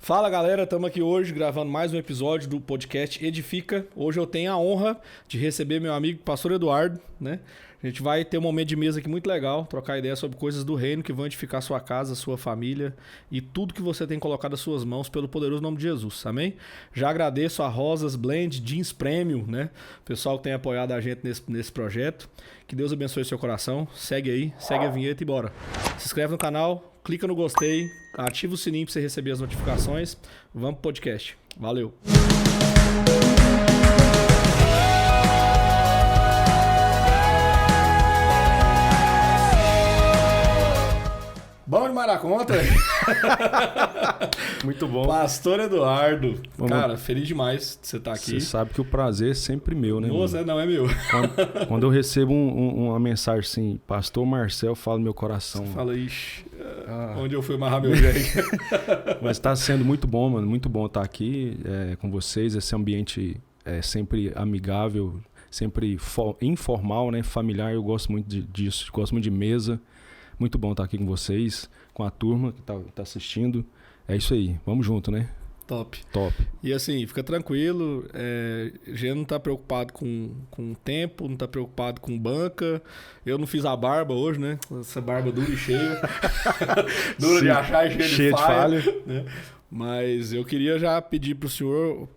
Fala galera, estamos aqui hoje gravando mais um episódio do podcast Edifica. Hoje eu tenho a honra de receber meu amigo Pastor Eduardo, né? A gente vai ter um momento de mesa aqui muito legal, trocar ideia sobre coisas do reino que vão edificar sua casa, sua família e tudo que você tem colocado às suas mãos pelo poderoso nome de Jesus, amém? Já agradeço a Rosas Blend Jeans Premium, né? O pessoal que tem apoiado a gente nesse projeto. Que Deus abençoe seu coração. Segue aí, segue a vinheta e bora. Se inscreve no canal, clica no gostei, ativa o sininho para você receber as notificações. Vamos pro podcast. Valeu! Bom demais da conta. Muito bom. Pastor Eduardo. Cara, feliz demais de você estar aqui. Você sabe que o prazer é sempre meu, né? Nossa, não é meu. Quando eu recebo uma mensagem assim, Pastor Marcel, fala no meu coração. Você fala, ixi, onde eu fui amarrar meu jeito. Mas tá sendo muito bom, mano. Muito bom estar aqui com vocês. Esse ambiente é sempre amigável, sempre informal, né? Familiar. Eu gosto muito disso. Gosto muito de mesa. Muito bom estar aqui com vocês, com a turma que tá assistindo. É isso aí, vamos junto, né? Top. E assim, fica tranquilo, a gente não tá preocupado com tempo, não tá preocupado com banca. Eu não fiz a barba hoje, né? Essa barba dura e cheia. Dura de achar e cheia de falha. Né? Mas eu queria já pedir pro senhor,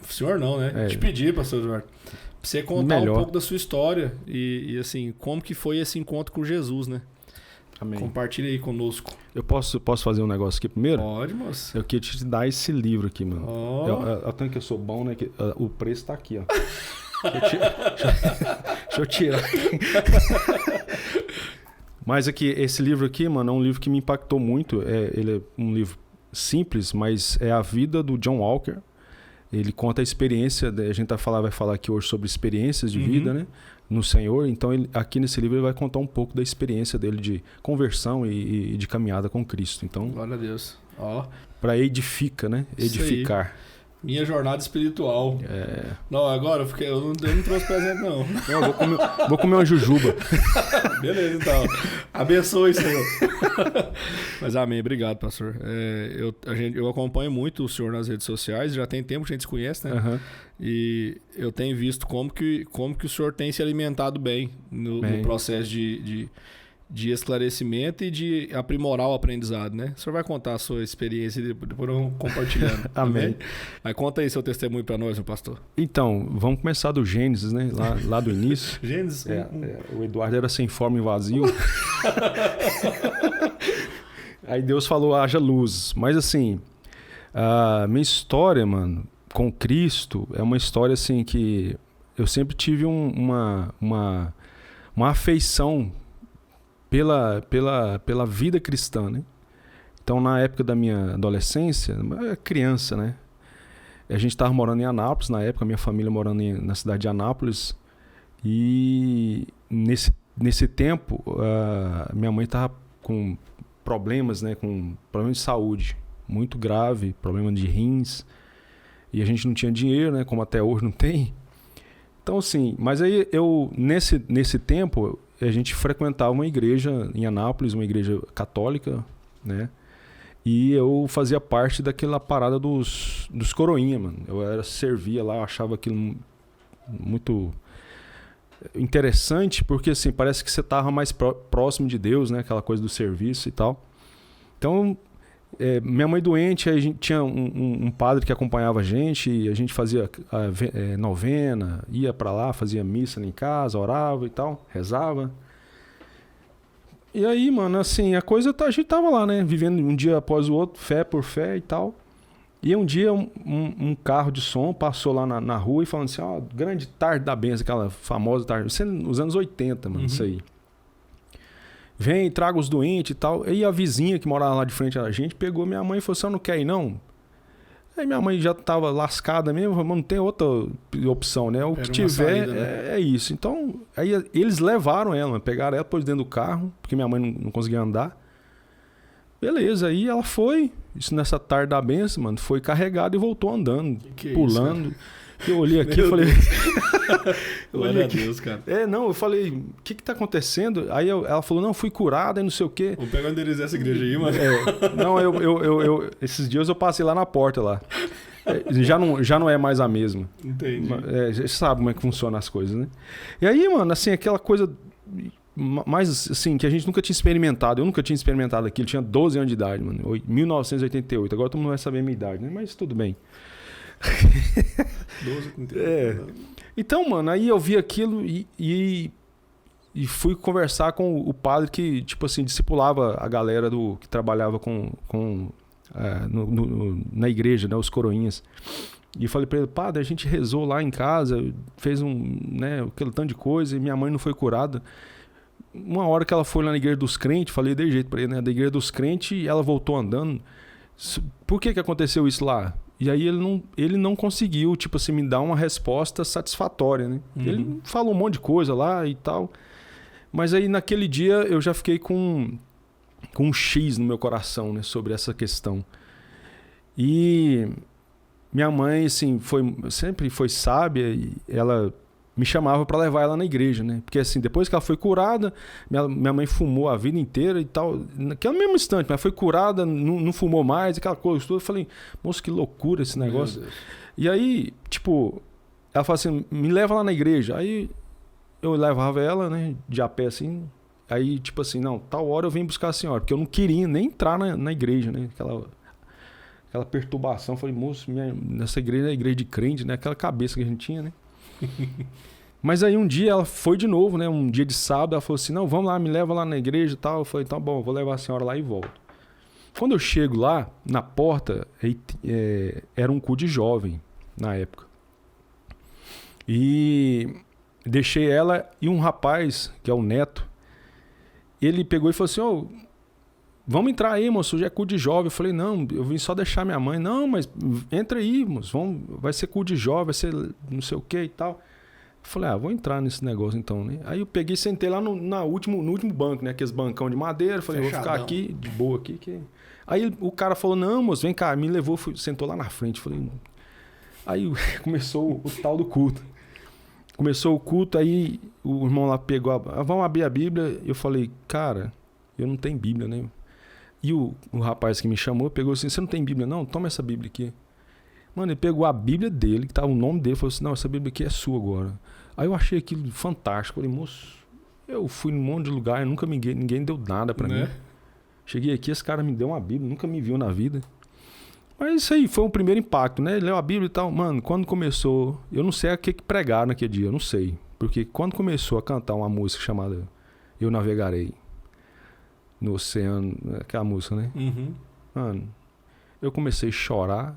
senhor não, né? Te pedir, pastor Eduardo, pra você contar um pouco da sua história e assim, como que foi esse encontro com Jesus, né? Amém. Compartilha aí conosco. Eu posso fazer um negócio aqui primeiro? Pode, moço. Eu queria te dar esse livro aqui, mano. Oh. Tanto que eu sou bom, né? O preço tá aqui, ó. Deixa eu tirar. Mas aqui, esse livro aqui, mano, é um livro que me impactou muito. Ele é um livro simples, mas é a vida do John Walker. Ele conta a experiência, a gente vai falar aqui hoje sobre experiências de vida, né? No Senhor. Então, aqui nesse livro ele vai contar um pouco da experiência dele de conversão e de caminhada com Cristo. Então, glória a Deus. Ó. Para edifica, né? Edificar. Minha jornada espiritual. Não, agora eu não trouxe presente, não. Não, vou comer uma jujuba. Beleza, então. Abençoe, Senhor. Mas amém, obrigado, pastor. Eu acompanho muito o senhor nas redes sociais, já tem tempo que a gente se conhece, né? Uhum. E eu tenho visto como que o senhor tem se alimentado bem no processo de esclarecimento e de aprimorar o aprendizado, né? O senhor vai contar a sua experiência e depois eu vou compartilhando. Amém. Mas conta aí seu testemunho para nós, meu pastor. Então, vamos começar do Gênesis, né? Lá do início. Gênesis? O Eduardo era sem forma e vazio. Aí Deus falou, haja luz. Mas assim, a minha história, mano, com Cristo é uma história assim que eu sempre tive uma afeição pela vida cristã, né? Então, na época da minha adolescência, criança, né? A gente estava morando em Anápolis, na época, minha família morando na cidade de Anápolis. E nesse tempo, minha mãe estava com problemas, né? Com problemas de saúde muito grave, problema de rins. E a gente não tinha dinheiro, né? Como até hoje não tem. Então, assim, mas aí nesse tempo, a gente frequentava uma igreja em Anápolis, uma igreja católica, né? E eu fazia parte daquela parada dos coroinha, mano. Eu servia lá, eu achava aquilo muito interessante, porque assim, parece que você estava mais próximo de Deus, né? Aquela coisa do serviço e tal. Então, minha mãe doente, a gente tinha um padre que acompanhava a gente, e a gente fazia novena, ia pra lá, fazia missa em casa, orava e tal, rezava. E aí, mano, assim, a gente tava lá, né, vivendo um dia após o outro, fé por fé e tal. E um dia um carro de som passou lá na rua e falando assim, grande tarde da benção, aquela famosa tarde, nos anos 80, mano, isso aí. Vem, traga os doentes e tal. E a vizinha que morava lá de frente da gente pegou minha mãe e falou assim, não quer ir não? Aí minha mãe já tava lascada mesmo, não tem outra opção, né? O que tiver saída, né? É isso. Então, aí eles levaram ela, pegaram ela, pôs dentro do carro, porque minha mãe não conseguia andar. Beleza, aí ela foi, isso nessa tarde da benção, mano, foi carregada e voltou andando, pulando. Eu olhei aqui e falei... Glória a Deus, cara. Não, eu falei, o que tá acontecendo? Aí ela falou, não, fui curada e não sei o quê. Vou pegar o endereço dessa igreja aí, mano. Não, esses dias eu passei lá na porta lá. Já não é mais a mesma. Entendi. Você sabe como é que funcionam as coisas, né? E aí, mano, assim, aquela coisa mais, assim, que a gente nunca tinha experimentado. Eu nunca tinha experimentado aquilo. Eu tinha 12 anos de idade, mano. 1988. Agora todo mundo vai saber a minha idade, né? Mas tudo bem. 12 com 30. Então, mano, aí eu vi aquilo e fui conversar com o padre que, tipo assim, discipulava a galera que trabalhava na igreja, né, os coroinhas. E falei pra ele, padre, a gente rezou lá em casa, fez aquele tanto de coisa e minha mãe não foi curada. Uma hora que ela foi lá na igreja dos crentes, falei de jeito pra ele, né, da igreja dos crentes, e ela voltou andando. Por que aconteceu isso lá? E aí ele não conseguiu, tipo assim, me dar uma resposta satisfatória, né? Uhum. Ele falou um monte de coisa lá e tal. Mas aí naquele dia eu já fiquei com um X no meu coração, né? Sobre essa questão. E minha mãe, assim, sempre foi sábia e ela me chamava para levar ela na igreja, né? Porque assim, depois que ela foi curada, minha mãe fumou a vida inteira e tal, naquele mesmo instante, mas foi curada, não fumou mais, aquela coisa toda. Eu falei, moço, que loucura esse negócio. E aí, tipo, ela falou assim, me leva lá na igreja. Aí eu levava ela, né, de a pé assim. Aí, tipo assim, não, tal hora eu venho buscar a senhora, porque eu não queria nem entrar na igreja, né? Aquela perturbação. Eu falei, moço, nessa igreja é igreja de crente, né? Aquela cabeça que a gente tinha, né? Mas aí um dia ela foi de novo, né? Um dia de sábado, ela falou assim, não, vamos lá, me leva lá na igreja e tal. Eu falei, tá bom, vou levar a senhora lá e volto. Quando eu chego lá, na porta, era um culto de jovem, na época. E deixei ela e um rapaz, que é o Neto, ele pegou e falou assim, vamos entrar aí, moço, já é culto de jovem. Eu falei, não, eu vim só deixar minha mãe. Não, mas entra aí, moço, vai ser culto de jovem, vai ser não sei o que e tal. Eu falei, vou entrar nesse negócio então, né? Aí eu peguei e sentei lá no último banco, né? Aqueles bancão de madeira. Eu falei, vou ficar aqui, de boa aqui. Aí o cara falou, não, moço, vem cá. Me levou, sentou lá na frente. Falei, aí começou o tal do culto. Começou o culto, aí o irmão lá pegou, vamos abrir a Bíblia. Eu falei, cara, eu não tenho Bíblia, né? E o rapaz que me chamou pegou assim, você não tem Bíblia não? Toma essa Bíblia aqui. Mano, ele pegou a Bíblia dele, que tava o nome dele, falou assim, não, essa Bíblia aqui é sua agora. Aí eu achei aquilo fantástico. Falei, moço, eu fui num monte de lugar, ninguém deu nada pra mim. Cheguei aqui, esse cara me deu uma Bíblia, nunca me viu na vida. Mas isso aí foi o primeiro impacto, né? Ele leu a Bíblia e tal. Mano, quando começou, eu não sei o que pregaram naquele dia, eu não sei. Porque quando começou a cantar uma música chamada Eu Navegarei no Oceano, aquela música, né? Uhum. Mano, eu comecei a chorar.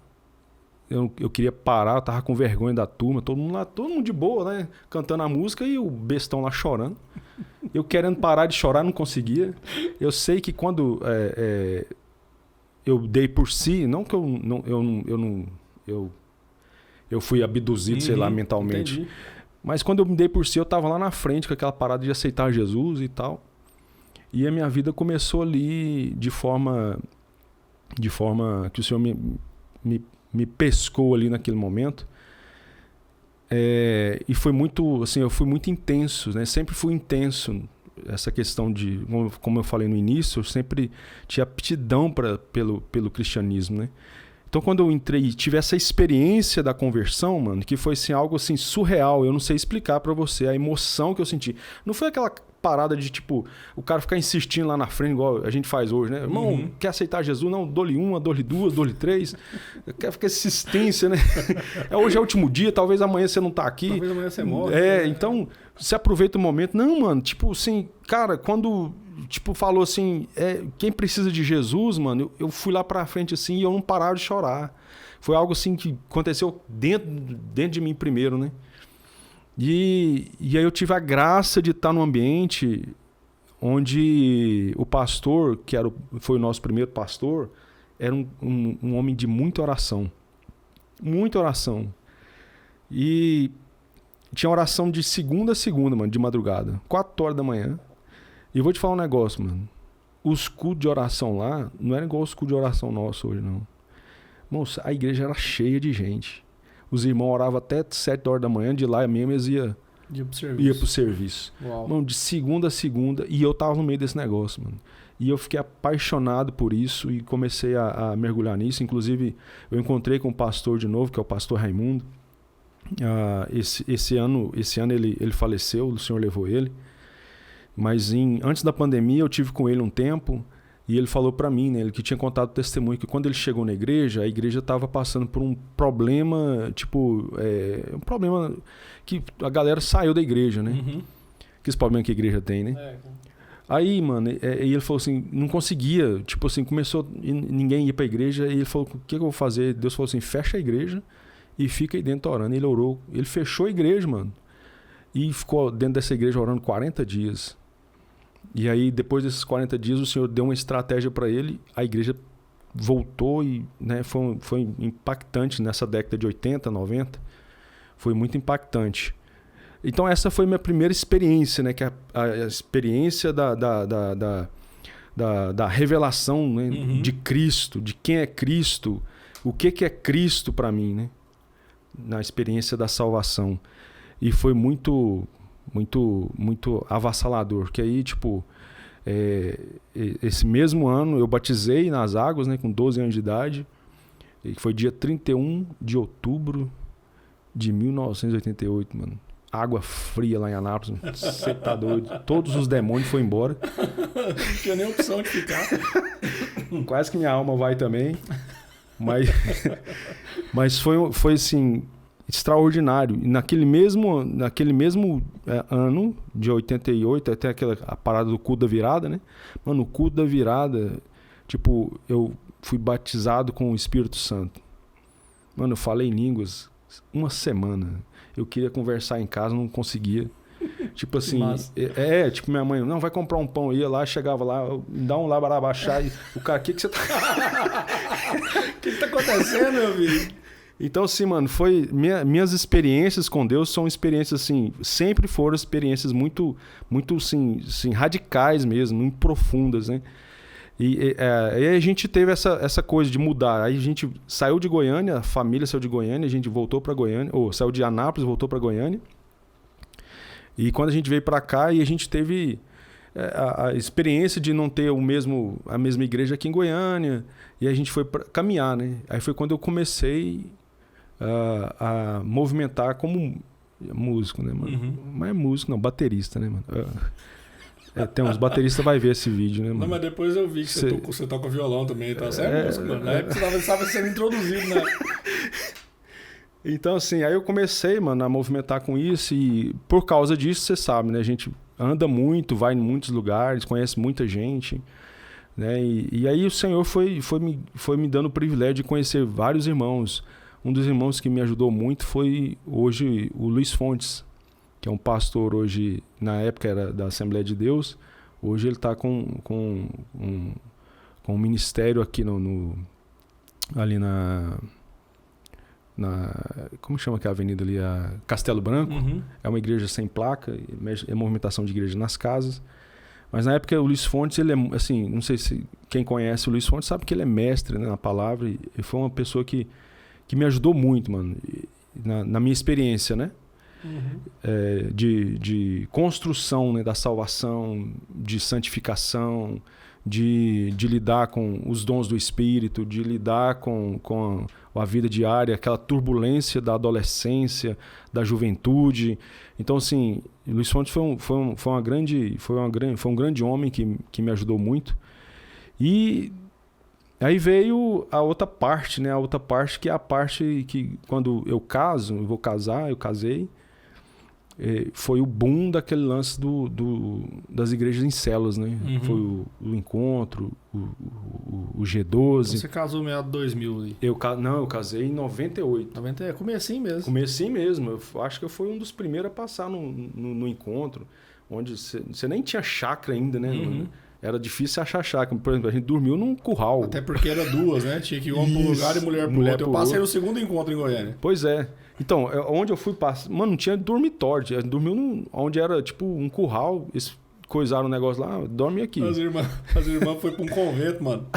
Eu queria parar, eu tava com vergonha da turma, todo mundo de boa, né? Cantando a música e o bestão lá chorando. Eu querendo parar de chorar, não conseguia. Eu sei que quando eu dei por si, não que eu fui abduzido, sei lá, mentalmente. Entendi. Mas quando eu me dei por si, eu tava lá na frente com aquela parada de aceitar Jesus e tal. E a minha vida começou ali de forma que o Senhor me pescou ali naquele momento. E foi muito, assim, eu fui muito intenso, né? Sempre fui intenso. Essa questão de, como eu falei no início, eu sempre tinha aptidão pelo cristianismo, né? Então, quando eu entrei e tive essa experiência da conversão, mano, que foi assim, algo assim surreal, eu não sei explicar pra você a emoção que eu senti. Não foi aquela parada de, tipo, o cara ficar insistindo lá na frente, igual a gente faz hoje, né? Irmão, quer aceitar Jesus? Não, dou-lhe uma, dou-lhe duas, dou-lhe três. Quer ficar insistência, né? Hoje é o último dia, talvez amanhã você não tá aqui. Talvez amanhã você morre. Então, você aproveita o momento. Não, mano, tipo assim, cara, quando... Tipo, falou assim, quem precisa de Jesus, mano, eu fui lá pra frente assim e eu não parava de chorar. Foi algo assim que aconteceu dentro de mim primeiro, né? E aí eu tive a graça de estar num ambiente onde o pastor, que foi o nosso primeiro pastor, era um homem de muita oração. Muita oração. E tinha oração de segunda a segunda, mano, de madrugada. 4 horas da manhã. E vou te falar um negócio, mano. Os cultos de oração lá não era igual os cultos de oração nossos hoje, não. Moça, a igreja era cheia de gente. Os irmãos oravam até 7 horas da manhã, de lá mesmo eles iam pro serviço. Uau. Mano, de segunda a segunda, e eu tava no meio desse negócio, mano. E eu fiquei apaixonado por isso e comecei a mergulhar nisso. Inclusive, eu encontrei com o pastor de novo, que é o pastor Raimundo. Esse ano ele faleceu, o Senhor levou ele. Mas antes da pandemia eu tive com ele um tempo e ele falou para mim, né, ele que tinha contado o testemunho, que quando ele chegou na igreja, a igreja estava passando por um problema, um problema que a galera saiu da igreja, né? Uhum. Que esse problema que a igreja tem, né? Aí, mano, e ele falou assim, não conseguia, tipo assim, começou, ninguém ia pra igreja, e ele falou, o que eu vou fazer? Deus falou assim, fecha a igreja e fica aí dentro orando. Ele orou, ele fechou a igreja, mano, e ficou dentro dessa igreja orando 40 dias. E aí, depois desses 40 dias, o Senhor deu uma estratégia para ele, a igreja voltou e, né, foi impactante nessa década de 80, 90, foi muito impactante. Então essa foi minha primeira experiência, né? Que é a experiência da revelação, né? Uhum. De Cristo, de quem é Cristo, o que é Cristo para mim, né? Na experiência da salvação. E foi muito, muito, muito avassalador. Que aí, tipo, esse mesmo ano eu batizei nas águas, né? Com 12 anos de idade. E foi dia 31 de outubro de 1988, mano. Água fria lá em Anápolis. Você tá doido. Todos os demônios foram embora. Não tinha nem opção de ficar. Quase que minha alma vai também. Mas foi assim, extraordinário. E naquele mesmo ano de 88, até a parada do culto da virada, né? Mano, o culto da virada, tipo, eu fui batizado com o Espírito Santo. Mano, eu falei em línguas uma semana. Eu queria conversar em casa, não conseguia. Tipo assim, tipo minha mãe, não, vai comprar um pão. Eu ia lá, chegava lá, me dá um labarabachá. E o cara, o que você tá... O que tá acontecendo, meu filho? Então, assim, mano, minhas experiências com Deus são experiências, assim, sempre foram experiências muito, muito, assim, radicais mesmo, muito profundas, né? E aí a gente teve essa coisa de mudar. Aí a gente saiu de Goiânia, a família saiu de Goiânia, a gente voltou para Goiânia, ou saiu de Anápolis, voltou para Goiânia. E quando a gente veio para cá, e a gente teve a experiência de não ter a mesma igreja aqui em Goiânia, e a gente foi caminhar, né? Aí foi quando eu comecei a movimentar como músico, né, mano? Uhum. Mas é músico, não, baterista, né, mano? Tem uns bateristas vai ver esse vídeo, né, mano? Não, mas depois eu vi que você toca violão também, então você é músico, mano. Na época você estava sendo introduzido, né? Então, assim, aí eu comecei, mano, a movimentar com isso e por causa disso, você sabe, né? A gente anda muito, vai em muitos lugares, conhece muita gente, né? E aí o Senhor foi me dando o privilégio de conhecer vários irmãos. Um dos irmãos que me ajudou muito foi hoje o Luiz Fontes, que é um pastor hoje, na época era da Assembleia de Deus, hoje ele está com um ministério aqui ali na como chama aquela avenida ali? A Castelo Branco. Uhum. É uma igreja sem placa, é movimentação de igreja nas casas. Mas na época o Luiz Fontes, ele é assim, não sei se quem conhece o Luiz Fontes sabe que ele é mestre, né, na palavra, e foi uma pessoa que me ajudou muito, mano, na minha experiência, né? Uhum. De construção, né, da salvação, de santificação, de lidar com os dons do Espírito, de lidar com a vida diária, aquela turbulência da adolescência, da juventude. Então, assim, Luiz Fontes foi um grande homem que me ajudou muito. E aí veio a outra parte, né? A outra parte que é a parte que quando eu casei, foi o boom daquele lance das igrejas em células, né? Uhum. Foi o encontro, o G12. Você casou no meio de 2000 ali? Eu casei em 98. Comecinho mesmo. Comecinho mesmo. Eu acho que eu fui um dos primeiros a passar no encontro, onde você nem tinha chácara ainda, né? Uhum. Era difícil achar chácara. Por exemplo, a gente dormiu num curral. Até porque era duas, né? Tinha que ir homem para um lugar e mulher para o outro. Eu passei no segundo encontro em Goiânia. Pois é. Então, onde eu fui passar... Mano, não tinha dormitório. Dormiu onde era tipo um curral. Eles coisaram o negócio lá. Dorme aqui. As irmãs foram para um convento, mano.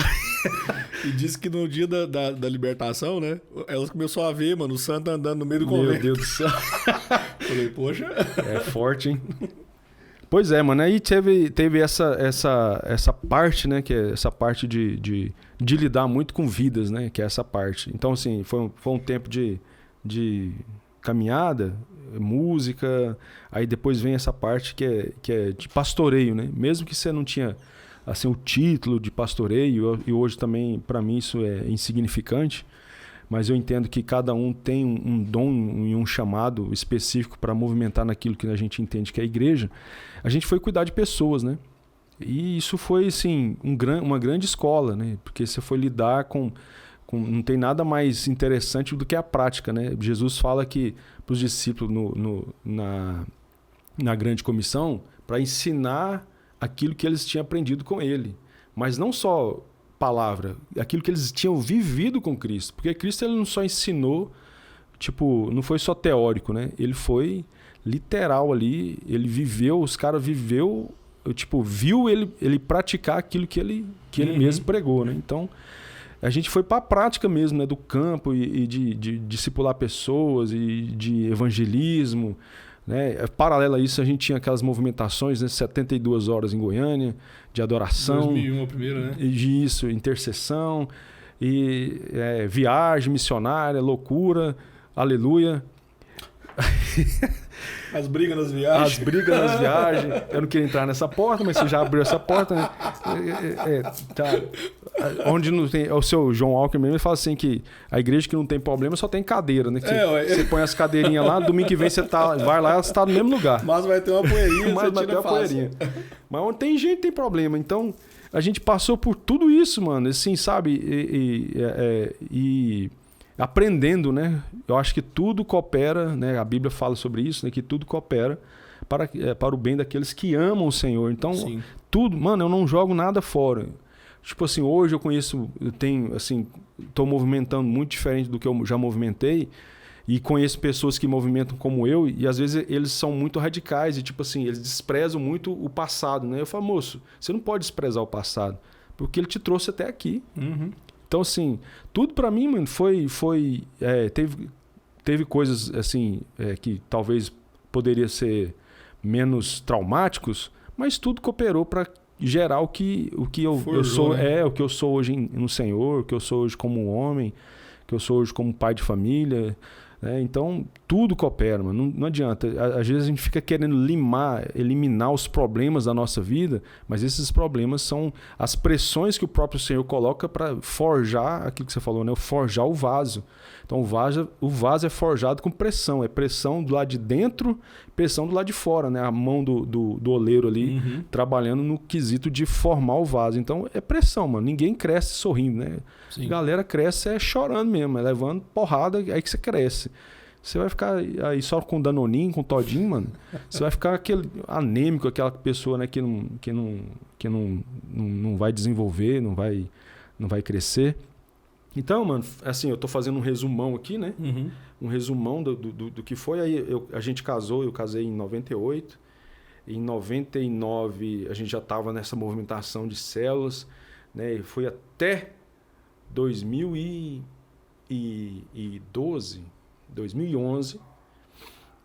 E disse que no dia da libertação, né? Ela começou a ver, mano, o santo andando no meio do convento. Meu Deus do céu. Falei, poxa. É forte, hein? Pois é, mano. Aí teve essa parte, né? Que é essa parte de lidar muito com vidas, né? Que é essa parte. Então, assim, foi um tempo de caminhada, música. Aí depois vem essa parte que é de pastoreio, né? Mesmo que você não tinha assim o título de pastoreio, e hoje também para mim isso é insignificante, mas eu entendo que cada um tem um dom e um chamado específico para movimentar naquilo que a gente entende que é a igreja. A gente foi cuidar de pessoas, né? E isso foi assim uma grande escola, né? Porque você foi lidar com não tem nada mais interessante do que a prática, né? Jesus fala que para os discípulos na grande comissão, para ensinar aquilo que eles tinham aprendido com ele. Mas não só palavra, aquilo que eles tinham vivido com Cristo. Porque Cristo ele não só ensinou, tipo, não foi só teórico, né? Ele foi literal ali, ele viveu, os caras viveu, tipo, viu ele praticar aquilo que ele mesmo pregou, né? Então, a gente foi para a prática mesmo, né? Do campo e de discipular pessoas e de evangelismo, né? Paralelo a isso, a gente tinha aquelas movimentações, né? 72 horas em Goiânia, de adoração. 2001 a primeira, né? Isso, intercessão, e viagem missionária, loucura, aleluia. As brigas nas viagens. As brigas nas viagens. Eu não queria entrar nessa porta, mas você já abriu essa porta, né? Tá. Onde não tem. O seu João Walker mesmo ele fala assim que a igreja que não tem problema só tem cadeira, né? Você põe as cadeirinhas lá, domingo que vem você vai lá, você tá no mesmo lugar. Mas vai ter uma poeirinha, mas vai ter uma poeirinha. Mas onde tem gente tem problema. Então, a gente passou por tudo isso, mano. Assim, sabe? E aprendendo, né? Eu acho que tudo coopera, né? A Bíblia fala sobre isso, né? Que tudo coopera para o bem daqueles que amam o Senhor. Então, sim, tudo, mano, eu não jogo nada fora. Tipo assim, hoje eu tenho, assim, tô movimentando muito diferente do que eu já movimentei e conheço pessoas que movimentam como eu e às vezes eles são muito radicais e tipo assim, eles desprezam muito o passado, né? Eu falo, moço, você não pode desprezar o passado, porque ele te trouxe até aqui. Uhum. Então, assim, tudo pra mim, mano, teve coisas, assim, que talvez poderia ser menos traumáticos, mas tudo cooperou pra gerar o que eu sou, né? O que eu sou hoje no Senhor, o que eu sou hoje como um homem, o que eu sou hoje como pai de família, né? Então, tudo coopera, mano. Não adianta. Às vezes a gente fica querendo eliminar os problemas da nossa vida, mas esses problemas são as pressões que o próprio Senhor coloca para forjar aquilo que você falou, né? Forjar o vaso. Então, o vaso é forjado com pressão. É pressão do lado de dentro, pressão do lado de fora, né? A mão do oleiro ali, trabalhando no quesito de formar o vaso. Então, é pressão, mano. Ninguém cresce sorrindo, né? Sim. A galera cresce chorando mesmo, levando porrada, aí que você cresce. Você vai ficar aí só com danoninho, com todinho, mano. Você vai ficar aquele anêmico, aquela pessoa, né, que não vai desenvolver, não vai crescer. Então, mano, assim, eu tô fazendo um resumão aqui, né? Uhum. Um resumão do que foi. Aí a gente casou, eu casei em 98. Em 99 a gente já tava nessa movimentação de células, né? E foi até 2011,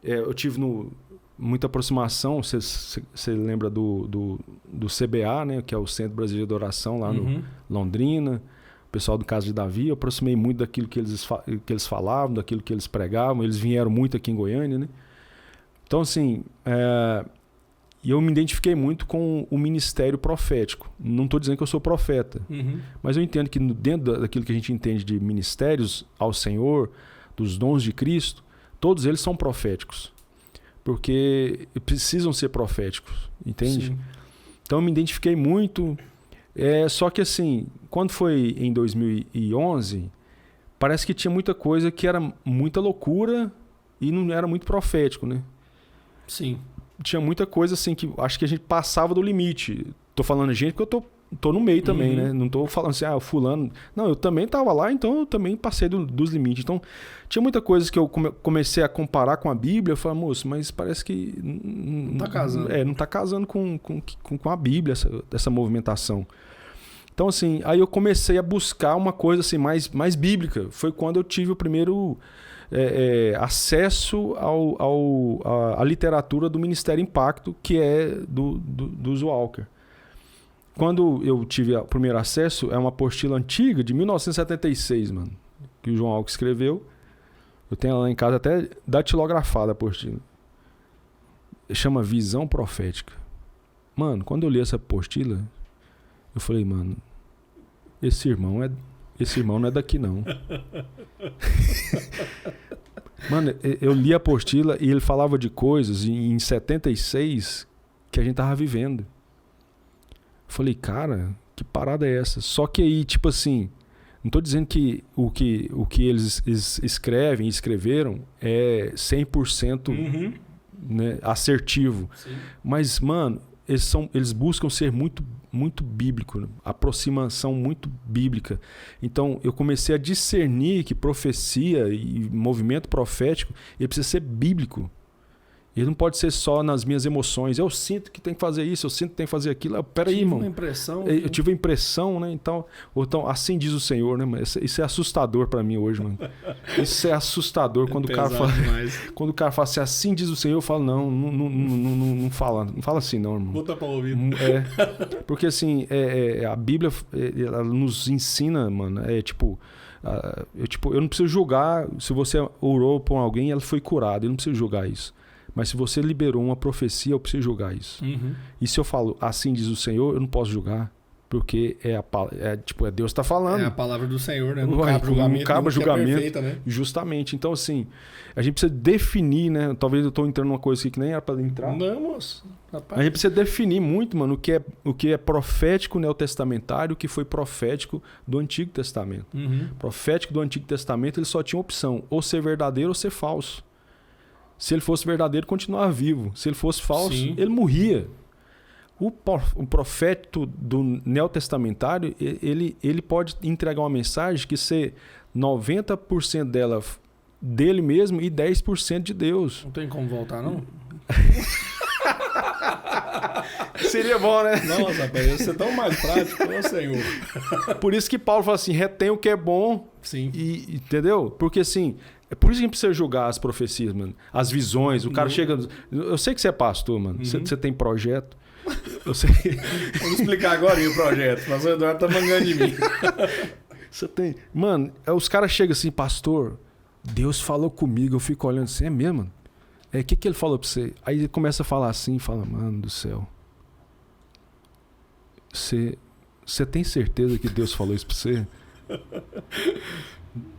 eu tive muita aproximação. Você lembra do CBA, né? Que é o Centro Brasileiro de Adoração lá no Londrina. O pessoal do Casa de Davi, eu aproximei muito daquilo que eles falavam, daquilo que eles pregavam. Eles vieram muito aqui em Goiânia, né? Então, assim, eu me identifiquei muito com o ministério profético. Não estou dizendo que eu sou profeta, mas eu entendo que dentro daquilo que a gente entende de ministérios ao Senhor, dos dons de Cristo, todos eles são proféticos, porque precisam ser proféticos, entende? Sim. Então eu me identifiquei muito, só que assim, quando foi em 2011, parece que tinha muita coisa que era muita loucura e não era muito profético, né? Sim. Tinha muita coisa assim que acho que a gente passava do limite. Tô falando gente porque eu tô no meio também, né? Não tô falando assim, fulano... Não, eu também tava lá, então eu também passei dos limites. Então, tinha muita coisa que eu comecei a comparar com a Bíblia. Eu falei, moço, mas parece que... Não tá casando. Não tá casando com a Bíblia, essa movimentação. Então, assim, aí eu comecei a buscar uma coisa assim, mais bíblica. Foi quando eu tive o primeiro acesso à literatura do Ministério Impacto, que é do Walker. Quando eu tive o primeiro acesso, é uma apostila antiga, de 1976, mano, que o João Walker escreveu. Eu tenho ela lá em casa até datilografada a apostila. Chama Visão Profética. Mano, quando eu li essa apostila, eu falei, mano, esse irmão não é daqui, não. Mano, eu li a apostila e ele falava de coisas em 76 que a gente tava vivendo. Falei, cara, que parada é essa? Só que aí, tipo assim, não tô dizendo que o que eles escreveram é 100% né, assertivo. Sim. Mas, mano, eles buscam ser muito bíblico, né? Aproximação muito bíblica. Então, eu comecei a discernir que profecia e movimento profético ele precisa ser bíblico. Ele não pode ser só nas minhas emoções. Eu sinto que tem que fazer isso, eu sinto que tem que fazer aquilo. Peraí, irmão. Eu tive a impressão, né? Então, assim diz o Senhor, né? Isso é assustador pra mim hoje, mano. Isso é assustador quando o cara fala. Quando o cara fala assim diz o Senhor, eu falo, não fala. Não fala assim, não, irmão. Bota pra ouvir. Porque assim, a Bíblia ela nos ensina, mano, eu não preciso julgar se você orou por alguém e ela foi curada. Eu não preciso julgar isso. Mas se você liberou uma profecia, eu preciso julgar isso. E se eu falo, assim diz o Senhor, eu não posso julgar. Porque é Deus está falando. É a palavra do Senhor, né? Não cabe julgamento. Não cabe julgamento. É perfeita, né? Justamente. Então, assim, a gente precisa definir, né? Talvez eu estou entrando numa coisa aqui que nem era para entrar. Não, moço. Rapaz. A gente precisa definir muito, mano, o que é profético neotestamentário, o que foi profético do Antigo Testamento. Profético do Antigo Testamento, ele só tinha opção, ou ser verdadeiro ou ser falso. Se ele fosse verdadeiro, continuava vivo. Se ele fosse falso, ele morria. O profeta do neotestamentário, ele pode entregar uma mensagem que ser 90% dela dele mesmo e 10% de Deus. Não tem como voltar, não? Seria bom, né? Nossa, rapaz, ia ser tão mais prático, ô Senhor. Por isso que Paulo fala assim, retém o que é bom. Sim. Entendeu? Porque assim, é por isso que a gente precisa julgar as profecias, mano. As visões, o cara chega... Eu sei que você é pastor, mano. Você tem projeto. Eu sei. Vamos explicar agora o projeto. O pastor Eduardo tá mangando de mim. Você tem... Mano, os caras chegam assim, pastor, Deus falou comigo. Eu fico olhando assim, é mesmo, mano? O que ele falou pra você? Aí ele começa a falar assim, fala, mano do céu. Você tem certeza que Deus falou isso pra você?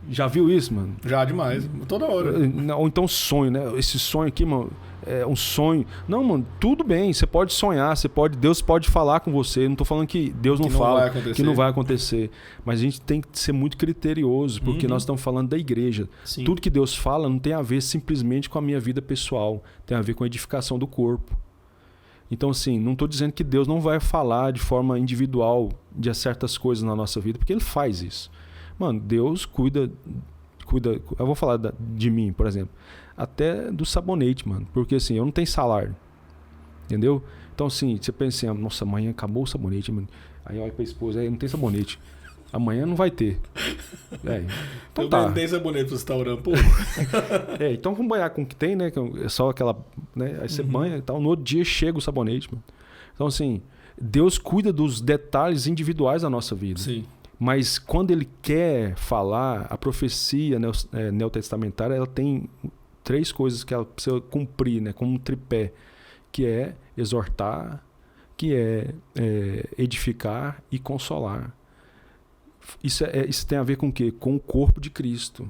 Já viu isso, mano? Já, demais. Toda hora. Ou então sonho, né? Esse sonho aqui, mano, é um sonho. Não, mano, tudo bem. Você pode sonhar, Deus pode falar com você. Não tô falando que Deus não fala, que não vai acontecer. Mas a gente tem que ser muito criterioso, porque nós estamos falando da igreja. Sim. Tudo que Deus fala não tem a ver simplesmente com a minha vida pessoal. Tem a ver com a edificação do corpo. Então, assim, não estou dizendo que Deus não vai falar de forma individual de certas coisas na nossa vida, porque Ele faz isso. Mano, Deus cuida. Eu vou falar de mim, por exemplo. Até do sabonete, mano. Porque assim, eu não tenho salário. Entendeu? Então assim, você pensa assim, nossa, amanhã acabou o sabonete, mano. Aí olha pra esposa, aí não tem sabonete. Amanhã não vai ter. Então eu tá. não tem sabonete pra você estar orando, pô. Então vamos banhar com o que tem, né? É só aquela. Né? Aí você banha e tal. No outro dia chega o sabonete, mano. Então assim, Deus cuida dos detalhes individuais da nossa vida. Sim. Mas quando ele quer falar, a profecia neotestamentária, ela tem 3 coisas que ela precisa cumprir, né, como um tripé, que é exortar, que é edificar e consolar. Isso tem a ver com o quê? Com o corpo de Cristo.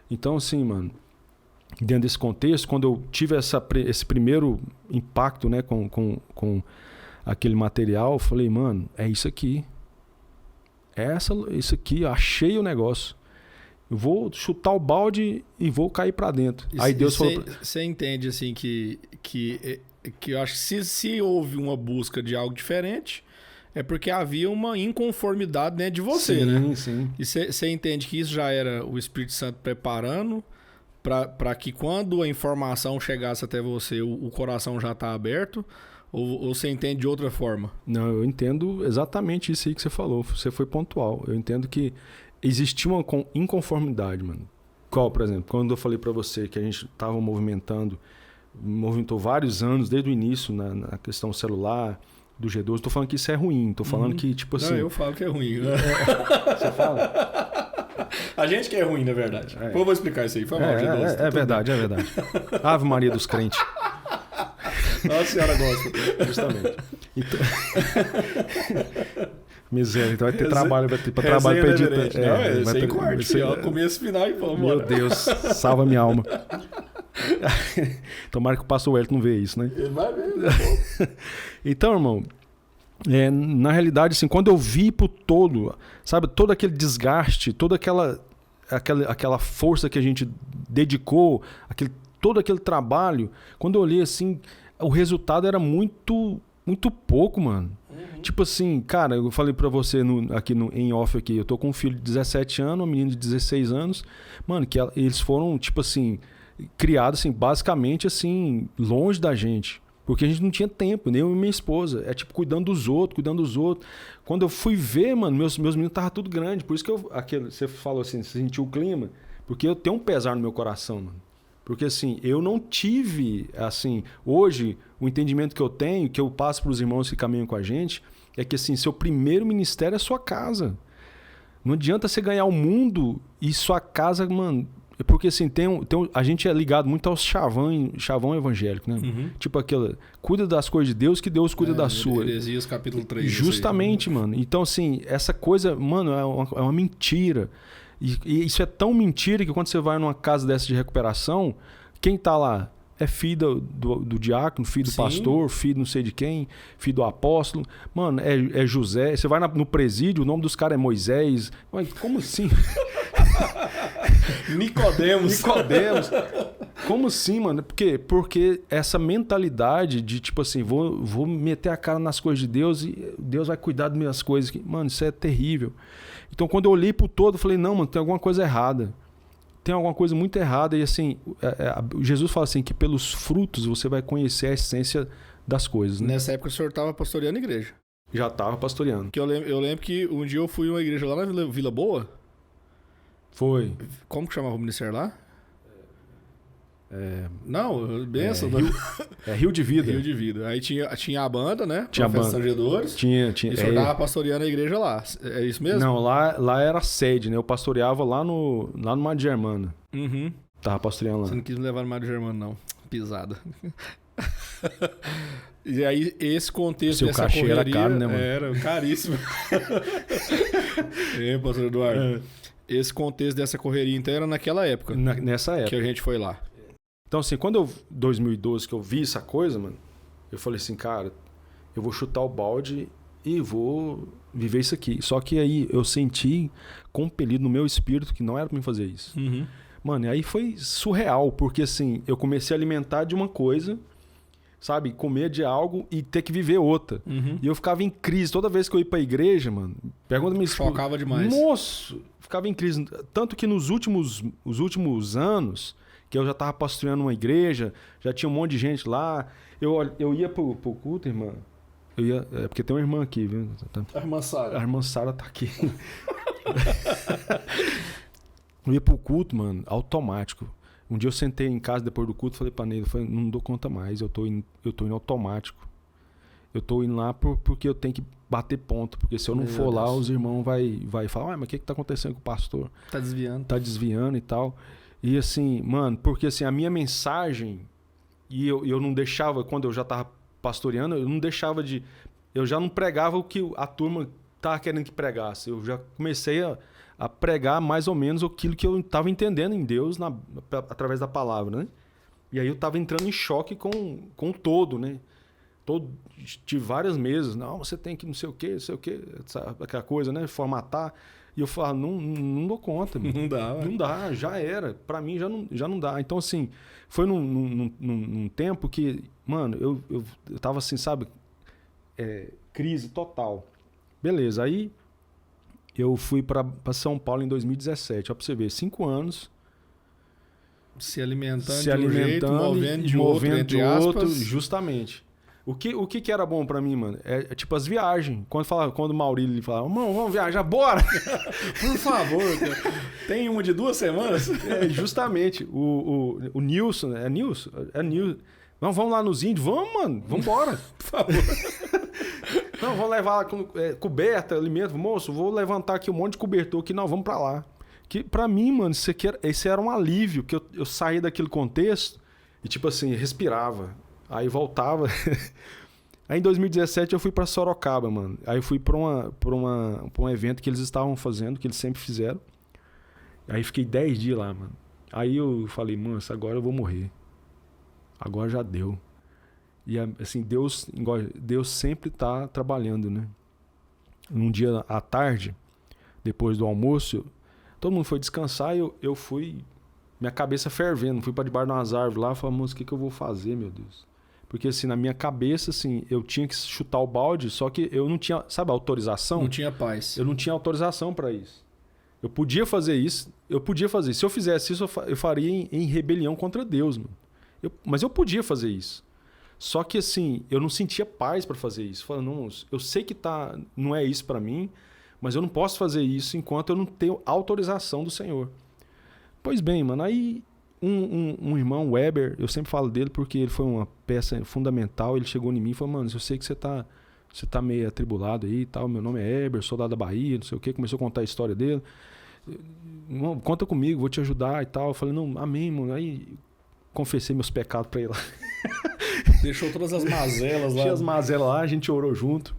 Então, assim, mano, dentro desse contexto, quando eu tive esse primeiro impacto, né, com aquele material, eu falei, mano, é isso aqui. Isso aqui, achei o negócio. Eu vou chutar o balde e vou cair para dentro. Aí Deus falou... Você entende, assim, que eu acho que se houve uma busca de algo diferente, é porque havia uma inconformidade dentro de você, né? Sim. E você entende que isso já era o Espírito Santo preparando para que quando a informação chegasse até você, o coração já está aberto? Ou você entende de outra forma? Não, eu entendo exatamente isso aí que você falou. Você foi pontual. Eu entendo que existia uma inconformidade, mano. Qual, por exemplo, quando eu falei pra você que a gente tava movimentou vários anos, desde o início, na questão celular, do G12. Tô falando que isso é ruim. Tô falando que, tipo assim... Não, eu falo que é ruim. Você fala? A gente que é ruim, na verdade. Eu vou explicar isso aí. Foi mal, G12. É verdade. Ave Maria dos crentes. Nossa Senhora gosta. Justamente. Então... Miséria, então vai ter trabalho, pra trabalho pra editar. Não, vai ter corte, começo, final e vamos. Meu Deus, salva minha alma. Tomara que o pastor Wellington não vê isso, né? Ele vai ver. Então, irmão, na realidade, assim, quando eu vi pro todo, sabe, todo aquele desgaste, toda aquela força que a gente dedicou, todo aquele trabalho, quando eu olhei assim, o resultado era muito, muito pouco, mano. Tipo assim, cara, eu falei pra você em off aqui, eu tô com um filho de 17 anos, uma menina de 16 anos, mano, que eles foram, tipo assim, criados, assim, basicamente, assim, longe da gente. Porque a gente não tinha tempo, nem eu e minha esposa. É tipo, cuidando dos outros. Quando eu fui ver, mano, meus meninos estavam tudo grande. Por isso que você falou assim, você sentiu o clima. Porque eu tenho um pesar no meu coração, mano. Porque assim, eu não tive, assim, hoje, o entendimento que eu tenho, que eu passo para os irmãos que caminham com a gente, é que assim, seu primeiro ministério é sua casa. Não adianta você ganhar o mundo e sua casa, mano... Porque assim, a gente é ligado muito aos chavão evangélico, né? Tipo aquela, cuida das coisas de Deus que Deus cuida da sua. Heresias, capítulo 3. Justamente, mano. Então assim, essa coisa, mano, é uma mentira. E isso é tão mentira que quando você vai numa casa dessa de recuperação, quem tá lá? É filho do diácono, filho do pastor, filho não sei de quem, filho do apóstolo. Mano, é José. Você vai no presídio, o nome dos caras é Moisés. Mas como assim? Nicodemos. Como assim, mano? Por quê? Porque essa mentalidade de tipo assim, vou meter a cara nas coisas de Deus e Deus vai cuidar das minhas coisas. Mano, isso é terrível. Então quando eu olhei pro todo, eu falei, não, mano, tem alguma coisa errada. Tem alguma coisa muito errada. E assim, Jesus fala assim, que pelos frutos você vai conhecer a essência das coisas. Né? Nessa época o senhor estava pastoreando a igreja. Já estava pastoreando. Que eu lembro que um dia eu fui em uma igreja lá na Vila Boa. Foi. Como que chamava o ministério lá? Não, benção. Rio de Vida. Rio de Vida. Aí tinha a banda, né? Tinha Professores. Tinha. E o senhor tava pastoreando a igreja lá. É isso mesmo? Não, lá era a sede, né? Eu pastoreava lá no Mário Germana. Tava pastoreando lá. Você não quis me levar no Mário Germana, não. Pisada. E aí, esse contexto seu dessa cachê correria... era caro, né, mano? Era caríssimo. Pastor Eduardo. Esse contexto dessa correria, então, era naquela época. Nessa época. Que a gente foi lá. Então, assim, quando 2012, que eu vi essa coisa, mano, eu falei assim, cara, eu vou chutar o balde e vou viver isso aqui. Só que aí eu senti compelido no meu espírito que não era pra mim fazer isso. Mano, e aí foi surreal, porque assim, eu comecei a alimentar de uma coisa, sabe? Comer de algo e ter que viver outra. E eu ficava em crise. Toda vez que eu ia pra igreja, mano, pergunta me chocava demais. Nossa, ficava em crise. Tanto que nos últimos anos... que eu já tava pastoreando uma igreja, já tinha um monte de gente lá. Eu ia pro culto, irmã. Porque tem uma irmã aqui, viu? A irmã Sara. A irmã Sara tá aqui. Eu ia pro culto, mano, automático. Um dia eu sentei em casa depois do culto e falei pra Neila, não dou conta mais, eu tô indo automático. Eu tô indo lá porque eu tenho que bater ponto, porque se eu não for lá, os irmãos vai falar, mas o que tá acontecendo com o pastor? Tá desviando e tal. E assim, mano, porque assim, a minha mensagem, e eu não deixava, quando eu já tava pastoreando, eu já não pregava o que a turma tava querendo que pregasse. Eu já comecei a pregar mais ou menos aquilo que eu tava entendendo em Deus através da palavra, né? E aí eu tava entrando em choque com o todo, né? De várias mesas. Não, você tem que não sei o quê, aquela coisa, né? Formatar. E eu falo, não dou conta. Não dá, já era. Pra mim já não dá. Então, assim, foi num tempo que, mano, eu tava assim, sabe? Crise total. Beleza, aí eu fui pra São Paulo em 2017. Ó, pra você ver, 5 anos. Se alimentando de um jeito, movendo de outro, justamente. O que era bom pra mim, mano? É tipo as viagens. Quando o Maurílio falava, mano, vamos viajar, bora! Por favor, cara. Tem uma de 2 semanas? Justamente. O Nilson, é Nilson? É Nilson. Não, vamos lá nos índios? Vamos, mano. Vamos embora. Por favor. Não, vamos levar coberta, alimento. Moço, vou levantar aqui um monte de cobertor aqui. Não, vamos pra lá. Que pra mim, mano, esse era um alívio. Que eu saí daquele contexto e, tipo assim, respirava. Aí voltava. Aí em 2017 eu fui pra Sorocaba, mano. Aí eu fui pra um evento que eles estavam fazendo, que eles sempre fizeram. Aí fiquei 10 dias lá, mano. Aí eu falei, mano, agora eu vou morrer. Agora já deu. E assim, Deus sempre tá trabalhando, né? Um dia à tarde, depois do almoço, todo mundo foi descansar e eu fui, minha cabeça fervendo, fui pra debaixo de umas árvores lá, falei, moço, o que eu vou fazer, meu Deus? Porque assim, na minha cabeça, assim, eu tinha que chutar o balde, só que eu não tinha, sabe, autorização? Não tinha paz. Eu não tinha autorização para isso. Eu podia fazer isso. Se eu fizesse isso, eu faria em rebelião contra Deus, mano. Mas eu podia fazer isso. Só que assim, eu não sentia paz para fazer isso. Falando, não, eu sei que não é isso para mim, mas eu não posso fazer isso enquanto eu não tenho autorização do Senhor. Pois bem, mano, aí um irmão, Weber, eu sempre falo dele porque ele foi uma peça fundamental. Ele chegou em mim e falou, mano, eu sei que você tá meio atribulado aí e tal. Meu nome é Heber, sou lá da Bahia, não sei o quê. Começou a contar a história dele. Conta comigo, vou te ajudar e tal. Eu falei, não, amém, mano. Aí confessei meus pecados pra ele lá. Deixou todas as mazelas lá. Tinha as mazelas lá, a gente orou junto.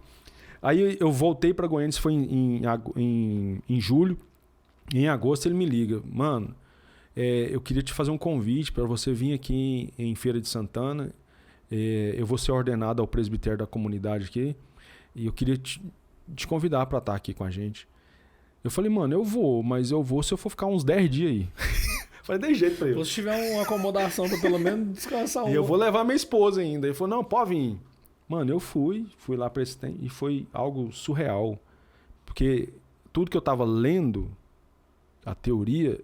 Aí eu voltei pra Goiânia, isso foi em julho. E em agosto ele me liga, mano, eu queria te fazer um convite para você vir aqui em Feira de Santana. Eu vou ser ordenado ao presbitério da comunidade aqui e eu queria te convidar para estar aqui com a gente. Eu falei, mano, eu vou, mas eu vou se eu for ficar uns 10 dias aí. Falei, dei jeito pra ele. Se tiver uma acomodação pra pelo menos descansar E eu vou levar minha esposa ainda. Ele falou, não, pode vir. Mano, eu fui lá pra esse tempo e foi algo surreal. Porque tudo que eu tava lendo, a teoria,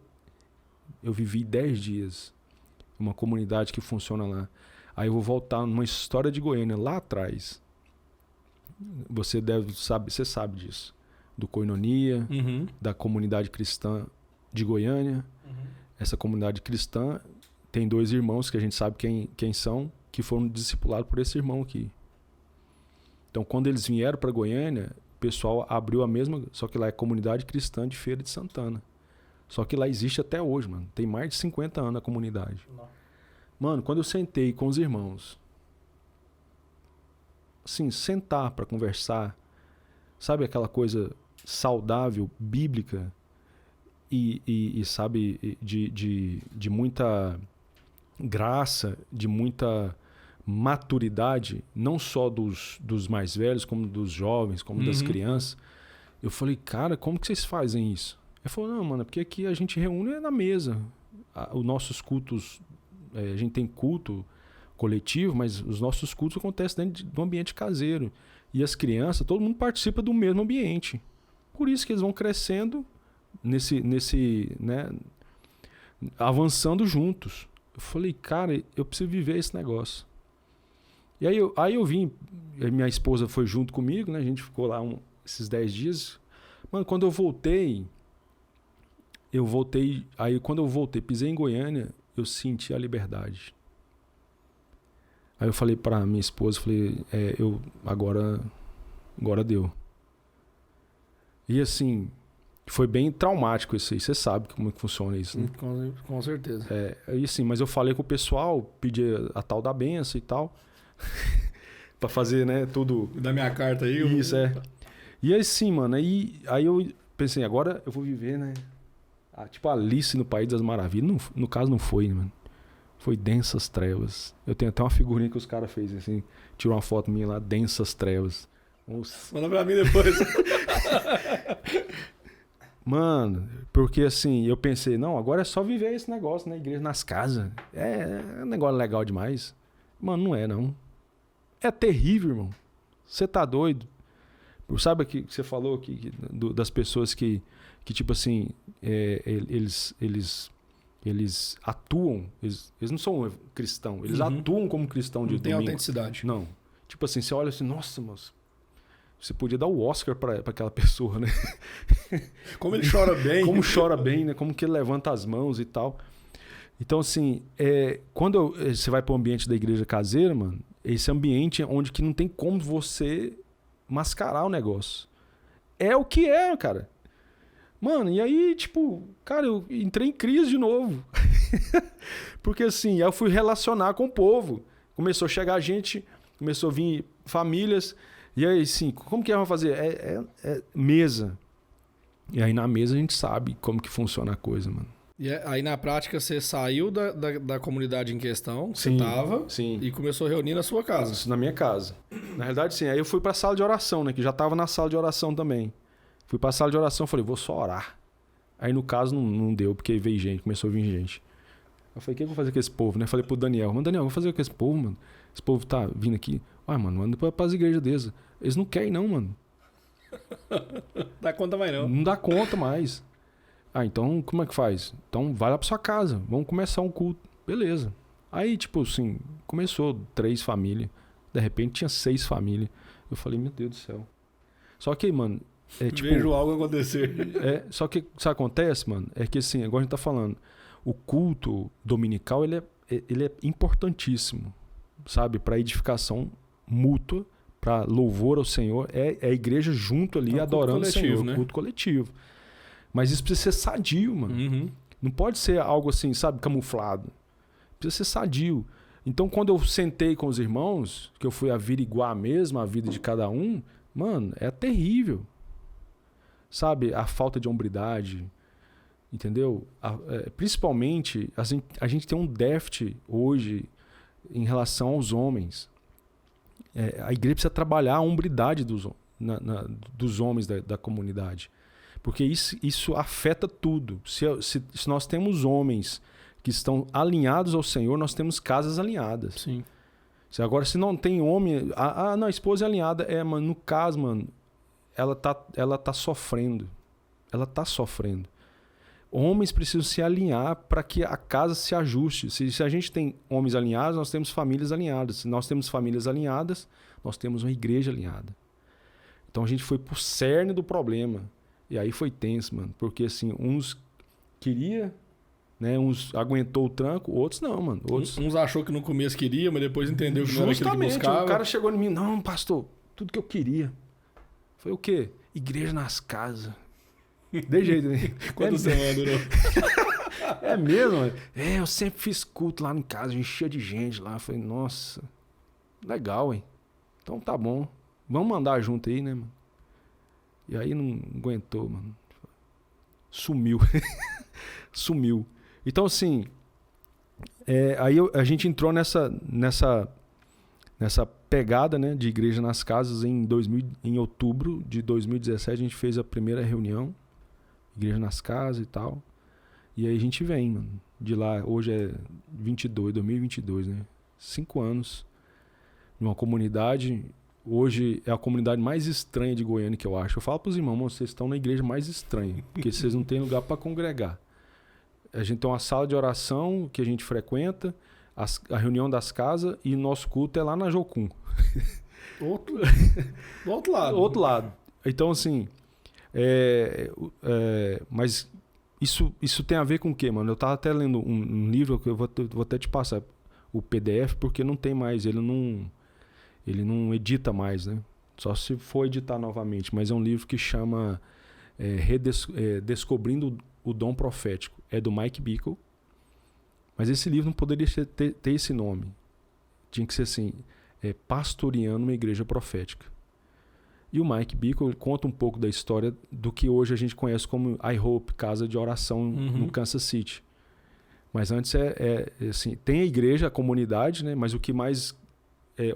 eu vivi 10 dias. Uma comunidade que funciona lá. Aí eu vou voltar numa história de Goiânia, lá atrás. Você sabe disso. Do Koinonia, da comunidade cristã de Goiânia. Essa comunidade cristã tem 2 irmãos que a gente sabe quem são, que foram discipulados por esse irmão aqui. Então, quando eles vieram para Goiânia, o pessoal abriu a mesma, só que lá é comunidade cristã de Feira de Santana. Só que lá existe até hoje, mano. Tem mais de 50 anos a comunidade. Não. Mano, quando eu sentei com os irmãos, assim, sentar para conversar, sabe aquela coisa saudável, bíblica e sabe, de muita graça, de muita maturidade, não só dos mais velhos, como dos jovens, como das crianças. Eu falei, cara, como que vocês fazem isso? Ele falou, não, mano, porque aqui a gente reúne na mesa. Os nossos cultos, a gente tem culto coletivo, mas os nossos cultos acontecem dentro do ambiente caseiro. E as crianças, todo mundo participa do mesmo ambiente. Por isso que eles vão crescendo né, avançando juntos. Eu falei, cara, eu preciso viver esse negócio. E aí eu vim, minha esposa foi junto comigo, né? A gente ficou lá esses 10 dias. Mano, quando eu voltei, aí quando eu voltei, pisei em Goiânia, eu senti a liberdade. Aí eu falei pra minha esposa, falei, agora deu. E assim, foi bem traumático isso aí, você sabe como é que funciona isso, né? Com certeza. Aí assim, mas eu falei com o pessoal, pedi a tal da benção e tal, pra fazer, né, tudo... Da minha carta aí. Isso, E assim, mano, aí eu pensei, agora eu vou viver, né, tipo Alice no País das Maravilhas. No caso não foi, né, mano? Foi Densas Trevas. Eu tenho até uma figurinha que os caras fez assim, tirou uma foto minha lá, Densas Trevas. Manda pra mim depois. Mano, porque assim, eu pensei, não, agora é só viver esse negócio, né? Igreja nas casas. É um negócio legal demais. Mano, não é, não. É terrível, irmão. Você tá doido? Sabe o que você falou aqui, das pessoas que tipo assim, eles atuam, eles não são cristãos, eles atuam como cristão de domingo. Não tem autenticidade. Não. Tipo assim, você olha assim, nossa, moço, você podia dar o Oscar pra aquela pessoa, né? Como ele chora bem. Como chora bem, né? Como que ele levanta as mãos e tal. Então, assim, quando você vai para o ambiente da igreja caseira, mano, esse ambiente onde que não tem como você mascarar o negócio. É o que é, cara. Mano, e aí, tipo, cara, eu entrei em crise de novo. Porque, assim, eu fui relacionar com o povo. Começou a chegar gente, começou a vir famílias. E aí, assim, como que vamos fazer? É mesa. E aí, na mesa, a gente sabe como que funciona a coisa, mano. E aí, na prática, você saiu da comunidade em questão, que você Sim, tava, sim. e começou a reunir na sua casa. Isso, na minha casa. Na realidade, sim. Aí eu fui pra sala de oração, né? Que já tava na sala de oração também. Fui pra sala de oração, falei, vou só orar. Aí, no caso, não deu, porque veio gente, começou a vir gente. Eu falei, o que eu vou fazer com esse povo, né? Falei pro Daniel, mano, Daniel, vou fazer com esse povo, mano. Esse povo tá vindo aqui. Ué, mano, manda pras igrejas deles. Eles não querem, não, mano. Dá conta mais, não. Não dá conta mais. Ah, então como é que faz? Então vai lá pra sua casa, vamos começar um culto. Beleza. Aí, tipo assim, começou 3 famílias. De repente tinha 6 famílias. Eu falei, meu Deus do céu. Só que, mano... tipo, vejo algo acontecer. Só que o que acontece, mano, é que assim, agora a gente tá falando, o culto dominical, ele é importantíssimo, sabe? Pra edificação mútua, pra louvor ao Senhor. É a igreja junto ali, adorando o Senhor. Né? Culto coletivo. Mas isso precisa ser sadio, mano. Uhum. Não pode ser algo assim, sabe, camuflado. Precisa ser sadio. Então, quando eu sentei com os irmãos, que eu fui averiguar mesmo a vida de cada um, mano, é terrível. Sabe, a falta de hombridade, entendeu? Principalmente, a gente tem um déficit hoje em relação aos homens. A igreja precisa trabalhar a hombridade dos homens da comunidade. Porque isso afeta tudo. Se nós temos homens que estão alinhados ao Senhor, nós temos casas alinhadas. Sim. Agora, se não tem homem... não, a esposa é alinhada. Mano, no caso, mano, ela tá sofrendo. Ela tá sofrendo. Homens precisam se alinhar para que a casa se ajuste. Se a gente tem homens alinhados, nós temos famílias alinhadas. Se nós temos famílias alinhadas, nós temos uma igreja alinhada. Então, a gente foi pro cerne do problema. E aí foi tenso, mano. Porque, assim, uns queria, né? Uns aguentou o tranco, outros não, mano. Uns achou que no começo queria, mas depois entendeu que não era aquilo que buscava. O cara chegou em mim, não, pastor, tudo que eu queria. Foi o quê? Igreja nas casas. De jeito, né? Quantas semanas durou? É mesmo, mano? Eu sempre fiz culto lá em casa, enchia de gente lá. Falei, nossa, legal, hein? Então tá bom. Vamos andar junto aí, né, mano? E aí não aguentou, mano. Sumiu. Sumiu. Então, assim, aí a gente entrou nessa pegada, né, de igreja nas casas em outubro de 2017. A gente fez a primeira reunião, igreja nas casas e tal. E aí a gente vem, mano. De lá, hoje é 2022, né? 5 anos. Numa comunidade... Hoje é a comunidade mais estranha de Goiânia que eu acho. Eu falo para os irmãos, vocês estão na igreja mais estranha, porque vocês não têm lugar para congregar. A gente tem uma sala de oração que a gente frequenta, a reunião das casas, e nosso culto é lá na Jocum. Do outro lado. Outro lado. Então, assim, mas isso tem a ver com o quê, mano? Eu tava até lendo um livro que eu vou até te passar o PDF, porque não tem mais, ele não edita mais, né? Só se for editar novamente. Mas é um livro que chama Descobrindo o Dom Profético. É do Mike Bickle. Mas esse livro não poderia ter esse nome. Tinha que ser assim, Pastoreando uma Igreja Profética. E o Mike Bickle conta um pouco da história do que hoje a gente conhece como iHope, Casa de Oração no Kansas City. Mas antes assim, tem a igreja, a comunidade, né? Mas o que mais...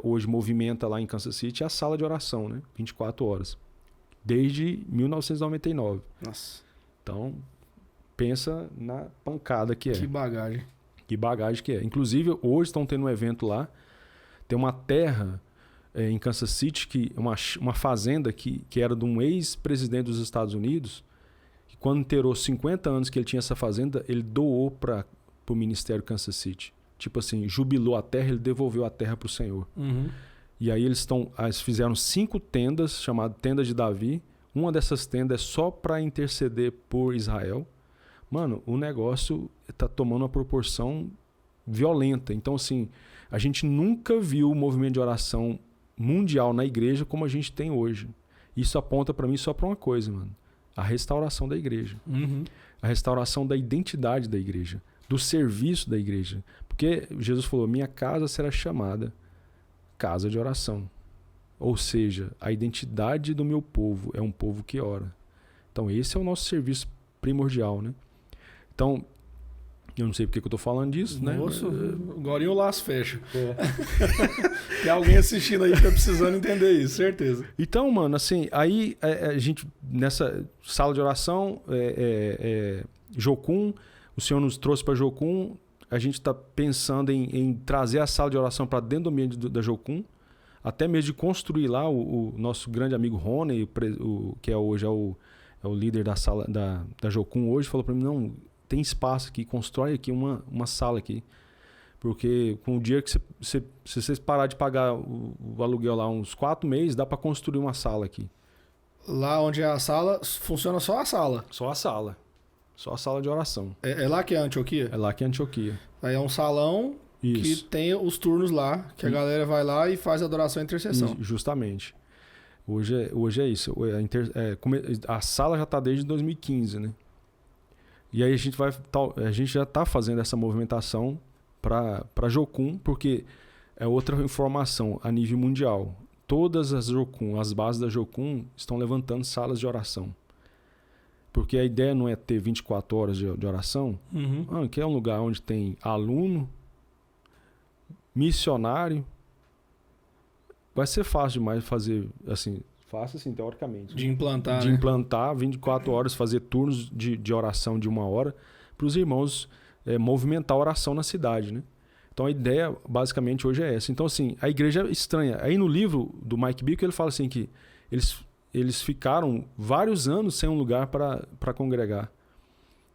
hoje movimenta lá em Kansas City é a sala de oração, né? 24 horas. Desde 1999. Nossa. Então, pensa na pancada que é. Que bagagem. Que bagagem que é. Inclusive, hoje estão tendo um evento lá. Tem uma terra em Kansas City, uma fazenda que era de um ex-presidente dos Estados Unidos, que quando inteirou 50 anos que ele tinha essa fazenda, ele doou para o Ministério Kansas City. Tipo assim, jubilou a terra, ele devolveu a terra para o Senhor. Uhum. E aí eles fizeram 5 tendas, chamadas Tenda de Davi. Uma dessas tendas é só para interceder por Israel. Mano, o negócio tá tomando uma proporção violenta. Então, assim, a gente nunca viu o movimento de oração mundial na igreja como a gente tem hoje. Isso aponta para mim só para uma coisa, mano. A restauração da igreja. Uhum. A restauração da identidade da igreja. Do serviço da igreja. Porque Jesus falou, minha casa será chamada casa de oração. Ou seja, a identidade do meu povo é um povo que ora. Então esse é o nosso serviço primordial, né? Então, eu não sei porque que eu estou falando disso, né? Nossa, agora o laço fecha. Tem alguém assistindo aí que tá precisando entender isso, certeza. Então, mano, assim, aí a gente, nessa sala de oração, Jocum, o Senhor nos trouxe para Jocum, a gente está pensando em trazer a sala de oração para dentro do ambiente da Jocum, até mesmo de construir lá o nosso grande amigo Rony, que hoje é o líder da sala da Jocum hoje, falou para mim, não, tem espaço aqui, constrói aqui uma sala aqui. Porque com o dia que se vocês parar de pagar o aluguel lá uns 4 meses, dá para construir uma sala aqui. Lá onde é a sala, funciona só a sala? Só a sala. Só a sala de oração. É lá que é a Antioquia? É lá que é a Antioquia. Aí é um salão que tem os turnos lá, que a galera vai lá e faz adoração e intercessão. Justamente. Hoje é isso. A sala já está desde 2015, né? E aí a gente já está fazendo essa movimentação para Jocum, porque é outra informação a nível mundial. Todas as Jocum, as bases da Jocum estão levantando salas de oração. Porque a ideia não é ter 24 horas de oração, que é um lugar onde tem aluno, missionário. Vai ser fácil demais fazer, assim, fácil assim, teoricamente. De implantar, De implantar 24 horas, fazer turnos de oração de 1 hora para os irmãos movimentar a oração na cidade, né? Então a ideia basicamente hoje é essa. Então assim, a igreja é estranha. Aí no livro do Mike Bickle ele fala assim que eles ficaram vários anos sem um lugar para congregar.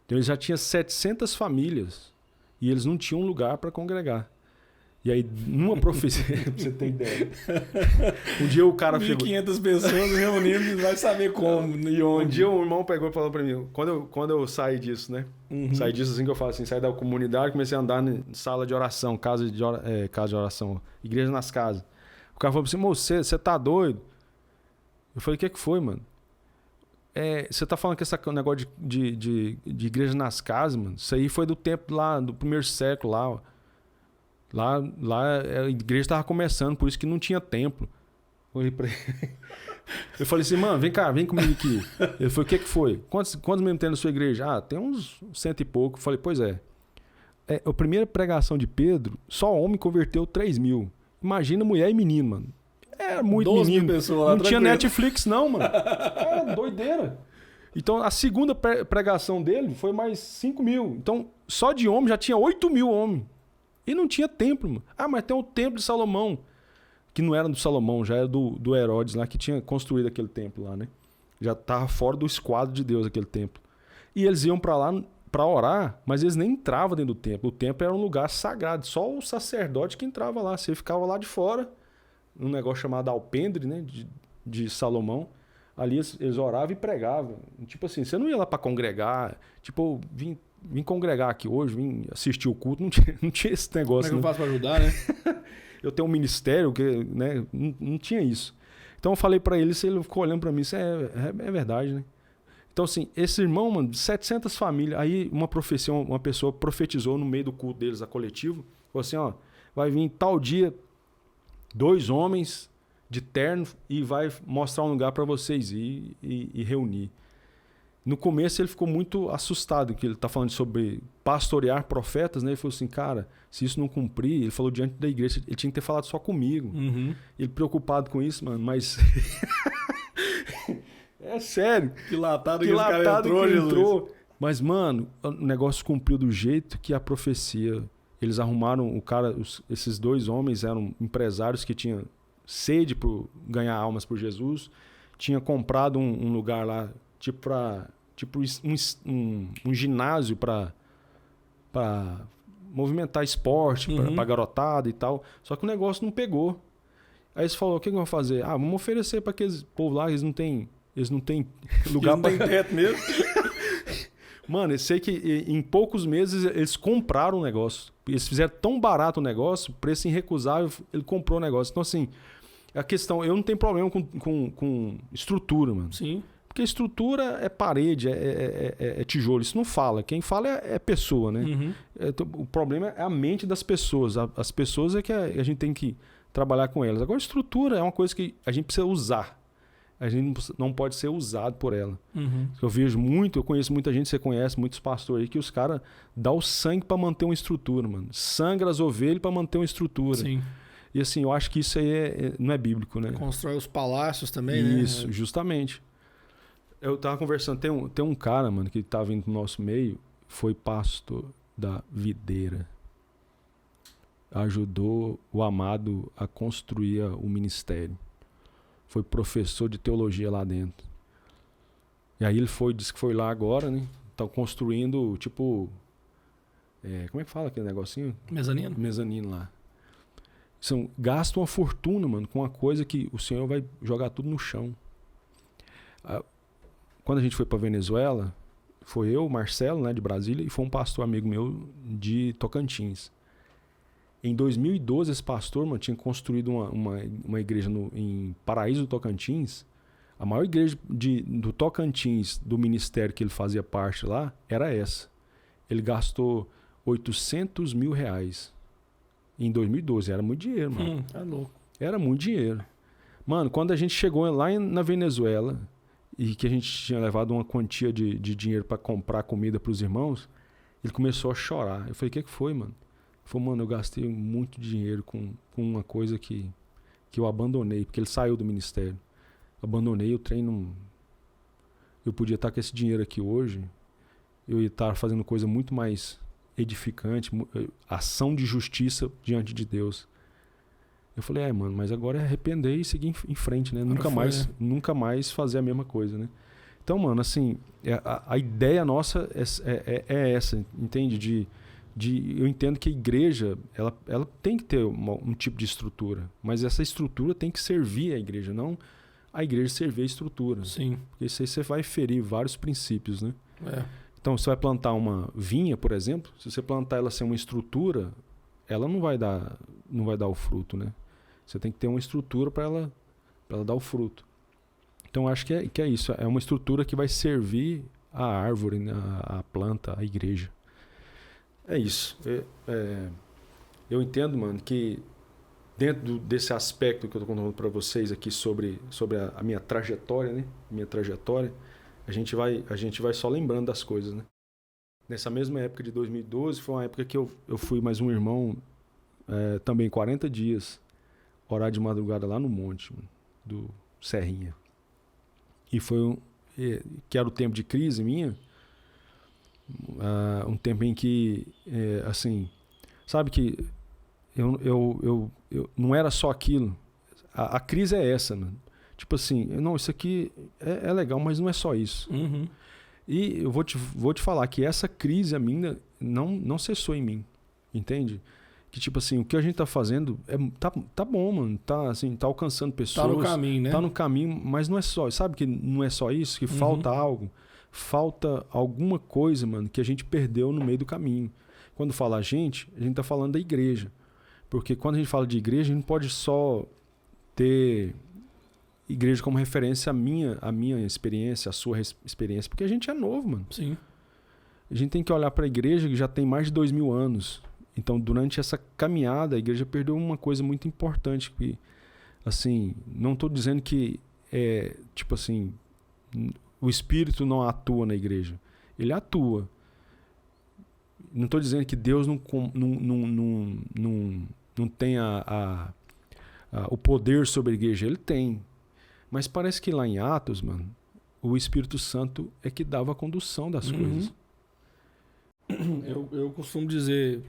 Então eles já tinham 700 famílias e eles não tinham um lugar para congregar. E aí, numa profecia, pra você ter ideia. Um dia o cara 1.500 pessoas reunindo, vai saber como e onde. Um dia um irmão pegou e falou pra mim, quando eu saí disso, né? Saí disso assim que eu falo assim, saí da comunidade, comecei a andar em sala de oração, casa de oração, igreja nas casas. O cara falou assim, moço, você tá doido? Eu falei, o que foi, mano? Você tá falando que esse negócio de igreja nas casas, mano, isso aí foi do tempo lá, do 1º século lá, ó. Lá a igreja estava começando, por isso que não tinha templo. Eu falei assim, mano, vem cá, vem comigo aqui. Ele falou, o que foi? Quantos membros tem na sua igreja? Tem uns 100 e pouco. Eu falei, pois é. A primeira pregação de Pedro, só homem converteu 3.000. Imagina mulher e menino, mano. Era muito 12 menino. Mil pessoas lá, não tinha Netflix não, mano. Era doideira. Então, a segunda pregação dele foi mais 5.000. Então, só de homem já tinha 8.000 homens. E não tinha templo, mano. Mas tem o templo de Salomão. Que não era do Salomão, já era do Herodes lá, que tinha construído aquele templo lá, né? Já estava fora do esquadro de Deus aquele templo. E eles iam para lá para orar, mas eles nem entravam dentro do templo. O templo era um lugar sagrado. Só o sacerdote que entrava lá. Você ficava lá de fora, num negócio chamado alpendre, né? De Salomão. Ali eles oravam e pregavam. Tipo assim, você não ia lá para congregar. Tipo, vim congregar aqui hoje, vim assistir o culto, não tinha esse negócio. Como é que eu faço para ajudar, né? Eu tenho um ministério, né? Não tinha isso. Então eu falei para ele ficou olhando para mim, isso é verdade, né? Então assim, esse irmão, mano, 700 famílias, aí uma pessoa profetizou no meio do culto deles, a coletivo, falou assim, ó, vai vir tal dia 2 homens de terno e vai mostrar um lugar para vocês ir e reunir. No começo ele ficou muito assustado, que ele está falando sobre pastorear profetas, né? Ele falou assim, cara, se isso não cumprir, ele falou diante da igreja, ele tinha que ter falado só comigo. Ele preocupado com isso, mano, mas... é sério. Que latado que esse cara entrou. Mas, mano, o negócio cumpriu do jeito que a profecia... Eles arrumaram esses 2 homens eram empresários que tinham sede por ganhar almas por Jesus, tinha comprado um lugar lá, tipo um ginásio para movimentar esporte, para garotada e tal. Só que o negócio não pegou. Aí você falou, o que eu vou fazer? Ah, vamos oferecer para aqueles povo lá, eles não têm lugar para... Não tem teto mesmo. Mano, eu sei que em poucos meses eles compraram o negócio. Eles fizeram tão barato o negócio, preço irrecusável, ele comprou o negócio. Então, assim, a questão... Eu não tenho problema com estrutura, mano. Sim. Porque estrutura é parede, é tijolo. Isso não fala. Quem fala é pessoa, né? Uhum. O problema é a mente das pessoas. As pessoas é que a gente tem que trabalhar com elas. Agora, estrutura é uma coisa que a gente precisa usar. A gente não pode ser usado por ela. Uhum. Eu conheço muita gente, você conhece, muitos pastores aí, que os caras dão o sangue para manter uma estrutura, mano. Sangra as ovelhas para manter uma estrutura. Sim. E assim, eu acho que isso aí não é bíblico, né? Constrói os palácios também, né? Isso, justamente. Eu tava conversando, tem um cara, mano, que tá vindo pro nosso meio, foi pastor da Videira. Ajudou o Amado a construir o ministério. Foi professor de teologia lá dentro. E aí ele disse que foi lá agora, né? Tá construindo, tipo... como é que fala aquele negocinho? Mezanino? Mezanino lá. Gasta uma fortuna, mano, com uma coisa que o Senhor vai jogar tudo no chão. Quando a gente foi pra Venezuela, foi eu, Marcelo, né, de Brasília, e foi um pastor amigo meu de Tocantins. Em 2012, esse pastor, mano, tinha construído uma igreja em Paraíso do Tocantins. A maior igreja do Tocantins, do ministério que ele fazia parte lá, era essa. Ele gastou R$800 mil em 2012. Era muito dinheiro, mano. Tá louco. Era muito dinheiro. Mano, quando a gente chegou lá na Venezuela e que a gente tinha levado uma quantia de dinheiro para comprar comida para os irmãos, ele começou a chorar. Eu falei, o que foi, mano? Ele falou, mano, eu gastei muito dinheiro com uma coisa que eu abandonei, porque ele saiu do ministério. Abandonei o treino. Eu podia estar com esse dinheiro aqui hoje, eu ia estar fazendo coisa muito mais edificante, ação de justiça diante de Deus. Eu falei, mano, mas agora é arrepender e seguir em frente, né? Nunca mais fazer a mesma coisa, né? Então, mano, assim, a ideia nossa é essa, entende? Eu entendo que a igreja, ela tem que ter um tipo de estrutura, mas essa estrutura tem que servir a igreja, não a igreja servir a estrutura. Sim. Porque isso aí você vai ferir vários princípios, né? Então, você vai plantar uma vinha, por exemplo, se você plantar ela sem uma estrutura, ela não vai dar o fruto, né? Você tem que ter uma estrutura para ela dar o fruto. Então, acho que é isso. É uma estrutura que vai servir a árvore, né? A planta, a igreja. É isso. Eu entendo, mano, que dentro desse aspecto que eu estou contando para vocês aqui sobre a minha trajetória, né? A gente vai só lembrando das coisas, né? Nessa mesma época de 2012, foi uma época que eu fui mais um irmão, também 40 dias, orar de madrugada lá no monte, mano, do Serrinha. E foi que era o tempo de crise minha, um tempo em que, assim, sabe que eu não era só aquilo. A crise é essa, mano. Tipo assim, não, isso aqui é legal, mas não é só isso. Uhum. E eu vou te falar que essa crise a minha não cessou em mim, entende? Que tipo assim, o que a gente tá fazendo tá bom, mano, tá alcançando pessoas. Tá no caminho, né? Tá no caminho, mas não é só, sabe que não é só isso, que falta algo, falta alguma coisa, mano, que a gente perdeu no meio do caminho. Quando fala a gente tá falando da igreja. Porque quando a gente fala de igreja, a gente não pode só ter igreja como referência a minha experiência, a sua experiência, porque a gente é novo, mano. Sim. A gente tem que olhar para a igreja que já tem mais de 2000 anos. Então, durante essa caminhada, a igreja perdeu uma coisa muito importante que, assim, não estou dizendo que tipo assim, o Espírito não atua na igreja. Ele atua. Não estou dizendo que Deus não tem o poder sobre a igreja. Ele tem. Mas parece que lá em Atos, mano, o Espírito Santo é que dava a condução das coisas. Eu costumo dizer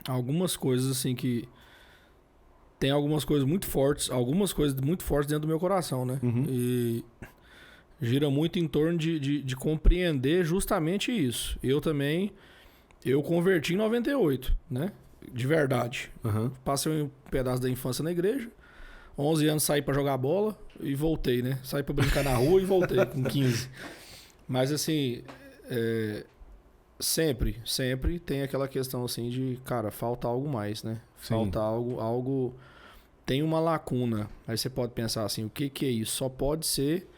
algumas coisas assim que tem algumas coisas muito fortes dentro do meu coração, né? E gira muito em torno de compreender justamente isso. Eu converti em 98, né? De verdade. Passei um pedaço da infância na igreja. 11 anos saí pra jogar bola e voltei, né? Saí pra brincar na rua e voltei com 15. Mas assim, sempre tem aquela questão assim de, cara, falta algo mais, né? Falta algo... Tem uma lacuna. Aí você pode pensar assim, o que é isso? Só pode ser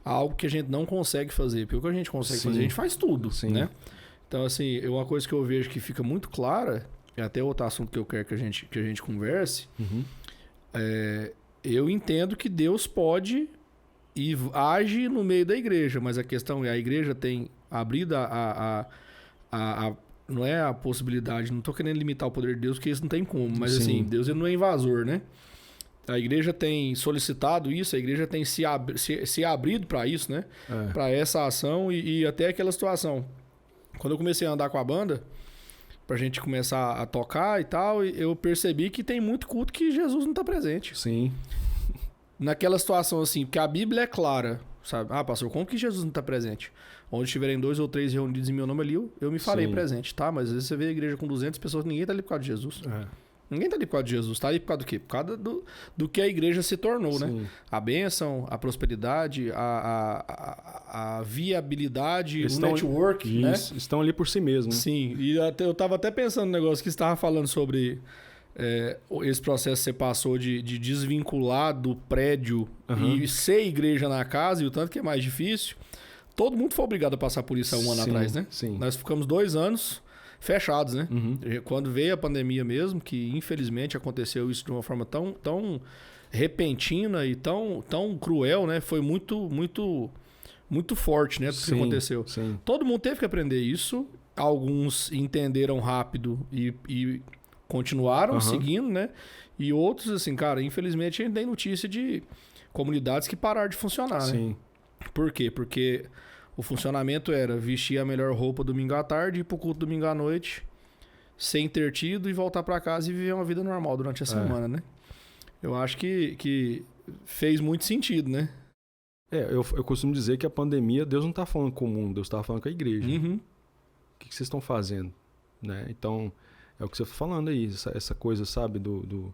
algo que a gente não consegue fazer. Porque o que a gente consegue fazer, a gente faz tudo, né? Então, assim, uma coisa que eu vejo que fica muito clara, é até outro assunto que eu quero que a gente converse, eu entendo que Deus pode e age no meio da igreja, mas a questão é, a igreja tem abrido não é a possibilidade, não estou querendo limitar o poder de Deus, porque isso não tem como, mas assim, Deus ele não é invasor, né? A igreja tem solicitado isso, a igreja tem se abrido para isso, né? Para essa ação e até aquela situação. Quando eu comecei a andar com a banda, pra gente começar a tocar e tal, eu percebi que tem muito culto que Jesus não está presente. Sim. Naquela situação assim, porque a Bíblia é clara, sabe? Ah, pastor, como que Jesus não está presente? Onde estiverem 2 ou 3 reunidos em meu nome ali, eu me farei presente, tá? Mas às vezes você vê a igreja com 200 pessoas, ninguém tá ali por causa de Jesus. Ninguém tá ali por causa de Jesus, tá ali por causa do quê? Por causa do que a igreja se tornou, né? A bênção, a prosperidade, a viabilidade, o network, né? Estão ali por si mesmos. Sim, e eu tava até pensando no negócio que você estava falando sobre esse processo que você passou de desvincular do prédio e ser igreja na casa, e o tanto que é mais difícil. Todo mundo foi obrigado a passar por isso há um ano atrás, né? Sim. Nós ficamos 2 anos fechados, né? Quando veio a pandemia mesmo, que infelizmente aconteceu isso de uma forma tão repentina e tão cruel, né? Foi muito forte, né? Tudo que aconteceu. Sim. Todo mundo teve que aprender isso. Alguns entenderam rápido e continuaram seguindo, né? E outros, assim, cara, infelizmente a gente tem notícia de comunidades que pararam de funcionar, né? Por quê? Porque o funcionamento era vestir a melhor roupa domingo à tarde, ir pro culto domingo à noite, sem ter tido, e voltar para casa e viver uma vida normal durante a semana, né? Eu acho que fez muito sentido, né? Eu costumo dizer que a pandemia, Deus não está falando com o mundo, Deus estava falando com a igreja. O que vocês estão fazendo? Né? Então, é o que você está falando aí, essa coisa, sabe, o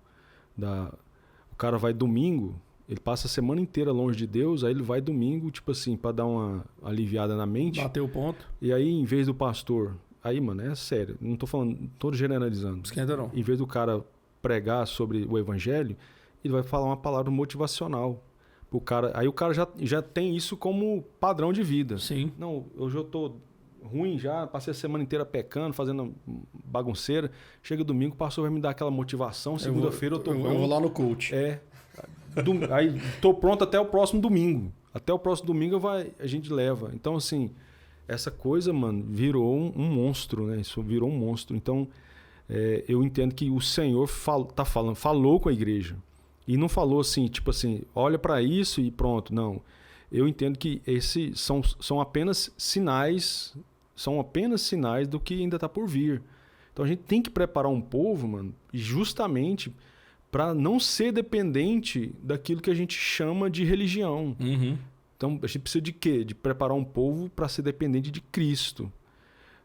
cara vai domingo, ele passa a semana inteira longe de Deus, aí ele vai domingo, tipo assim, para dar uma aliviada na mente. Bater o ponto. E aí, em vez do pastor... Aí, mano, é sério. Não tô falando... Tô generalizando. Esquenta não. Em vez do cara pregar sobre o evangelho, ele vai falar uma palavra motivacional. Pro cara, aí o cara já tem isso como padrão de vida. Sim. Não, hoje eu tô ruim já, passei a semana inteira pecando, fazendo bagunceira. Chega domingo, o pastor vai me dar aquela motivação. Segunda-feira eu tô bom. Eu vou lá no coach. Aí tô pronto até o próximo domingo. Até o próximo domingo a gente leva. Então, assim, essa coisa, mano, virou um monstro, né? Isso virou um monstro. Então, eu entendo que o Senhor falou com a igreja. E não falou assim, tipo assim, olha para isso e pronto. Não. Eu entendo que esses são apenas sinais, do que ainda está por vir. Então, a gente tem que preparar um povo, mano, justamente para não ser dependente daquilo que a gente chama de religião. Então, a gente precisa de quê? De preparar um povo para ser dependente de Cristo.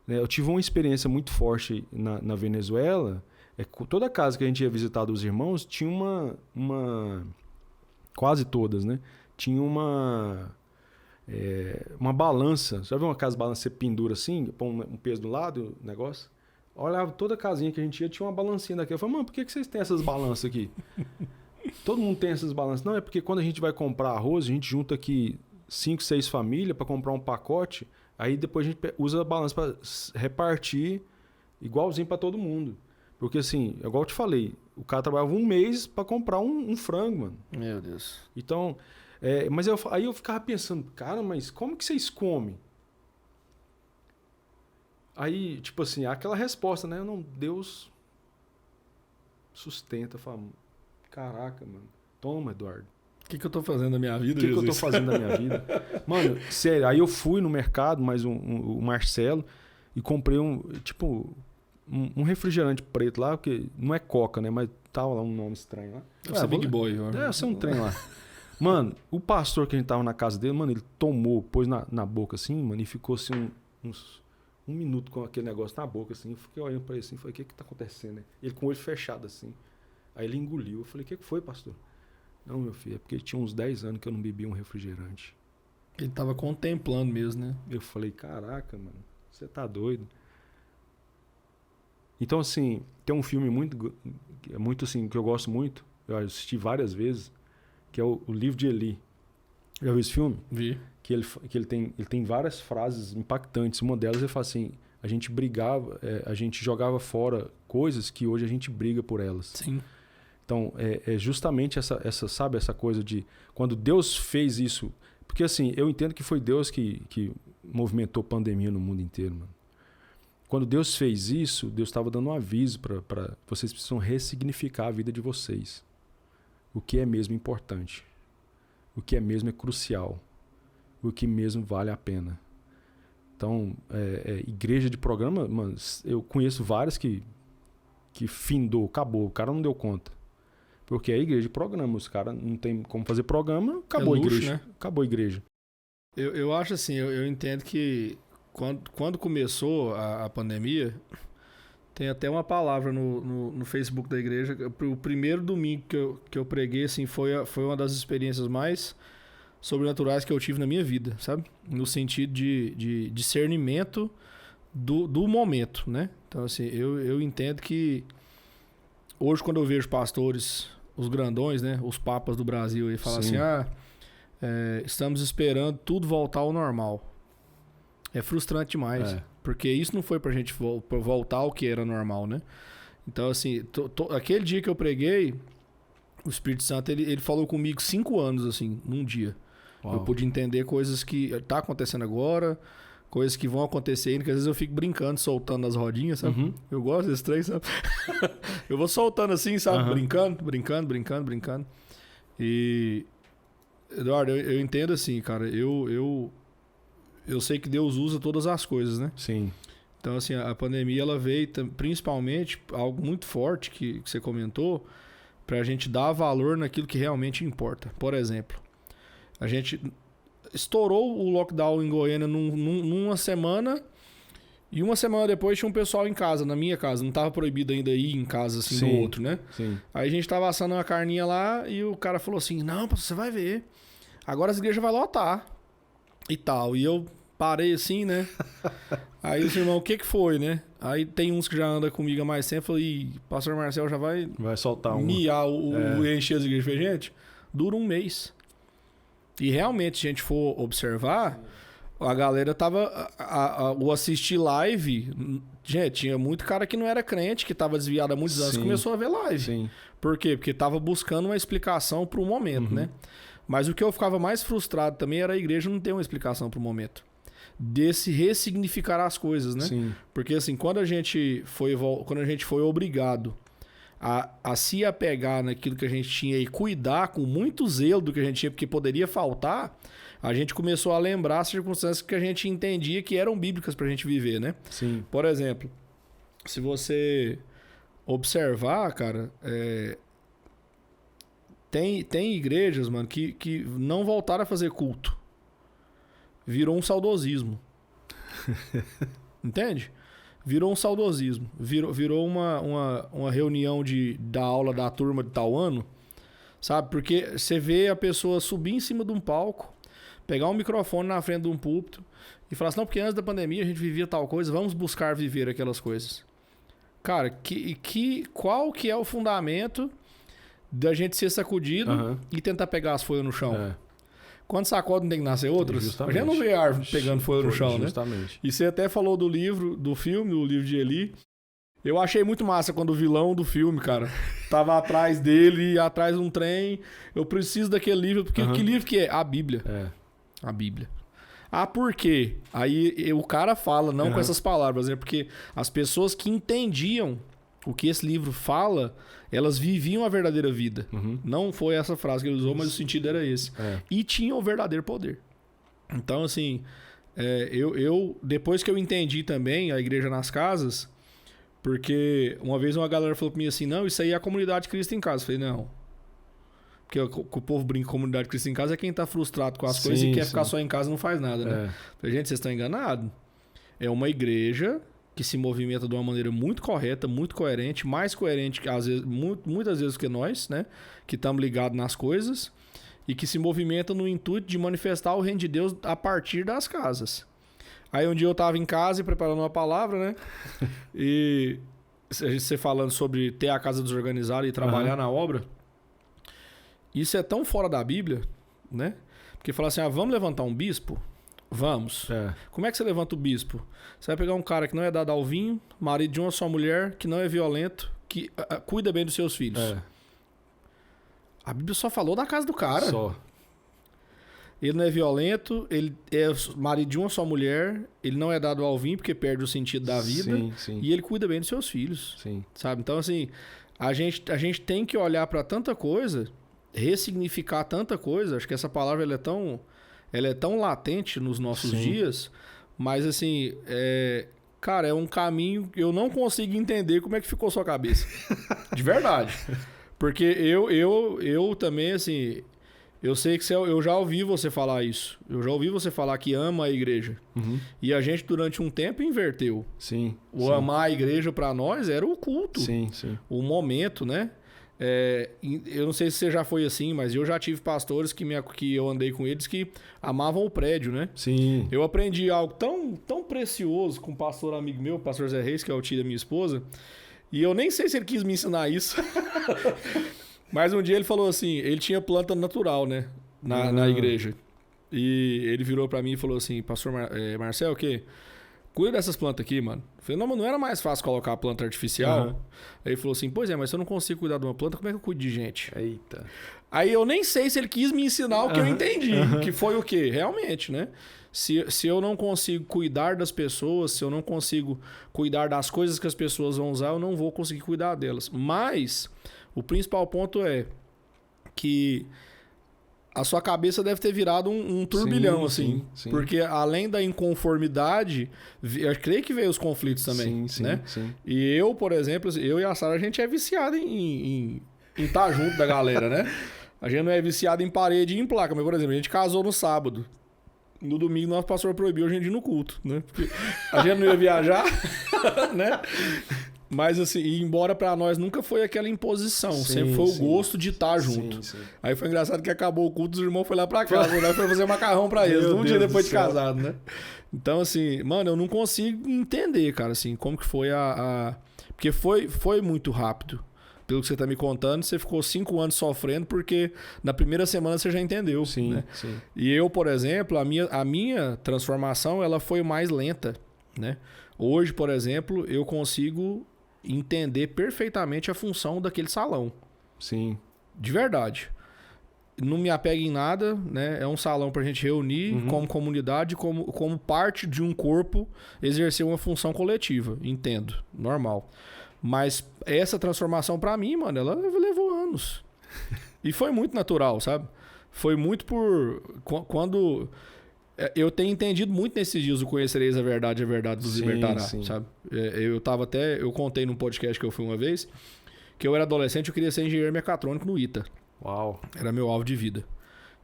Eu tive uma experiência muito forte na Venezuela. Toda casa que a gente ia visitar dos irmãos tinha uma quase todas, né? Tinha uma balança. Já viu uma casa balança, você pendura assim, põe um peso do lado, o negócio? Olhava, toda casinha que a gente ia tinha uma balancinha daquela. Eu falei, mano, por que vocês têm essas balanças aqui? Todo mundo tem essas balanças. Não, é porque quando a gente vai comprar arroz, a gente junta aqui 5, 6 famílias para comprar um pacote, aí depois a gente usa a balança para repartir igualzinho para todo mundo. Porque assim, igual eu te falei, o cara trabalhava um mês para comprar um frango, mano. Meu Deus. Então, mas aí eu ficava pensando, cara, mas como que vocês comem? Aí, tipo assim, aquela resposta, né? Não, Deus sustenta. Fala, caraca, mano. Toma, Eduardo. O que eu tô fazendo na minha vida, O que eu tô fazendo na minha vida? Mano, sério, aí eu fui no mercado, mais o Marcelo, e comprei um refrigerante preto lá, porque não é Coca, né? Mas tava lá um nome estranho lá. Deve ser Big Boy. Deve ser um trem lá. Mano, o pastor que a gente tava na casa dele, mano, ele tomou, pôs na boca assim, mano, e ficou assim um minuto com aquele negócio na boca, assim. Eu fiquei olhando pra ele assim, falei, o que tá acontecendo, né? Ele com o olho fechado, assim. Aí ele engoliu. Eu falei, o que foi, pastor? Não, meu filho, é porque tinha uns 10 anos que eu não bebia um refrigerante. Ele tava contemplando mesmo, né? Eu falei, caraca, mano, você tá doido. Então, assim, tem um filme muito assim, que eu gosto muito, eu assisti várias vezes, que é o Livro de Eli. Já viu esse filme? Vi. Que ele tem várias frases impactantes. Uma delas ele fala assim, a gente brigava, a gente jogava fora coisas que hoje a gente briga por elas. Sim. Então, é justamente sabe, essa coisa de quando Deus fez isso. Porque assim, eu entendo que foi Deus que movimentou pandemia no mundo inteiro, mano. Quando Deus fez isso, Deus estava dando um aviso para vocês precisam ressignificar a vida de vocês. O que é mesmo importante. O que é mesmo crucial. O que mesmo vale a pena. Então, igreja de programa, mano, eu conheço várias que findou, acabou, o cara não deu conta. Porque é igreja de programa, os caras não tem como fazer programa, acabou a igreja. Né? Acabou a igreja. Eu acho assim, eu entendo que quando começou a pandemia, tem até uma palavra no Facebook da igreja. O primeiro domingo que eu preguei, assim, foi uma das experiências mais sobrenaturais que eu tive na minha vida, sabe? No sentido de discernimento do momento, né? Então, assim, eu entendo que hoje, quando eu vejo pastores, os grandões, né? Os papas do Brasil, e falam assim, estamos esperando tudo voltar ao normal. É frustrante demais, porque isso não foi pra gente voltar ao que era normal, né? Então, assim, aquele dia que eu preguei, o Espírito Santo, ele falou comigo 5 anos, assim, num dia. Uau. Eu pude entender coisas que tá acontecendo agora, coisas que vão acontecer ainda, que às vezes eu fico brincando, soltando as rodinhas, sabe? Uhum. Eu gosto desse trem, sabe? Eu vou soltando assim, sabe? Uhum. Brincando. E, Eduardo, eu entendo assim, cara, eu sei que Deus usa todas as coisas, né? Sim. Então, assim, a pandemia, ela veio principalmente, algo muito forte que você comentou, pra gente dar valor naquilo que realmente importa. Por exemplo, a gente estourou o lockdown em Goiânia numa semana, e uma semana depois tinha um pessoal em casa, na minha casa. Não tava proibido ainda ir em casa, assim, do outro, né? Sim. Aí a gente tava assando uma carninha lá, e o cara falou assim, não, você vai ver, agora as igrejas vai lotar. E tal. E eu parei assim, né? Aí os irmãos, o que foi, né? Aí tem uns que já andam comigo há mais tempo. Eu falei, pastor Marcel já vai soltar miar encher as igrejas. Falei, gente, dura um mês. E realmente, se a gente for observar, a galera tava... o assistir live... Gente, tinha muito cara que não era crente, que tava desviado há muitos anos, começou a ver live. Sim. Por quê? Porque tava buscando uma explicação pro momento, né? Mas o que eu ficava mais frustrado também era a igreja não ter uma explicação pro momento. Desse ressignificar as coisas, né? Sim. Porque assim, quando a gente foi obrigado a se apegar naquilo que a gente tinha e cuidar com muito zelo do que a gente tinha, porque poderia faltar, a gente começou a lembrar as circunstâncias que a gente entendia que eram bíblicas pra gente viver, né? Sim. Por exemplo, se você observar, cara, tem igrejas, mano, que não voltaram a fazer culto. Virou um saudosismo. Entende? Virou um saudosismo. Virou uma reunião da aula da turma de tal ano, sabe? Porque você vê a pessoa subir em cima de um palco, pegar um microfone na frente de um púlpito e falar assim, não, porque antes da pandemia a gente vivia tal coisa, vamos buscar viver aquelas coisas. Cara, qual que é o fundamento da gente ser sacudido e tentar pegar as folhas no chão? Quando sacode não tem que nascer outras? Justamente. A gente não vê árvore pegando folha no chão, justamente. Né? E você até falou do filme, o livro de Eli. Eu achei muito massa quando o vilão do filme, cara, tava atrás dele, atrás de um trem. Eu preciso daquele livro, porque que livro que é? A Bíblia. A Bíblia. Ah, por quê? Aí o cara fala, não com essas palavras, né? Porque as pessoas que entendiam o que esse livro fala, elas viviam a verdadeira vida. Não foi essa frase que ele usou, mas o sentido era esse. E tinham o verdadeiro poder. Então, assim, eu depois que eu entendi também a igreja nas casas, porque uma vez uma galera falou pra mim assim, não, isso aí é a comunidade Cristo em casa. Eu falei, não. Porque o povo brinca com comunidade Cristo em casa é quem tá frustrado com as coisas e quer ficar só em casa e não faz nada, né? Eu falei, gente, vocês estão enganados. É uma igreja que se movimenta de uma maneira muito correta, muito coerente, mais coerente que às vezes, muitas vezes que nós, né? Que estamos ligados nas coisas e que se movimenta no intuito de manifestar o reino de Deus a partir das casas. Aí um dia eu estava em casa e preparando uma palavra, né? E você falando sobre ter a casa desorganizada e trabalhar na obra. Isso é tão fora da Bíblia, né? Porque fala assim, vamos levantar um bispo? Vamos. Como é que você levanta o bispo? Você vai pegar um cara que não é dado ao vinho, marido de uma só mulher, que não é violento, que cuida bem dos seus filhos. A Bíblia só falou da casa do cara. Só. Ele não é violento, ele é marido de uma só mulher, ele não é dado ao vinho porque perde o sentido da vida. Sim. E ele cuida bem dos seus filhos. Sim. Sabe? Então, assim, a gente tem que olhar para tanta coisa, ressignificar tanta coisa. Acho que essa palavra ela é tão latente nos nossos dias, mas assim, cara, é um caminho que eu não consigo entender como é que ficou sua cabeça. De verdade. Porque eu também, assim, eu sei que eu já ouvi você falar isso. Eu já ouvi você falar que ama a igreja. E a gente, durante um tempo, inverteu. Sim. Amar a igreja para nós era o culto. Sim. O momento, né? Eu não sei se você já foi assim, mas eu já tive pastores que eu andei com eles que amavam o prédio, né? Sim. Eu aprendi algo tão precioso com um pastor amigo meu, o pastor Zé Reis, que é o tio da minha esposa, e eu nem sei se ele quis me ensinar isso. Mas um dia ele falou assim, ele tinha planta natural, né? Na igreja. E ele virou pra mim e falou assim, pastor Marcel, o quê? Cuida dessas plantas aqui, mano. Eu falei, não, mas não era mais fácil colocar a planta artificial? Aí ele falou assim, pois é, mas se eu não consigo cuidar de uma planta, como é que eu cuido de gente? Eita. Aí eu nem sei se ele quis me ensinar o que eu entendi, que foi o quê? Realmente, né? Se eu não consigo cuidar das pessoas, se eu não consigo cuidar das coisas que as pessoas vão usar, eu não vou conseguir cuidar delas. Mas o principal ponto é que a sua cabeça deve ter virado um turbilhão, assim. Sim. Porque além da inconformidade, eu creio que veio os conflitos também, né? Sim. E eu, por exemplo, eu e a Sara, a gente é viciado em estar junto da galera, né? A gente não é viciado em parede e em placa, mas, por exemplo, a gente casou no sábado. No domingo, nosso pastor proibiu a gente ir no culto, né? Porque a gente não ia viajar, né? Mas assim, embora pra nós nunca foi aquela imposição, sempre foi o gosto de estar junto. Sim. Aí foi engraçado que acabou o culto, os irmãos foram lá pra casa, né? Foi fazer macarrão pra eles, um dia depois de casado, né? Então assim, mano, eu não consigo entender, cara, assim, como que foi porque foi muito rápido. Pelo que você tá me contando, você ficou 5 anos sofrendo porque na primeira semana você já entendeu. Sim. E eu, por exemplo, a minha transformação ela foi mais lenta, né? Hoje, por exemplo, eu consigo entender perfeitamente a função daquele salão. Sim. De verdade. Não me apego em nada, né? É um salão pra gente reunir como comunidade, como parte de um corpo, exercer uma função coletiva. Entendo. Normal. Mas essa transformação pra mim, mano, ela levou anos. E foi muito natural, sabe? Foi muito quando... Eu tenho entendido muito nesses dias o Conhecereis a verdade vos libertará, sabe? Eu contei num podcast que eu fui uma vez, que eu era adolescente, eu queria ser engenheiro mecatrônico no ITA. Uau. Era meu alvo de vida.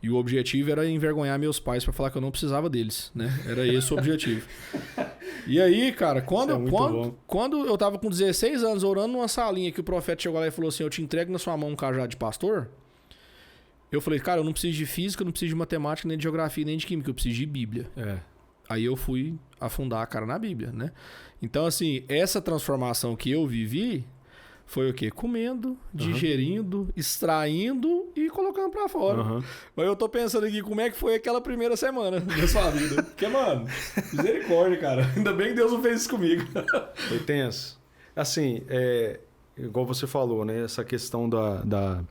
E o objetivo era envergonhar meus pais pra falar que eu não precisava deles, né? Era esse o objetivo. E aí, cara, quando eu tava com 16 anos orando numa salinha que o profeta chegou lá e falou assim, eu te entrego na sua mão um cajado de pastor, eu falei, cara, eu não preciso de física, não preciso de matemática, nem de geografia, nem de química, eu preciso de Bíblia. Aí eu fui afundar a cara na Bíblia, né? Então, assim, essa transformação que eu vivi foi o quê? Comendo, digerindo, extraindo e colocando pra fora. Mas eu tô pensando aqui como é que foi aquela primeira semana da sua vida. Porque, mano, misericórdia, cara. Ainda bem que Deus não fez isso comigo. Foi tenso. Assim, igual você falou, né? Essa questão da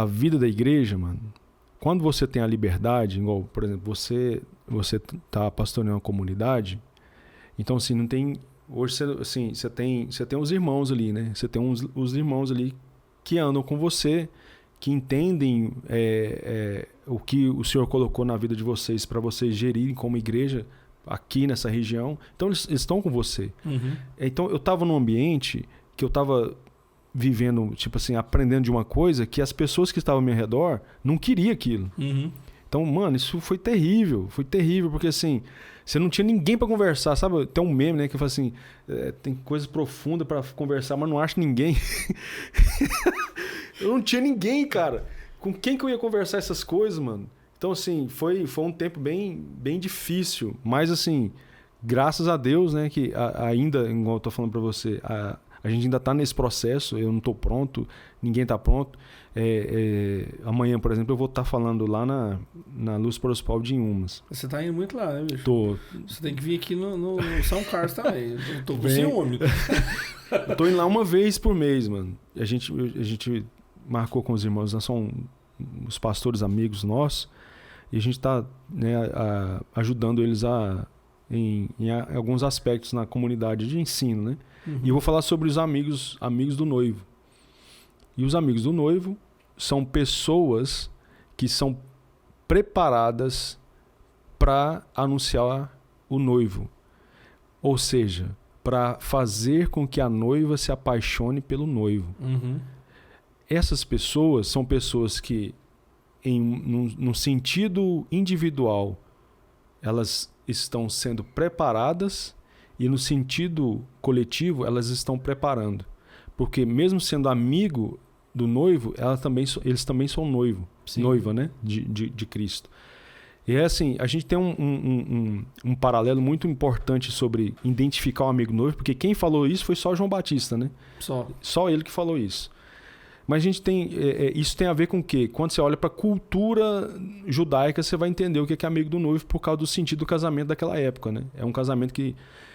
vida da igreja, mano. Quando você tem a liberdade, igual, por exemplo, você tá pastoreando uma comunidade, então, assim, não tem... Hoje, assim, você tem os irmãos ali, né? Você tem os irmãos ali que andam com você, que entendem o que o Senhor colocou na vida de vocês para vocês gerirem como igreja aqui nessa região. Então, eles estão com você. Então, eu estava num ambiente que eu estava vivendo, tipo assim, aprendendo de uma coisa que as pessoas que estavam ao meu redor não queriam aquilo. Então, mano, isso foi terrível, porque assim, você não tinha ninguém pra conversar, sabe? Tem um meme, né, que fala assim, tem coisas profundas pra conversar, mas não acho ninguém. Eu não tinha ninguém, cara. Com quem que eu ia conversar essas coisas, mano? Então, assim, foi um tempo bem difícil, mas assim, graças a Deus, né, que ainda, igual eu tô falando pra você, a gente ainda tá nesse processo, eu não tô pronto, ninguém tá pronto. Amanhã, por exemplo, eu vou estar falando lá na Luz Prospal de Inhumas. Você tá indo muito lá, né, bicho? Tô. Você tem que vir aqui no São Carlos também. Eu tô com ciúme. Eu tô indo lá uma vez por mês, mano. A gente marcou com os irmãos, nós somos os pastores amigos nossos, e a gente tá, né, ajudando eles em alguns aspectos na comunidade de ensino, né? Uhum. E eu vou falar sobre os amigos do noivo. E os amigos do noivo são pessoas que são preparadas para anunciar o noivo. Ou seja, para fazer com que a noiva se apaixone pelo noivo. Uhum. Essas pessoas são pessoas que, num sentido individual, elas estão sendo preparadas, e no sentido coletivo, elas estão preparando. Porque mesmo sendo amigo do noivo, eles também são noiva, né? De Cristo. E é assim, a gente tem um paralelo muito importante sobre identificar o amigo noivo, porque quem falou isso foi só João Batista, né? Só ele que falou isso. Mas a gente tem, isso tem a ver com o quê? Quando você olha para a cultura judaica, você vai entender o que é amigo do noivo por causa do sentido do casamento daquela época, né? É um casamento que,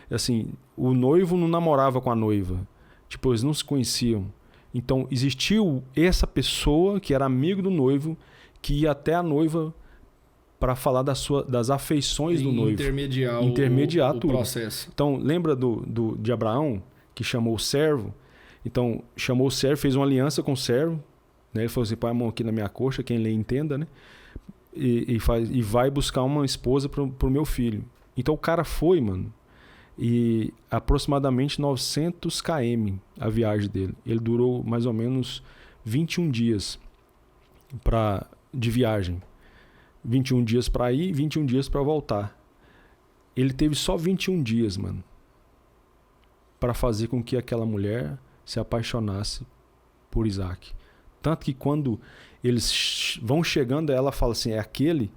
assim, o noivo não namorava com a noiva. Tipo, eles não se conheciam. Então, existiu essa pessoa que era amigo do noivo, que ia até a noiva para falar das afeições do noivo. Intermediar o processo. Então, lembra de Abraão, que chamou o servo? Então, chamou o servo, fez uma aliança com o servo, né? Ele falou assim, põe a mão aqui na minha coxa, quem lê entenda, né? E vai buscar uma esposa pro meu filho. Então, o cara foi, mano, e aproximadamente 900 km a viagem dele. Ele durou mais ou menos 21 dias de viagem. 21 dias para ir, 21 dias para voltar. Ele teve só 21 dias, mano, para fazer com que aquela mulher se apaixonasse por Isaac. Tanto que quando eles vão chegando, ela fala assim, é aquele.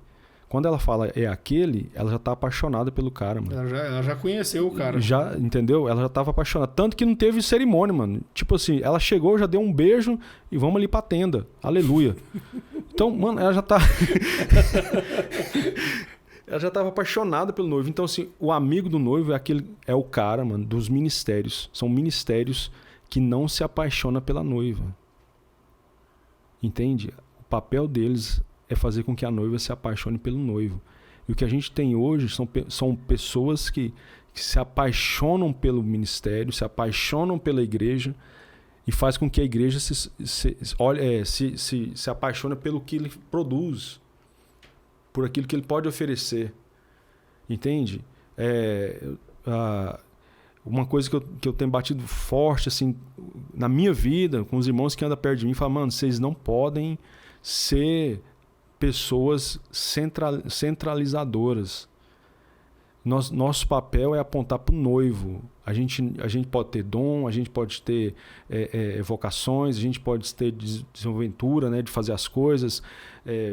Quando ela fala é aquele, ela já tá apaixonada pelo cara, mano. Ela já conheceu o cara. Já, entendeu? Ela já tava apaixonada. Tanto que não teve cerimônia, mano. Tipo assim, ela chegou, já deu um beijo e vamos ali pra tenda. Aleluia. Então, mano, ela já tá... ela já tava apaixonada pelo noivo. Então, assim, o amigo do noivo é o cara, mano, dos ministérios. São ministérios que não se apaixona pela noiva. Entende? O papel deles é fazer com que a noiva se apaixone pelo noivo. E o que a gente tem hoje são pessoas que se apaixonam pelo ministério, se apaixonam pela igreja e faz com que a igreja se apaixone pelo que ele produz, por aquilo que ele pode oferecer. Entende? Uma coisa que eu tenho batido forte assim, na minha vida, com os irmãos que andam perto de mim, falam, mano, vocês não podem ser pessoas centralizadoras. Nosso papel é apontar para o noivo. A gente pode ter dom, a gente pode ter vocações, a gente pode ter desenvoltura, né, de fazer as coisas,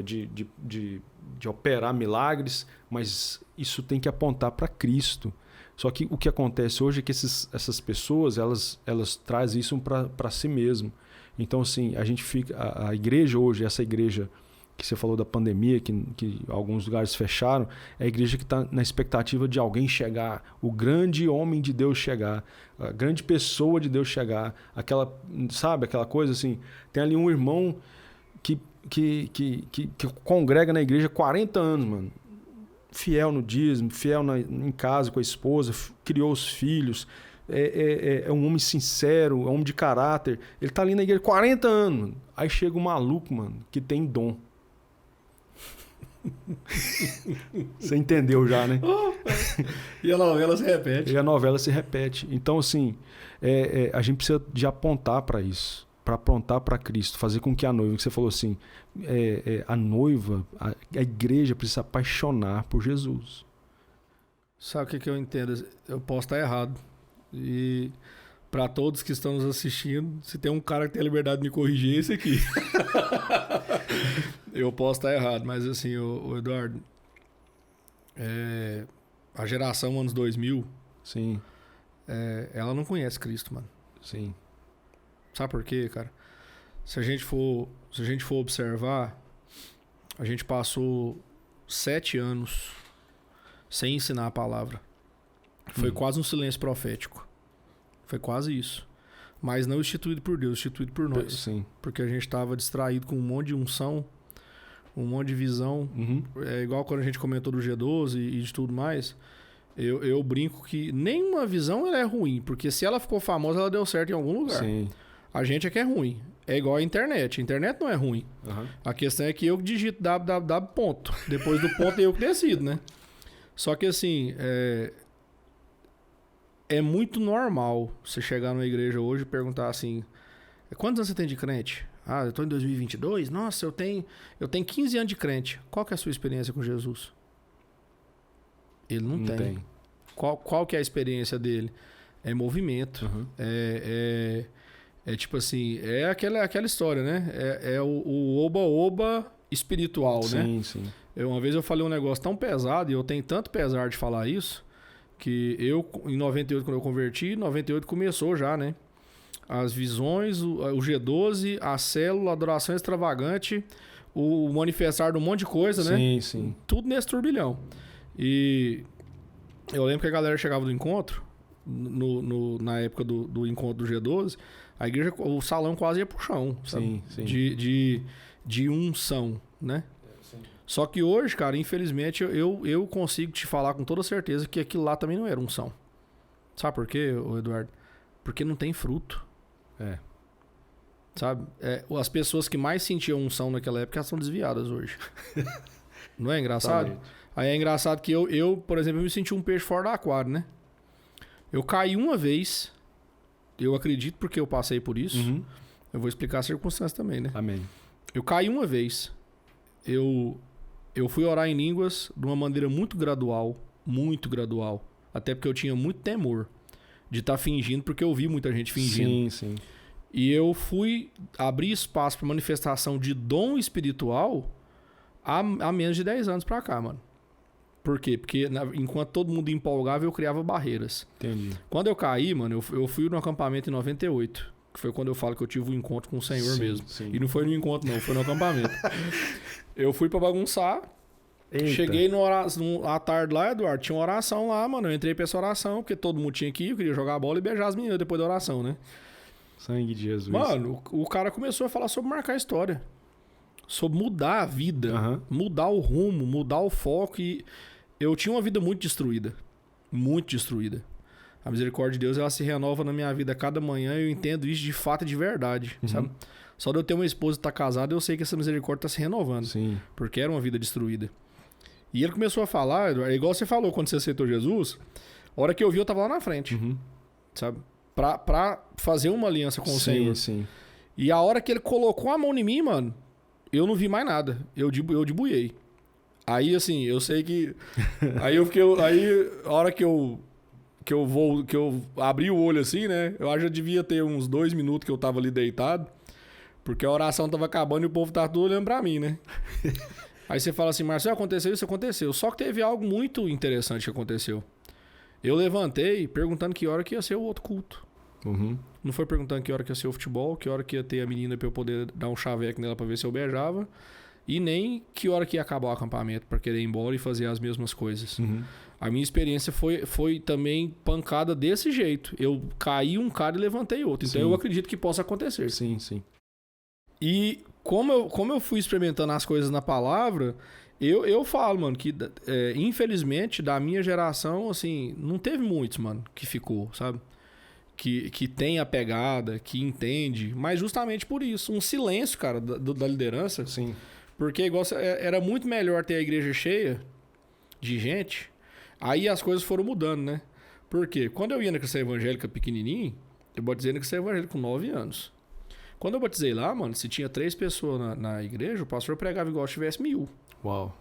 de operar milagres, mas isso tem que apontar para Cristo. Só que o que acontece hoje é que essas pessoas elas trazem isso para si mesmo. Então, assim, a gente fica. A igreja hoje, essa igreja que você falou da pandemia, que alguns lugares fecharam, é a igreja que está na expectativa de alguém chegar, o grande homem de Deus chegar, a grande pessoa de Deus chegar, sabe, aquela coisa assim. Tem ali um irmão que congrega na igreja há 40 anos, mano. Fiel no dízimo, fiel em casa com a esposa, criou os filhos, é um homem sincero, é um homem de caráter. Ele tá ali na igreja há 40 anos, mano. Aí chega um maluco, mano, que tem dom. Você entendeu já, né? E a novela se repete. E a novela se repete. Então, assim, a gente precisa de apontar para isso. para aprontar para Cristo, fazer com que a noiva, que você falou assim, a noiva, a igreja precisa se apaixonar por Jesus. Sabe o que eu entendo? Eu posso estar errado. E para todos que estão nos assistindo, se tem um cara que tem a liberdade de me corrigir, é esse aqui. Eu posso estar errado, mas assim, o Eduardo, a geração anos 2000, Sim. Ela não conhece Cristo, mano. Sim. Sabe por quê, cara? Se a gente for observar, a gente passou 7 anos sem ensinar a palavra. Foi quase um silêncio profético. Foi quase isso. Mas não instituído por Deus, instituído por nós. Sim. Porque a gente estava distraído com um monte de unção, um monte de visão. É igual quando a gente comentou do G12 e de tudo mais. Eu brinco que nenhuma visão ela é ruim, porque se ela ficou famosa, ela deu certo em algum lugar. Sim. A gente é que é ruim. É igual a internet. A internet não é ruim. A questão é que eu digito www. Ponto. Depois do ponto eu que decido, né? Só que assim, é muito normal você chegar numa igreja hoje e perguntar assim, quantos anos você tem de crente? Ah, eu tô em 2022? Nossa, eu tenho 15 anos de crente. Qual que é a sua experiência com Jesus? Ele não tem. Qual que é a experiência dele? É movimento. É tipo assim, é aquela história, né? É o oba-oba espiritual, né? Sim, sim. Uma vez eu falei um negócio tão pesado, e eu tenho tanto pesar de falar isso, que eu, em 98, quando eu converti, 98 começou já, né? As visões, o G12, a célula, a adoração extravagante, o manifestar de um monte de coisa, né? Sim, sim. Tudo nesse turbilhão. E eu lembro que a galera chegava do encontro, na época do encontro do G12, a igreja, o salão quase ia pro chão, sabe? Sim, sim. De unção, né? Sim. Só que hoje, cara, infelizmente, eu consigo te falar com toda certeza que aquilo lá também não era unção. Sabe por quê, Eduardo? Porque não tem fruto. Sabe? As pessoas que mais sentiam unção naquela época, elas são desviadas hoje. Não é engraçado? Aí é engraçado que eu, por exemplo, eu me senti um peixe fora do aquário, né? Eu caí uma vez, eu acredito porque eu passei por isso. Eu vou explicar as circunstâncias também, né? Amém. Eu caí uma vez. Eu fui orar em línguas de uma maneira muito gradual. Muito gradual. Até porque eu tinha muito temor de estar fingindo, porque eu vi muita gente fingindo. Sim, sim. E eu fui abrir espaço para manifestação de dom espiritual há menos de 10 anos pra cá, mano. Por quê? Porque enquanto todo mundo empolgava, eu criava barreiras. Entendi. Quando eu caí, mano, eu fui no acampamento em 98. Que foi quando eu falo que eu tive um encontro com o Senhor mesmo. Sim. E não foi no encontro, não. Foi no acampamento. Eu fui pra bagunçar. Eita. Cheguei à tarde lá, Eduardo. Tinha uma oração lá, mano. Eu entrei pra essa oração, porque todo mundo tinha que ir. Eu queria jogar a bola e beijar as meninas depois da oração, né? Sangue de Jesus. Mano, o cara começou a falar sobre marcar a história. Sobre mudar a vida. Mudar o rumo, mudar o foco. E eu tinha uma vida muito destruída. Muito destruída. A misericórdia de Deus, ela se renova na minha vida a cada manhã. E eu entendo isso de fato e de verdade, sabe? Só de eu ter uma esposa e estar casado, eu sei que essa misericórdia está se renovando. Sim. Porque era uma vida destruída. E ele começou a falar, Eduardo, igual você falou quando você aceitou Jesus. A hora que eu vi, eu tava lá na frente. Sabe? Pra fazer uma aliança com o Senhor. Sim. E a hora que ele colocou a mão em mim, mano, eu não vi mais nada. Eu debuiei. Aí, assim, eu sei que... Aí eu fiquei... Aí, a hora que eu abri o olho assim, né? Eu acho que já devia ter uns 2 minutos que eu tava ali deitado. Porque a oração tava acabando e o povo tava tudo olhando pra mim, né? Aí você fala assim, Marcelo, aconteceu isso? Aconteceu. Só que teve algo muito interessante que aconteceu. Eu levantei perguntando que hora que ia ser o outro culto. Não foi perguntando que hora que ia ser o futebol, que hora que ia ter a menina pra eu poder dar um chaveco nela pra ver se eu beijava. E nem que hora que ia acabar o acampamento pra querer ir embora e fazer as mesmas coisas. A minha experiência foi também pancada desse jeito. Eu caí um cara e levantei outro. Então eu acredito que possa acontecer. Sim. E como eu fui experimentando as coisas na palavra, eu falo, mano, que infelizmente da minha geração, assim, não teve muitos, mano, que ficou, sabe? Que tem a pegada, que entende. Mas justamente por isso, um silêncio, cara, da liderança. Sim. Porque igual era muito melhor ter a igreja cheia de gente. Aí as coisas foram mudando, né? Por quê? Quando eu ia na cristã evangélica pequenininho, eu vou dizer na cristã evangélica com 9 anos. Quando eu batizei lá, mano, se tinha 3 pessoas na igreja, o pastor pregava igual se tivesse 1000. Uau.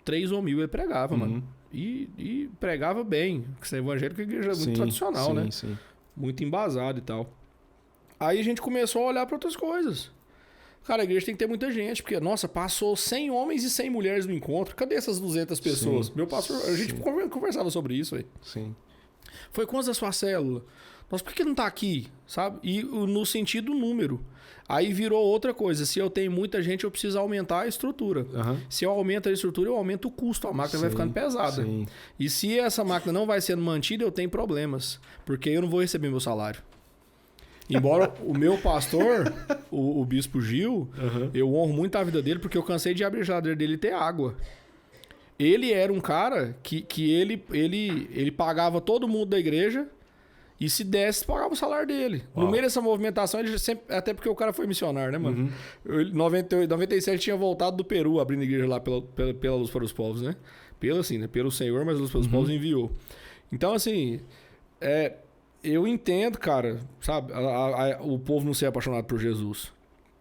3 ou 1000 ele pregava, mano. E pregava bem. Porque esse evangélico é uma igreja muito tradicional, né? Sim. Muito embasado e tal. Aí a gente começou a olhar para outras coisas. Cara, a igreja tem que ter muita gente, porque, nossa, passou 100 homens e 100 mulheres no encontro. Cadê essas 200 pessoas? Sim, Meu pastor, a gente conversava sobre isso, velho. Sim. Foi quantas da sua célula? Nossa, por que não tá aqui? Sabe? E no sentido número. Aí virou outra coisa. Se eu tenho muita gente, eu preciso aumentar a estrutura. Se eu aumento a estrutura, eu aumento o custo. A máquina vai ficando pesada. Sim. E se essa máquina não vai sendo mantida, eu tenho problemas. Porque eu não vou receber meu salário. Embora o meu pastor, o bispo Gil, eu honro muito a vida dele porque eu cansei de abrir a geladeira dele e ter água. Ele era um cara que ele pagava todo mundo da igreja e se desse, pagava o salário dele. Uau. No meio dessa movimentação, ele sempre, até porque o cara foi missionário, né, mano? Em 97 tinha voltado do Peru, abrindo igreja lá pela Luz para os Povos, né? Pelo Senhor, mas a Luz para os Povos enviou. Então, assim, eu entendo, cara, sabe? O povo não ser apaixonado por Jesus.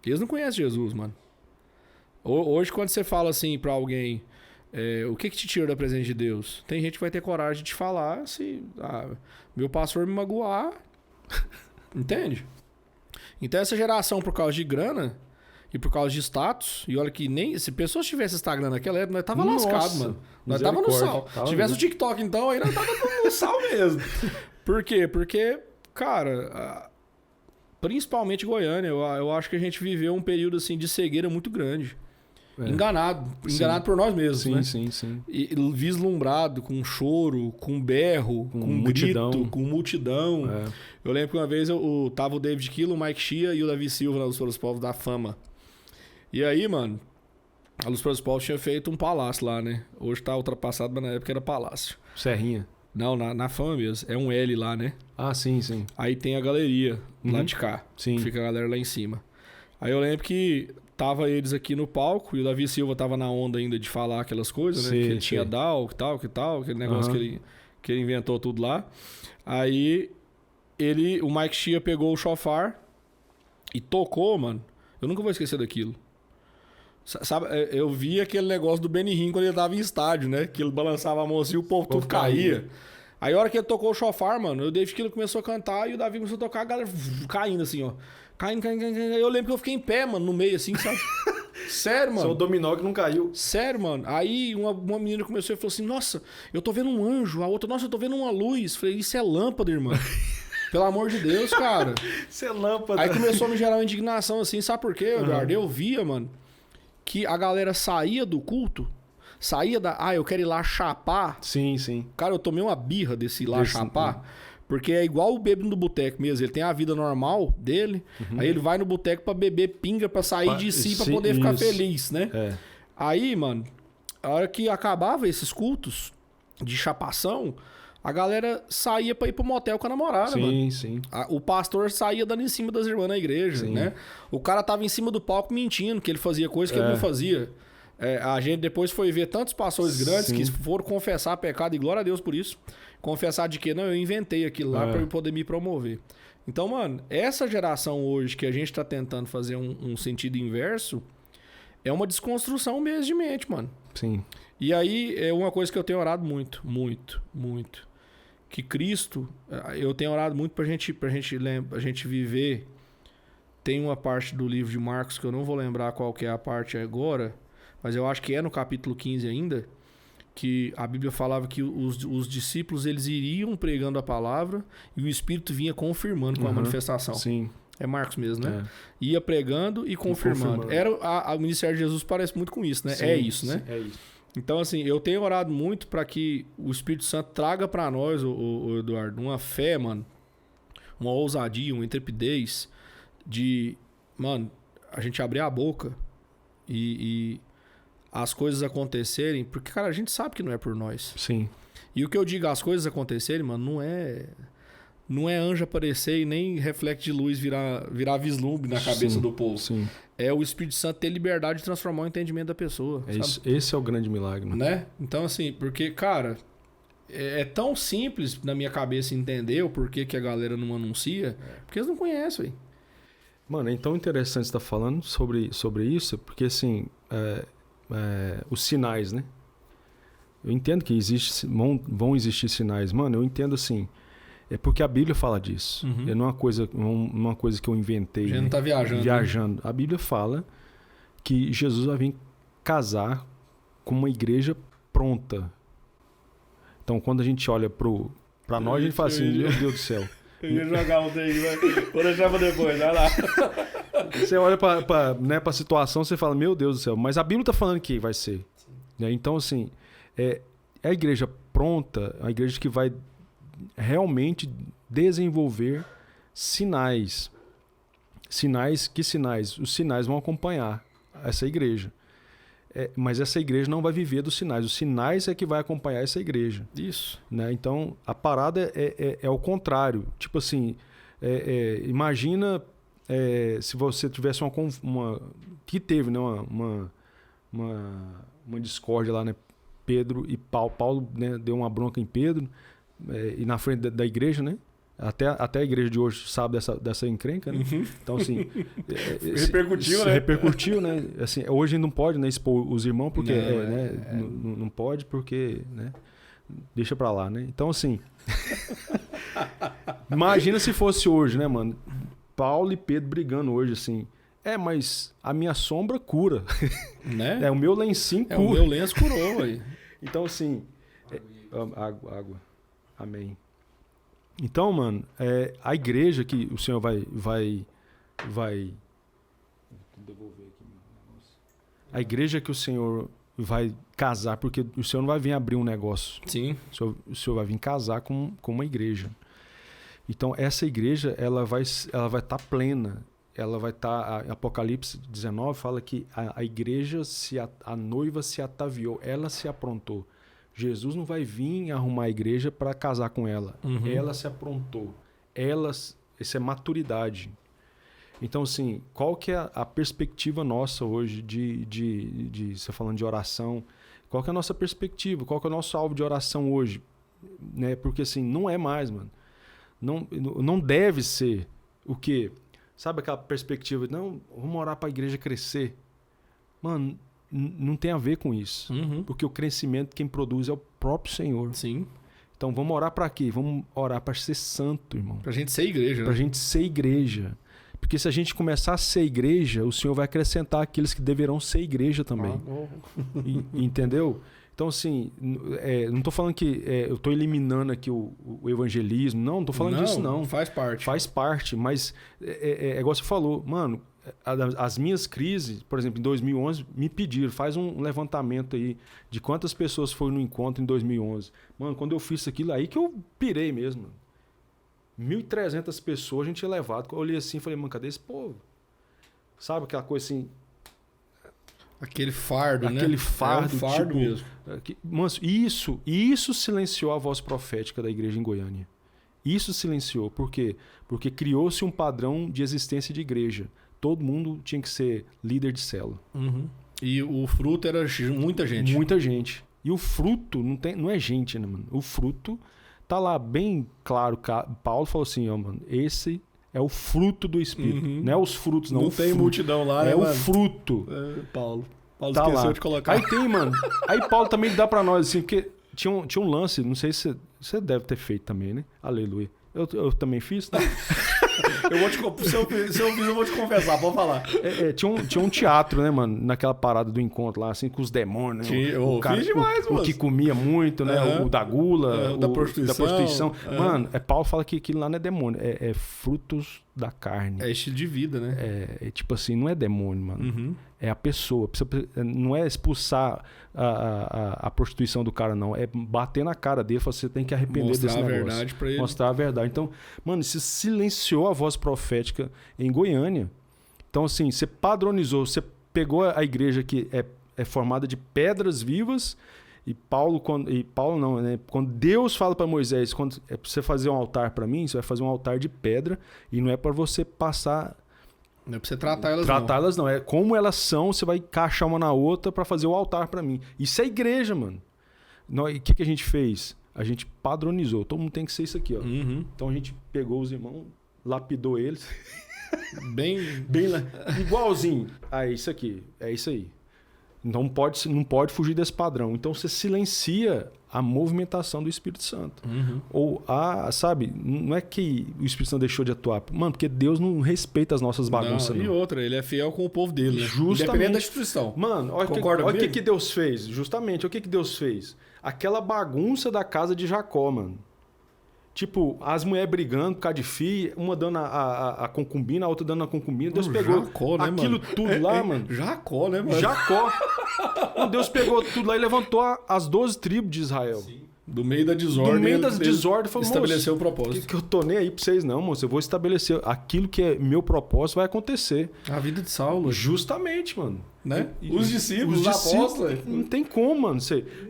Eles não conhecem Jesus, mano. Hoje, quando você fala assim pra alguém, o que te tira da presença de Deus? Tem gente que vai ter coragem de te falar se meu pastor me magoar. Entende? Então, essa geração, por causa de grana e por causa de status, e olha que nem se pessoas tivessem Instagram naquela época, nós tava lascado, mano. Nós tava no sal. Se tivesse o TikTok, então, aí nós tava no sal mesmo. Por quê? Porque, cara, principalmente Goiânia, eu acho que a gente viveu um período assim de cegueira muito grande. Enganado por nós mesmos, né? Sim. E vislumbrado, com choro, com berro, com multidão. Grito, com multidão. Eu lembro que uma vez tava o David Kilo, o Mike Shea e o Davi Silva na Luz para os Povos da Fama. E aí, mano, a Luz para os Povos tinha feito um palácio lá, né? Hoje tá ultrapassado, mas na época era palácio. Serrinha. Não, na Fama mesmo. É um L lá, né? Ah, sim. Aí tem a galeria lá de cá. Sim. Fica a galera lá em cima. Aí eu lembro que tava eles aqui no palco e o Davi Silva tava na onda ainda de falar aquelas coisas, né? Que ele tinha DAO, que tal, aquele negócio que ele inventou tudo lá. Aí o Mike Shea pegou o chofar e tocou, mano. Eu nunca vou esquecer daquilo. Sabe, eu vi aquele negócio do Benny Hinn quando ele tava em estádio, né? Que ele balançava a mão assim e o povo tudo caía. Aí a hora que ele tocou o chofar, mano, o David Kilo começou a cantar e o Davi começou a tocar, a galera caindo assim, ó. Caindo. Eu lembro que eu fiquei em pé, mano, no meio assim, sabe? Sério, mano. Só o dominó que não caiu. Sério, mano. Aí uma menina começou e falou assim, nossa, eu tô vendo um anjo. A outra, nossa, eu tô vendo uma luz. Falei, isso é lâmpada, irmão. Pelo amor de Deus, cara. Isso é lâmpada. Aí começou a me gerar uma indignação assim, sabe por quê, Eduardo? Eu via, mano, que a galera saía do culto, saía eu quero ir lá chapar. Sim. Cara, eu tomei uma birra desse ir lá chapar, porque é igual o bêbado no boteco mesmo. Ele tem a vida normal dele, aí ele vai no boteco pra beber pinga, pra sair de si, pra poder ficar feliz, né? Aí, mano, a hora que acabava esses cultos de chapação, a galera saía pra ir pro motel com a namorada, mano. Sim. O pastor saía dando em cima das irmãs na igreja, né? O cara tava em cima do palco mentindo que ele fazia coisa que ele não fazia. A gente depois foi ver tantos pastores grandes que foram confessar pecado, e glória a Deus por isso. Confessar de que, não, eu inventei aquilo lá pra eu poder me promover. Então, mano, essa geração hoje que a gente tá tentando fazer um sentido inverso é uma desconstrução mesmo de mente, mano. Sim. E aí é uma coisa que eu tenho orado muito. Que Cristo, eu tenho orado muito pra gente viver. Tem uma parte do livro de Marcos que eu não vou lembrar qual que é a parte agora, mas eu acho que é no capítulo 15 ainda, que a Bíblia falava que os discípulos eles iriam pregando a palavra e o Espírito vinha confirmando com a manifestação. Sim. É Marcos mesmo, né? Ia pregando e confirmando. O ministério de Jesus parece muito com isso, né? Sim, é isso, né? É isso. Então, assim, eu tenho orado muito para que o Espírito Santo traga para nós, o Eduardo, uma fé, mano, uma ousadia, uma intrepidez de, mano, a gente abrir a boca e as coisas acontecerem, porque, cara, a gente sabe que não é por nós. Sim. E o que eu digo, as coisas acontecerem, mano, não é anjo aparecer e nem reflexo de luz virar vislumbre na cabeça do povo. Sim. É o Espírito Santo ter liberdade de transformar o entendimento da pessoa. Esse é o grande milagre, né? Então, assim, porque, cara, é tão simples na minha cabeça entender o porquê que a galera não anuncia, porque eles não conhecem, velho. Mano, é tão interessante você estar falando sobre isso, porque assim, os sinais, né? Eu entendo que vão existir sinais. Mano, eu entendo assim, é porque a Bíblia fala disso. Uhum. Não é uma coisa que eu inventei. A gente não tá viajando. Viajando. Né? A Bíblia fala que Jesus vai vir casar com uma igreja pronta. Então, quando a gente olha pra nós, a gente fala assim, meu Deus do céu. Eu ia jogar um daí, mas vou deixar pra depois, vai lá. Você olha pra situação, você fala, meu Deus do céu. Mas a Bíblia tá falando que vai ser. Né? Então, assim, é a igreja pronta, a igreja que vai realmente desenvolver sinais. Que sinais? Os sinais vão acompanhar essa igreja. Mas essa igreja não vai viver dos sinais. Os sinais é que vai acompanhar essa igreja. Isso. Né? Então, a parada é o contrário. Tipo assim, imagina se você tivesse que teve, né? uma discórdia lá, né? Pedro e Paulo. Paulo, né, deu uma bronca em Pedro e na frente da igreja, né? Até a igreja de hoje sabe dessa encrenca, né? Uhum. Então, assim... repercutiu, né? Repercutiu, né? Assim, hoje não pode, né, expor os irmãos, porque não pode, porque... Né? Deixa pra lá, né? Então, assim... imagina se fosse hoje, né, mano? Paulo e Pedro brigando hoje, assim... mas a minha sombra cura. Né? O meu lencinho cura. O meu lenço curou, aí. Então, assim... água. Amém. Então, mano, a igreja que o Senhor vai devolver aqui meu negócio. A igreja que o Senhor vai casar, porque o Senhor não vai vir abrir um negócio. Sim. O Senhor vai vir casar com uma igreja. Então, essa igreja, ela vai estar plena. Ela vai estar... Apocalipse 19 fala que a igreja, a noiva se ataviou, ela se aprontou. Jesus não vai vir arrumar a igreja para casar com ela. Uhum. Ela se aprontou. Isso é maturidade. Então, assim, qual que é a perspectiva nossa hoje de você falando de oração? Qual que é a nossa perspectiva? Qual que é o nosso alvo de oração hoje? Né? Porque, assim, não é mais, mano. Não deve ser o quê? Sabe aquela perspectiva de, não, vamos orar para a igreja crescer. Mano, não tem a ver com isso. Uhum. Porque o crescimento quem produz é o próprio Senhor. Sim. Então vamos orar para quê? Vamos orar para ser santo, irmão. Pra gente ser igreja. Pra né? gente ser igreja. Porque se a gente começar a ser igreja, o Senhor vai acrescentar aqueles que deverão ser igreja também. Entendeu? Então, assim, não estou falando que eu estou eliminando aqui o evangelismo. Não estou falando disso, não. Faz parte. Faz parte, mas igual você falou, mano, as minhas crises, por exemplo, em 2011, me pediram, faz um levantamento aí de quantas pessoas foram no encontro em 2011. Mano, quando eu fiz aquilo aí que eu pirei mesmo. 1.300 pessoas a gente tinha levado. Eu olhei assim e falei, mano, cadê esse povo? Sabe aquela coisa assim... Aquele fardo, né? Aquele fardo, um fardo tipo, mesmo. Mano, isso silenciou a voz profética da igreja em Goiânia. Isso silenciou. Por quê? Porque criou-se um padrão de existência de igreja. Todo mundo tinha que ser líder de célula. Uhum. E o fruto era muita gente. Muita gente. E o fruto não é gente, né, mano? O fruto tá lá bem claro. Paulo falou assim, ó, mano, esse é o fruto do Espírito. Uhum. Não é os frutos, não. Não tem fruto. multidão lá, né, É o mano? fruto. Paulo Tá esqueceu lá. de colocar. Aí tem, mano. Aí Paulo também dá pra nós, assim, porque tinha um lance, não sei se você deve ter feito também, né? Aleluia. Eu também fiz, né? Se eu fiz, eu vou te confessar, pode falar. Tinha um teatro, né, mano? Naquela parada do encontro lá, assim, com os demônios, né? O cara, fiz demais, o que comia muito, né? Uhum. O da gula, da prostituição. Uhum. Mano, Paulo fala que aquilo lá não é demônio, é frutos da carne. É estilo de vida, né? Tipo assim, não é demônio, mano. Uhum. É a pessoa. Não é expulsar a prostituição do cara, não. É bater na cara dele. Você tem que arrepender desse negócio. Mostrar a verdade pra ele. Mostrar a verdade. Então, mano, isso silenciou a voz profética em Goiânia. Então, assim, você padronizou. Você pegou a igreja que é formada de pedras vivas. E Paulo não, né? Quando Deus fala para Moisés, quando é para você fazer um altar para mim, você vai fazer um altar de pedra. E não é para você passar... Não é pra você tratar elas Tratá-las não. É como elas são, você vai encaixar uma na outra para fazer o altar para mim. Isso é igreja, mano. O que a gente fez? A gente padronizou. Todo mundo tem que ser isso aqui, ó. Uhum. Então a gente pegou os irmãos, lapidou eles. Bem lá. Igualzinho. É isso aqui. É isso aí. Então não pode fugir desse padrão. Então você silencia a movimentação do Espírito Santo. Ou sabe, não é que o Espírito Santo deixou de atuar. Mano, porque Deus não respeita as nossas bagunças. Não. E outra, ele é fiel com o povo dele, né? Justamente. Independente da instituição. Mano, olha o que Deus fez. Justamente, o que Deus fez? Aquela bagunça da casa de Jacó, mano. Tipo, as mulheres brigando por causa de filho, uma dando a concubina, a outra dando a concubina. Deus pegou Jacó, né, aquilo mano? tudo lá, mano. Jacó, né, mano? Jacó. Deus pegou tudo lá e levantou as 12 tribos de Israel. Sim. Do meio da desordem. Do meio das desordens, falou, estabeleceu o propósito. Que eu tô nem aí pra vocês, não, moço. Eu vou estabelecer aquilo que é meu propósito, vai acontecer. A vida de Saulo. Justamente, mano. Né? Os discípulos, os apóstolos. Não tem como, mano.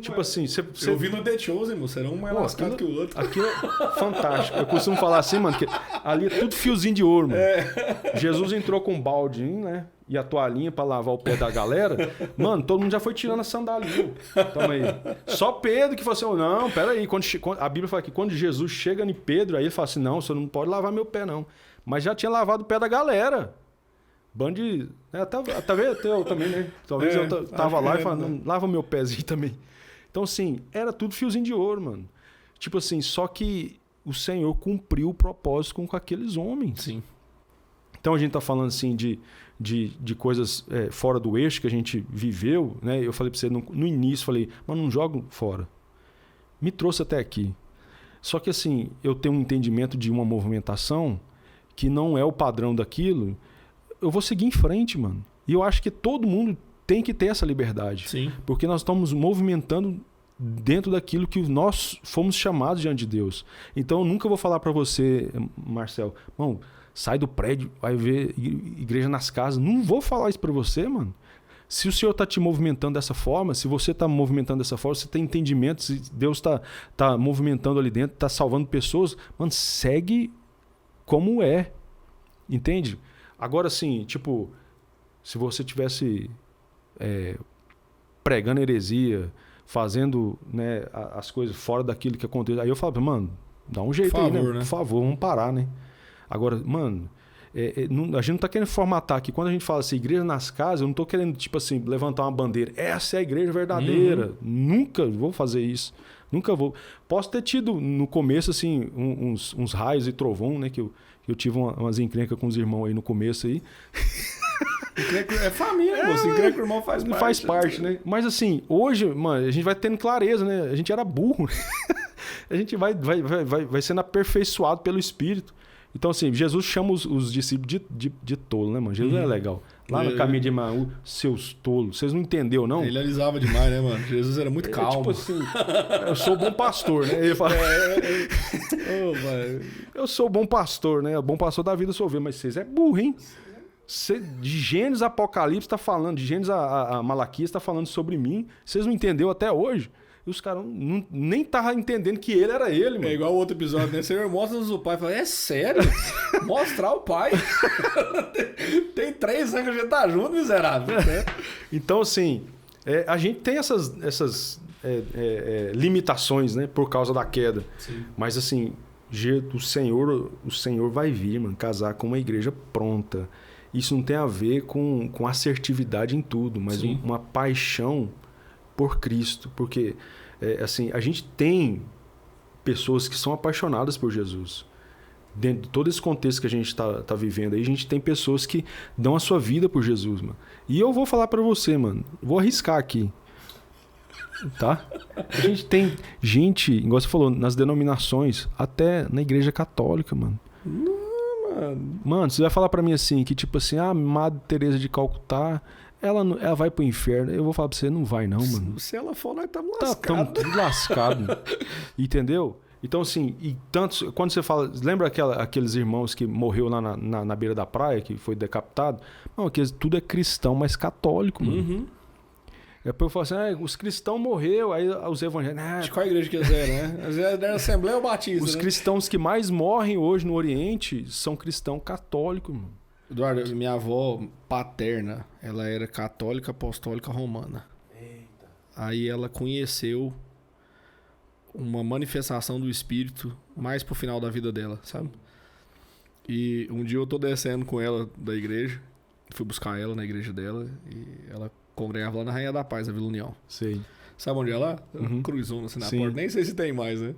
Tipo assim, eu vi no The Chosen, mano. Será um mais lascado que o outro. Aquilo é fantástico. Eu costumo falar assim, mano, que ali é tudo fiozinho de ouro, mano. Jesus entrou com um baldinho, né? E a toalhinha pra lavar o pé da galera. Mano, todo mundo já foi tirando a sandália. Toma aí. Só Pedro que falou assim, não, peraí. A Bíblia fala que quando Jesus chega em Pedro, aí ele fala assim, não, você não pode lavar meu pé, não. Mas já tinha lavado o pé da galera. Bando de... Talvez eu também, né? Talvez eu tava lá e falava, lava meu pezinho também. Então, assim, era tudo fiozinho de ouro, mano. Tipo assim, só que o Senhor cumpriu o propósito com aqueles homens. Sim. Então, a gente tá falando, assim, de coisas fora do eixo que a gente viveu, né? Eu falei pra você no início, falei, mas não jogo fora. Me trouxe até aqui. Só que, assim, eu tenho um entendimento de uma movimentação que não é o padrão daquilo... Eu vou seguir em frente, mano. E eu acho que todo mundo tem que ter essa liberdade. Sim. Porque nós estamos movimentando dentro daquilo que nós fomos chamados diante de Deus. Então eu nunca vou falar para você, Marcel, mano, sai do prédio, vai ver igreja nas casas. Não vou falar isso para você, mano. Se o Senhor está te movimentando dessa forma, se você está movimentando dessa forma, você tem entendimento, se Deus tá movimentando ali dentro, está salvando pessoas, mano, segue como é. Entende? Agora, assim, tipo, se você tivesse pregando heresia, fazendo, né, as coisas fora daquilo que aconteceu, aí eu falo, mano, dá um jeito aí, né? Por favor, vamos parar, né? Agora, mano, a gente não tá querendo formatar aqui. Quando a gente fala assim, igreja nas casas, eu não tô querendo, tipo assim, levantar uma bandeira. Essa é a igreja verdadeira. Nunca vou fazer isso. Nunca vou. Posso ter tido no começo, assim, uns raios e trovão, né, que eu tive umas encrencas com os irmãos aí no começo aí. É família, moço. Encrenca com o irmão faz parte. Faz parte, né? Mas assim, hoje, mano, a gente vai tendo clareza, né? A gente era burro. A gente vai sendo aperfeiçoado pelo Espírito. Então, assim, Jesus chama os discípulos de tolo, né, mano? Jesus é legal. Lá no caminho de Emaús, seus tolos. Vocês não entenderam, não? Ele alisava demais, né, mano? Jesus era muito calmo. Tipo assim, eu sou bom pastor, né? Ele fala, eu sou bom pastor, né? Bom pastor da vida sou eu, mas vocês é burro, hein? De Gênesis a Apocalipse tá falando, de Gênesis a Malaquias tá falando sobre mim. Vocês não entenderam até hoje? E os caras nem estavam entendendo que ele era ele, mano. É igual o outro episódio, né? Senhor, mostra-nos o pai. Fala, é sério? Mostrar o pai? Tem 3 anos que a gente tá junto, miserável. Então, assim, a gente tem essas limitações, né? Por causa da queda. Sim. Mas, assim, o Senhor vai vir, mano, casar com uma igreja pronta. Isso não tem a ver com assertividade em tudo, mas uma paixão por Cristo. Porque, assim, a gente tem pessoas que são apaixonadas por Jesus. Dentro de todo esse contexto que a gente tá vivendo aí, a gente tem pessoas que dão a sua vida por Jesus, mano. E eu vou falar pra você, mano, vou arriscar aqui, tá? A gente tem gente, igual você falou, nas denominações, até na igreja católica, mano. Mano, você vai falar pra mim assim, que tipo assim, a Madre Teresa de Calcutá, ela vai pro inferno. Eu vou falar pra você, não vai não, mano. Se ela for, nós estamos lascados. Estamos tudo lascados. Entendeu? Então, assim, quando você fala... Lembra aqueles irmãos que morreu lá na beira da praia, que foi decapitado? Não, tudo é cristão, mas católico, mano. Uhum. Depois eu falo assim, os cristãos morreram, aí os evangélicos... De qual igreja que eles eram, né? Eles eram da Assembleia ou Batista, Os cristãos que mais morrem hoje no Oriente são cristãos católicos, mano. Eduardo, minha avó paterna, ela era católica apostólica romana. Eita. Aí ela conheceu uma manifestação do Espírito mais pro final da vida dela, sabe? E um dia eu tô descendo com ela da igreja. Fui buscar ela na igreja dela. E ela congregava lá na Rainha da Paz, na Vila União. Sei. Sabe onde é lá? Uhum. Cruzona, assim, na Sim. porta. Nem sei se tem mais, né?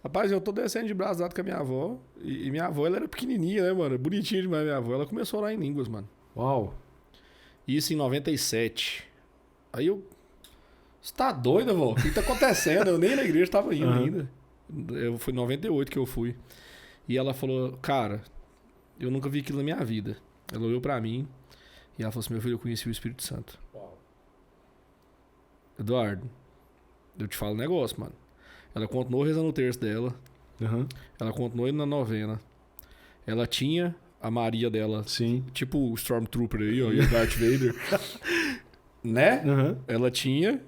Rapaz, eu tô descendo de braço dado com a minha avó. E minha avó, ela era pequenininha, né, mano? Bonitinha demais, minha avó. Ela começou a orar em línguas, mano. Uau. Isso em 97. Aí eu... Você tá doido, avó? O que tá acontecendo? Eu nem na igreja tava indo ainda. Foi em 98 que eu fui. E ela falou, cara, eu nunca vi aquilo na minha vida. Ela olhou pra mim e ela falou assim, meu filho, eu conheci o Espírito Santo. Uau. Eduardo, eu te falo um negócio, mano. Ela continuou rezando o terço dela. Uhum. Ela continuou indo na novena. Ela tinha a Maria dela, Sim. tipo o Stormtrooper aí, ó, e o Darth Vader. Né? Uhum. Ela tinha.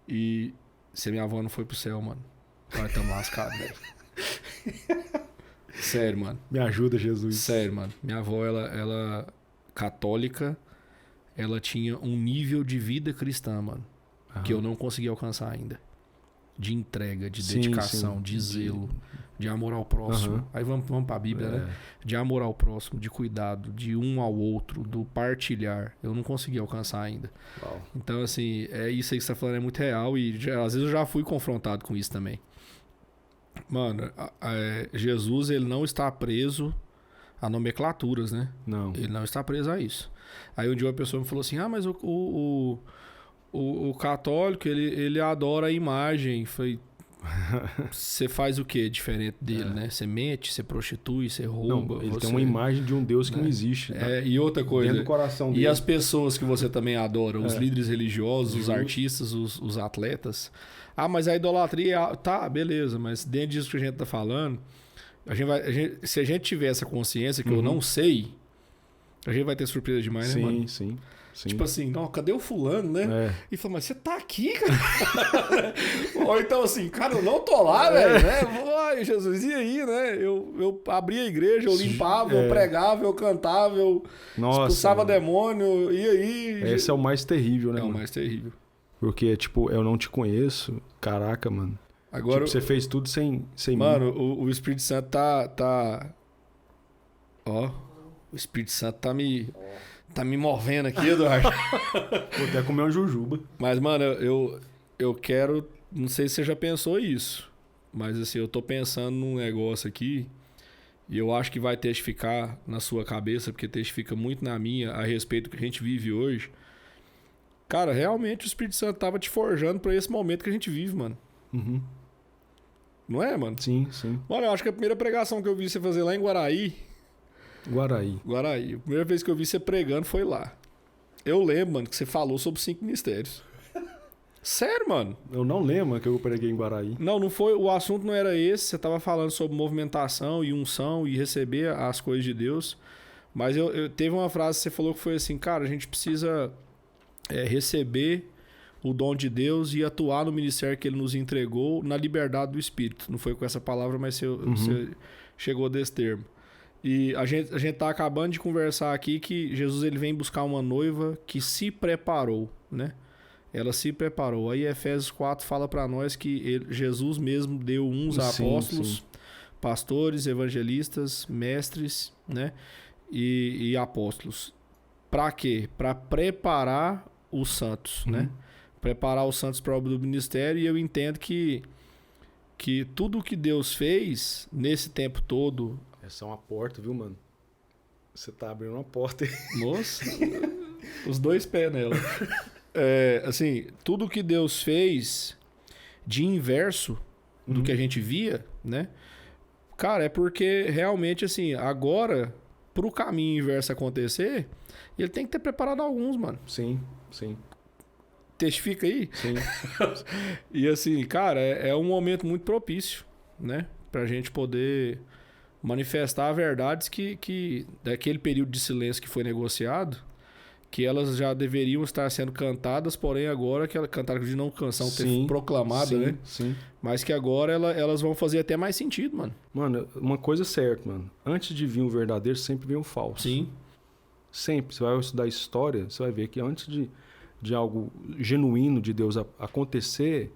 E se a minha avó não foi pro céu, mano, vai tamo lascado, velho. Sério, mano. Me ajuda, Jesus. Sério, mano. Minha avó, ela católica, ela tinha um nível de vida cristã, mano, que eu não consegui alcançar ainda. De entrega, de dedicação, de zelo, de amor ao próximo. Aí vamos pra Bíblia, né? De amor ao próximo, de cuidado, de um ao outro, do partilhar. Eu não consegui alcançar ainda. Uau. Então, assim, é isso aí que você tá falando, é muito real. E às vezes eu já fui confrontado com isso também. Mano, Jesus, ele não está preso a nomenclaturas, né? Não. Ele não está preso a isso. Aí um dia uma pessoa me falou assim, mas o católico, ele adora a imagem. Falei, você faz o que diferente dele, né? Você mente, você prostitui, você rouba. Não, ele tem uma imagem de um Deus que não existe. Tá? E outra coisa, dentro do coração dele. E as pessoas que você também adora, os líderes religiosos, os artistas, os atletas. Mas a idolatria, tá, beleza, mas dentro disso que a gente tá falando, se a gente tiver essa consciência que eu não sei, a gente vai ter surpresa demais, né, mano? Sim. Tipo assim, não, cadê o fulano, né? É. E fala, mas você tá aqui, cara? Ou então assim, cara, eu não tô lá, velho, né? Ai, Jesus, e aí, né? Eu abria a igreja, eu limpava, eu pregava, eu cantava, eu expulsava demônio, e aí... Esse é o mais terrível, né? É o mais terrível. Porque, tipo, eu não te conheço, caraca, mano. Agora, tipo, você fez tudo sem mim. Mano, o Espírito Santo tá... Ó, o Espírito Santo tá me movendo aqui, Eduardo. Vou até comer uma jujuba. Mas, mano, eu quero... Não sei se você já pensou isso. Mas, assim, eu tô pensando num negócio aqui. E eu acho que vai testificar na sua cabeça, porque testifica muito na minha, a respeito do que a gente vive hoje. Cara, realmente o Espírito Santo tava te forjando pra esse momento que a gente vive, mano. Uhum. Não é, mano? Sim. Mano, eu acho que a primeira pregação que eu vi você fazer lá em Guaraí... Guaraí. A primeira vez que eu vi você pregando foi lá. Eu lembro, mano, que você falou sobre 5 ministérios. Sério, mano? Eu não lembro que eu preguei em Guaraí. Não foi. O assunto não era esse. Você tava falando sobre movimentação e unção e receber as coisas de Deus. Mas eu teve uma frase que você falou que foi assim, cara, a gente precisa receber o dom de Deus e atuar no ministério que Ele nos entregou na liberdade do Espírito. Não foi com essa palavra, mas você chegou desse termo. E a gente tá acabando de conversar aqui que Jesus ele vem buscar uma noiva que se preparou, né? Ela se preparou. Aí Efésios 4 fala para nós que Jesus mesmo deu uns apóstolos, pastores, evangelistas, mestres, né? E apóstolos. Para quê? Para preparar os santos, né? Preparar os santos para a obra do ministério. E eu entendo que tudo o que Deus fez nesse tempo todo... Essa é uma porta, viu, mano? Você tá abrindo uma porta aí. Nossa, os 2 pés nela. Assim, tudo que Deus fez de inverso do que a gente via, né? Cara, é porque realmente, assim, agora, pro caminho inverso acontecer, ele tem que ter preparado alguns, mano. Sim. Testifica aí? Sim. E assim, cara, é um momento muito propício, né? Pra gente poder manifestar verdades que daquele período de silêncio que foi negociado, que elas já deveriam estar sendo cantadas, porém agora que ela cantaram de não canção ter proclamada, né? Sim. Mas que agora elas vão fazer até mais sentido, mano. Mano, uma coisa é certa, mano. Antes de vir um verdadeiro, sempre vem um falso. Sim. Sempre. Você vai estudar história, você vai ver que antes de algo genuíno de Deus acontecer,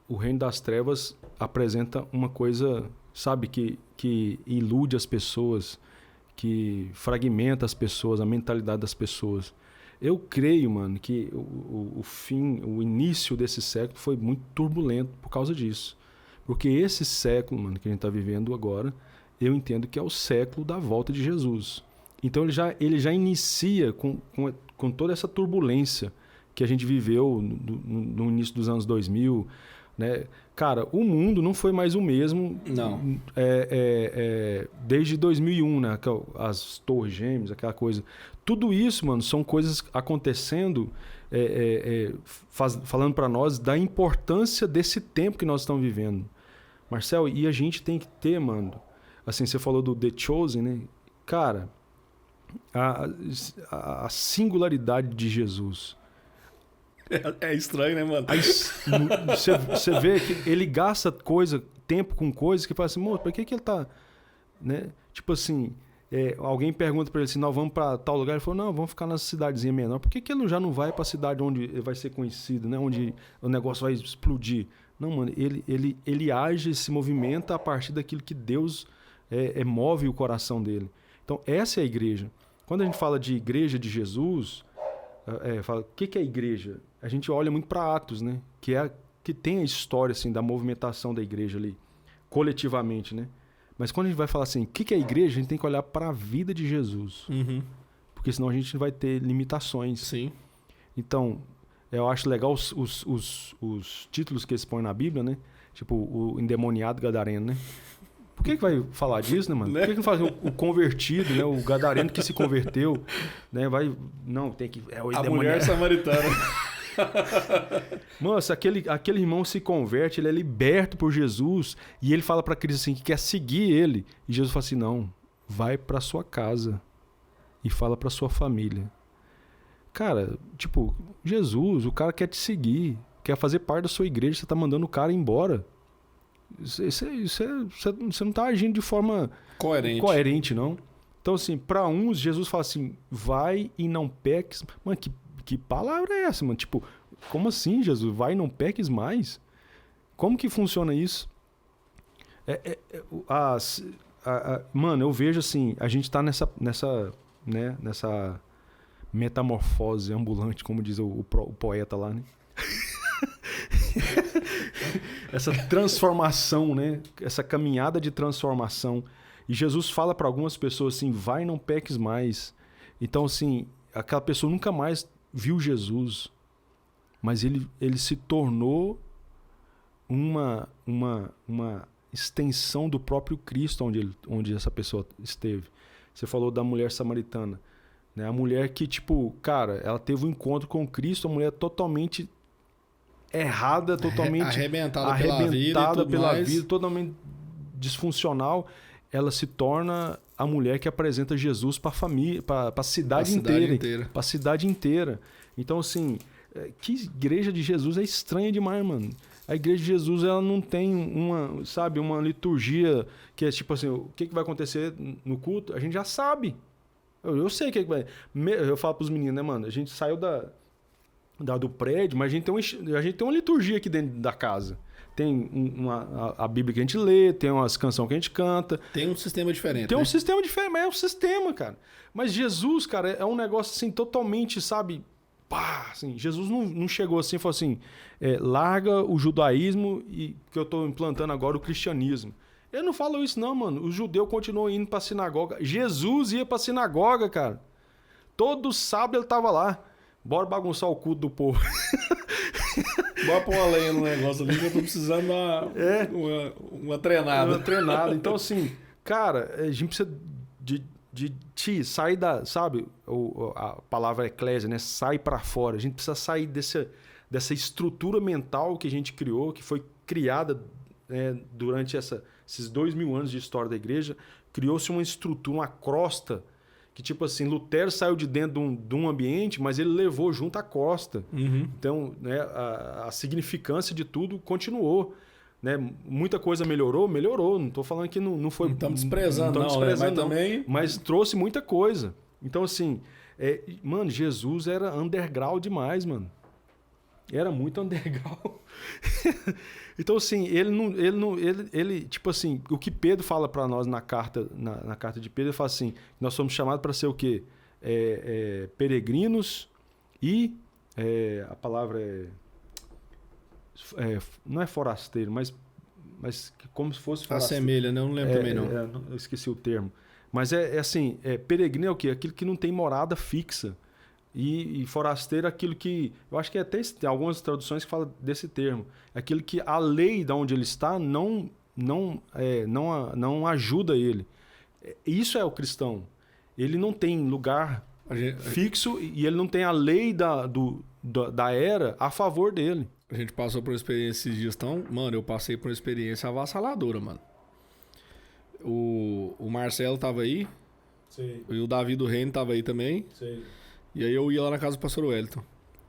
o reino das trevas apresenta uma coisa sabe, que ilude as pessoas, que fragmenta as pessoas, a mentalidade das pessoas. Eu creio, mano, que o início desse século foi muito turbulento por causa disso. Porque esse século, mano, que a gente está vivendo agora, eu entendo que é o século da volta de Jesus. Então ele já inicia com toda essa turbulência que a gente viveu no início dos anos 2000, né? Cara, o mundo não foi mais o mesmo. Não. Desde 2001, né? As Torres Gêmeas, aquela coisa. Tudo isso, mano, são coisas acontecendo, falando para nós da importância desse tempo que nós estamos vivendo. Marcel, e a gente tem que ter, mano, assim, você falou do The Chosen, né? Cara, a singularidade de Jesus. É estranho, né, mano? Você vê que ele gasta tempo com coisas que fala assim, moço, por que ele tá... Né? Tipo assim, alguém pergunta pra ele assim, nós vamos pra tal lugar, ele falou, não, vamos ficar nessa cidadezinha menor. Por que ele já não vai pra cidade onde ele vai ser conhecido, né? Onde o negócio vai explodir? Não, mano, ele age, se movimenta a partir daquilo que Deus move o coração dele. Então, essa é a igreja. Quando a gente fala de igreja de Jesus, fala, o que é a igreja? A gente olha muito para Atos, né? Que tem a história assim, da movimentação da igreja ali, coletivamente, né? Mas quando a gente vai falar assim, o que é a igreja, a gente tem que olhar para a vida de Jesus. Uhum. Porque senão a gente vai ter limitações. Sim. Então, eu acho legal os títulos que eles põem na Bíblia, né? Tipo, o endemoniado gadareno, né? Por que vai falar disso, né, mano? Por que não faz o convertido, né? O gadareno que se converteu, né? Não, tem que... o endemoniado. A mulher samaritana. Moça, aquele irmão se converte, ele é liberto por Jesus e ele fala pra Cristo assim, que quer seguir ele. E Jesus fala assim, não, vai pra sua casa e fala pra sua família. Cara, tipo, Jesus, o cara quer te seguir, quer fazer parte da sua igreja, você tá mandando o cara embora. Você não tá agindo de forma coerente, não. Então, assim, para uns, Jesus fala assim, vai e não peques. Mano, que palavra é essa, mano? Tipo, como assim, Jesus? Vai e não peques mais? Como que funciona isso? Mano, eu vejo assim, a gente tá nessa metamorfose ambulante, como diz o poeta lá, né? Essa transformação, né? Essa caminhada de transformação. E Jesus fala para algumas pessoas assim, vai e não peques mais. Então, assim, aquela pessoa nunca mais viu Jesus, mas ele se tornou uma extensão do próprio Cristo onde essa pessoa esteve. Você falou da mulher samaritana, né? A mulher que, tipo, cara, ela teve um encontro com Cristo, a mulher totalmente errada, totalmente arrebentada pela vida, totalmente disfuncional. Ela se torna a mulher que apresenta Jesus para a família, para a cidade inteira. Para a cidade inteira. Então, assim, que igreja de Jesus é estranha demais, mano. A igreja de Jesus, ela não tem uma liturgia que é tipo assim, o que vai acontecer no culto? A gente já sabe. Eu sei o que vai... Eu falo para os meninos, né, mano? A gente saiu do prédio, mas a gente tem uma liturgia aqui dentro da casa. Tem a Bíblia que a gente lê, tem umas canções que a gente canta. Tem um sistema diferente. Tem um sistema diferente, mas é um sistema, cara. Mas Jesus, cara, é um negócio assim totalmente, sabe? Pá, assim, Jesus não chegou assim e falou assim, larga o judaísmo e que eu estou implantando agora o cristianismo. Ele não falou isso não, mano. O judeu continuou indo para a sinagoga. Jesus ia para a sinagoga, cara. Todo sábado ele tava lá. Bora bagunçar o culto do povo. Bora pôr uma lenha no negócio ali que eu tô precisando uma treinada. Uma treinada. Então, assim, cara, a gente precisa de sair da... Sabe, a palavra eclésia, né? Sai para fora. A gente precisa sair dessa estrutura mental que a gente criou, que foi criada durante esses 2000 anos de história da igreja. Criou-se uma estrutura, uma crosta, que tipo assim, Lutero saiu de dentro de um ambiente, mas ele levou junto a crosta. Uhum. Então, né, a significância de tudo continuou. Né? Muita coisa melhorou. Não estou falando que não foi... Não estamos desprezando, mas trouxe muita coisa. Então, assim, mano, Jesus era underground demais, mano. Era muito underground. Então, assim, ele, tipo assim, o que Pedro fala para nós na carta de Pedro, ele fala assim, nós somos chamados para ser o quê? Peregrinos e a palavra não é forasteiro, mas como se fosse forasteiro. Assemelha, né? Eu não lembro também, não. Eu esqueci o termo. Mas assim, peregrino é o quê? Aquilo que não tem morada fixa. E forasteiro é aquilo que... Eu acho que até tem algumas traduções que falam desse termo. É aquilo que a lei de onde ele está não ajuda ele. Isso é o cristão. Ele não tem lugar fixo e ele não tem a lei da era a favor dele. A gente passou por uma experiência esses dias Mano, eu passei por uma experiência avassaladora, mano. O Marcelo tava aí. Sim. E o Davi do Reino tava aí também. Sim. E aí eu ia lá na casa do pastor Wellington.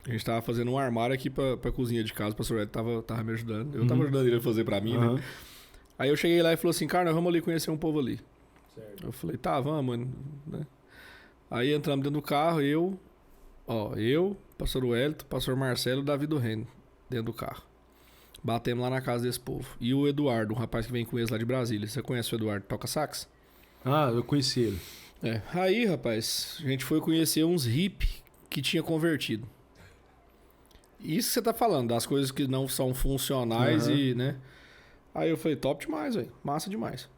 A gente tava fazendo um armário aqui pra cozinha de casa. O pastor Wellington tava me ajudando. Eu tava ajudando ele a fazer pra mim, né? Aí eu cheguei lá e falou assim, cara, nós vamos ali conhecer um povo ali. Certo. Eu falei, tá, vamos, mano. Né? Aí entramos dentro do carro, eu, pastor Wellington, pastor Marcelo e Davi do Reino, dentro do carro. Batemos lá na casa desse povo. E o Eduardo, um rapaz que vem com eles lá de Brasília. Você conhece o Eduardo? Toca sax? Ah, eu conheci ele. Aí, rapaz, a gente foi conhecer uns hippies que tinha convertido. Isso que você tá falando, das coisas que não são funcionais e, né? Aí eu falei, top demais, velho. Massa demais.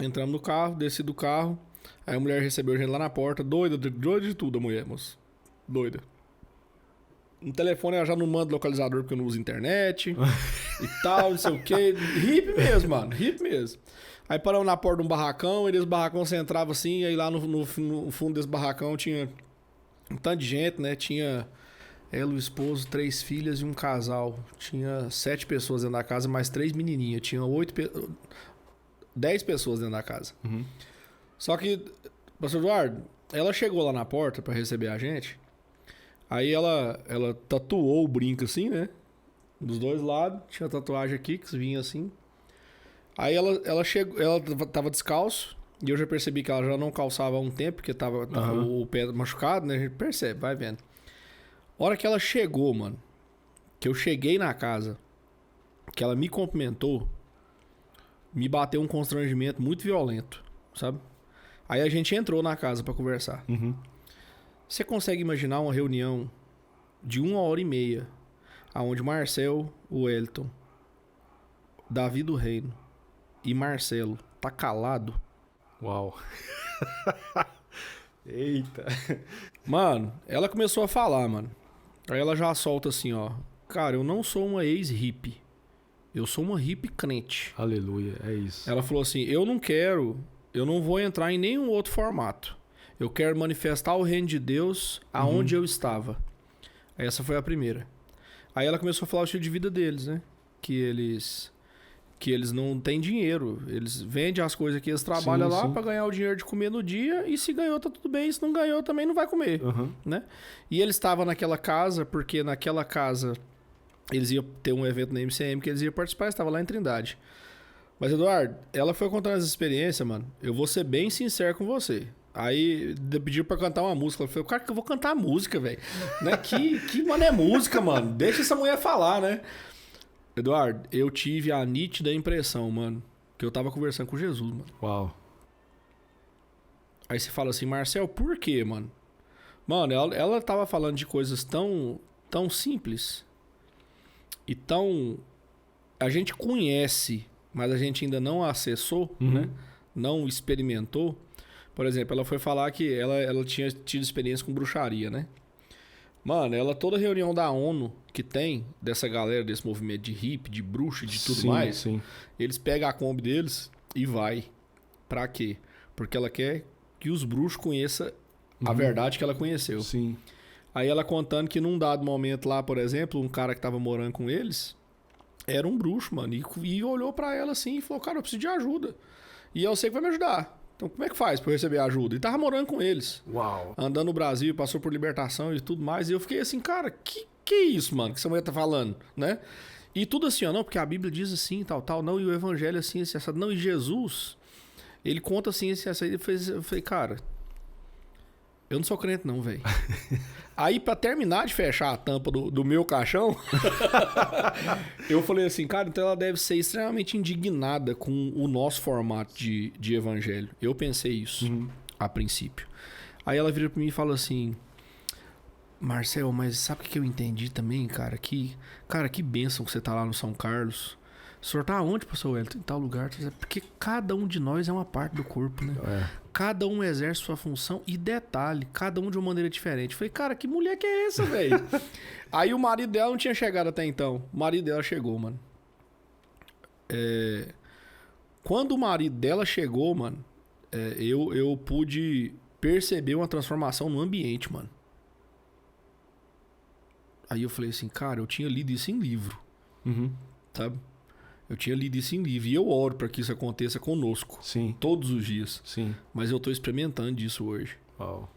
Entramos no carro, desci do carro. Aí a mulher recebeu a gente lá na porta. Doida de tudo, a mulher, moço. Doida. No telefone ela já não manda localizador porque eu não uso internet. E tal, não sei o quê. Hippie mesmo, mano. Hippie mesmo. Aí paramos na porta de um barracão, e esse barracão você entrava assim, e aí lá no fundo desse barracão tinha um tanto de gente, né? Tinha ela, o esposo, 3 filhas e um casal. Tinha 7 pessoas dentro da casa, mais 3 menininhas. Tinha 10 pessoas dentro da casa. Só que, pastor Eduardo, ela chegou lá na porta pra receber a gente, aí ela tatuou o brinco assim, né? Dos dois lados, tinha tatuagem aqui que vinha assim. Aí ela chegou, ela tava descalço, e eu já percebi que ela já não calçava há um tempo, porque tava o pé machucado, né? A gente percebe, vai vendo. A hora que ela chegou, mano, que eu cheguei na casa, que ela me cumprimentou, me bateu um constrangimento muito violento, sabe? Aí a gente entrou na casa pra conversar. Você consegue imaginar uma reunião de 1h30, aonde Marcel, o Wellington, Davi do Reino e Marcelo tá calado? Uau. Eita. Mano, ela começou a falar, mano. Aí ela já solta assim, ó. Cara, eu não sou uma ex-hippie. Eu sou uma hippie crente. Aleluia, é isso. Ela falou assim, eu não vou entrar em nenhum outro formato. Eu quero manifestar o reino de Deus aonde eu estava. Aí essa foi a primeira. Aí ela começou a falar o estilo de vida deles, né? Que eles não têm dinheiro. Eles vendem as coisas que eles trabalham lá pra ganhar o dinheiro de comer no dia. E se ganhou, tá tudo bem. E se não ganhou, também não vai comer. Né? E eles estavam naquela casa, porque naquela casa eles iam ter um evento na MCM que eles iam participar. Estava lá em Trindade. Mas, Eduardo, ela foi contando essa experiência, mano. Eu vou ser bem sincero com você. Aí pediu pra cantar uma música. Eu falei, cara, que eu vou cantar música, velho. Né? Que mano é música, mano. Deixa essa mulher falar, né? Eduardo, eu tive a nítida impressão, mano, que eu tava conversando com Jesus, mano. Uau. Aí você fala assim, Marcel, por quê, mano? Mano, ela tava falando de coisas tão simples e tão... A gente conhece, mas a gente ainda não acessou, né? Não experimentou. Por exemplo, ela foi falar que ela tinha tido experiência com bruxaria, né? Mano, toda reunião da ONU que tem, dessa galera, desse movimento de hippie, de bruxo e de tudo mais, eles pegam a Kombi deles e vai. Pra quê? Porque ela quer que os bruxos conheçam a verdade que ela conheceu. Sim. Aí ela contando que num dado momento lá, por exemplo, um cara que tava morando com eles era um bruxo, mano, e olhou pra ela assim e falou, cara, eu preciso de ajuda. E eu sei que vai me ajudar. Então, como é que faz pra eu receber ajuda? E tava morando com eles. Uau. Andando no Brasil, passou por libertação e tudo mais. E eu fiquei assim, cara, que é isso, mano, que essa mulher tá falando, né? E tudo assim, ó, não, porque a Bíblia diz assim, tal, não, e o Evangelho assim, assim, assim, não, e Jesus, ele conta assim, assim, assim, eu falei, cara, Eu não sou crente não, velho. Aí, pra terminar de fechar a tampa do meu caixão, eu falei assim, cara, então ela deve ser extremamente indignada com o nosso formato de evangelho. Eu pensei isso, a princípio. Aí ela vira pra mim e fala assim, Marcel, mas sabe o que eu entendi também, cara? Que bênção que você tá lá no São Carlos. O senhor tá onde, pastor Wellington? Em tal lugar. Porque cada um de nós é uma parte do corpo, né? Cada um exerce sua função e detalhe, cada um de uma maneira diferente. Eu falei, cara, que mulher que é essa, velho? Aí o marido dela não tinha chegado até então. O marido dela chegou, mano. Quando o marido dela chegou, mano, eu pude perceber uma transformação no ambiente, mano. Aí eu falei assim, cara, eu tinha lido isso em livro. Sabe? Eu tinha lido isso em livro. E eu oro para que isso aconteça conosco. Sim. Todos os dias. Sim. Mas eu tô experimentando disso hoje. Uau.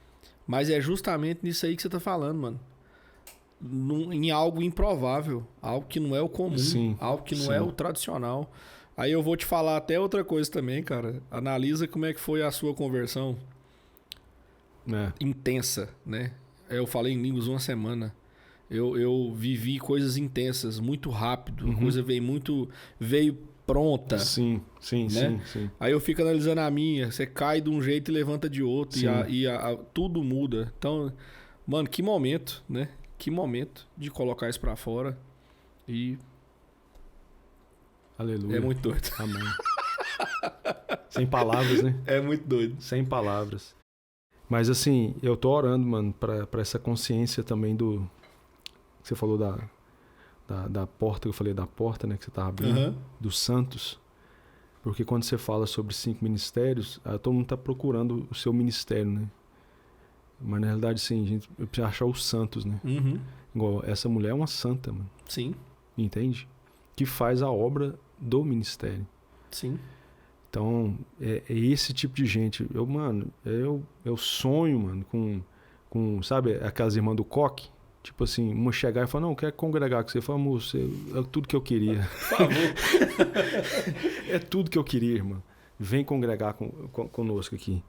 Mas é justamente nisso aí que você tá falando, mano. Em algo improvável. Algo que não é o comum. Sim. Algo que não é o tradicional. Aí eu vou te falar até outra coisa também, cara. Analisa como é que foi a sua conversão intensa, né? Eu falei em línguas uma semana. Eu vivi coisas intensas, muito rápido. A coisa veio pronta. Sim. Aí eu fico analisando a minha. Você cai de um jeito e levanta de outro. E tudo muda. Então, mano, que momento, né? Que momento de colocar isso pra fora. E... Aleluia. É muito doido. Amém. Sem palavras, né? É muito doido. Sem palavras. Mas assim, eu tô orando, mano, pra essa consciência também do... Você falou da porta, eu falei da porta, né, que você estava abrindo, dos santos. Porque quando você fala sobre 5 ministérios, todo mundo está procurando o seu ministério, né? Mas na realidade, sim, a gente precisa achar os santos, né? Igual essa mulher é uma santa, mano. Sim. Entende? Que faz a obra do ministério. Sim. Então, é esse tipo de gente. Eu sonho, mano, com sabe, aquelas irmãs do coque? Tipo assim, uma chegar e falar, não, eu quero congregar com você. Eu falo, amor, é tudo que eu queria. Por favor. É tudo que eu queria, irmão. Vem congregar conosco aqui.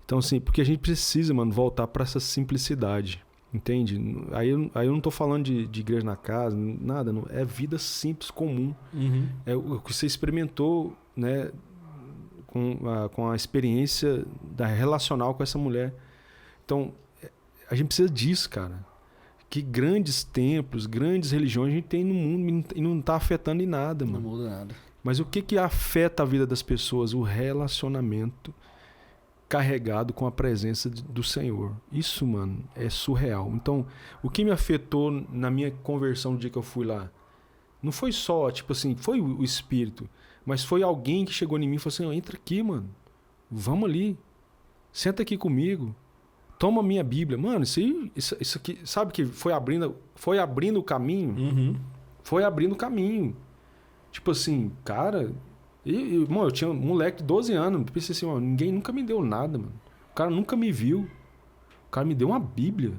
Então, assim, porque a gente precisa, mano, voltar para essa simplicidade. Entende? Aí eu não tô falando de igreja na casa, nada. Não, é vida simples, comum. É o que você experimentou, né, com a experiência relacional com essa mulher. Então, a gente precisa disso, cara. Que grandes templos, grandes religiões a gente tem no mundo e não está afetando em nada, mano. Não muda nada. Mas o que afeta a vida das pessoas? O relacionamento carregado com a presença do Senhor. Isso, mano, é surreal. Então, o que me afetou na minha conversão no dia que eu fui lá, não foi só, tipo assim, foi o Espírito, mas foi alguém que chegou em mim e falou assim, entra aqui, mano, vamos ali, senta aqui comigo. Toma minha Bíblia. Mano, isso aqui, sabe que foi abrindo o caminho? Foi abrindo o caminho. Tipo assim, cara... Mano, eu tinha um moleque de 12 anos. Eu pensei assim, mano, ninguém nunca me deu nada, mano. O cara nunca me viu. O cara me deu uma Bíblia.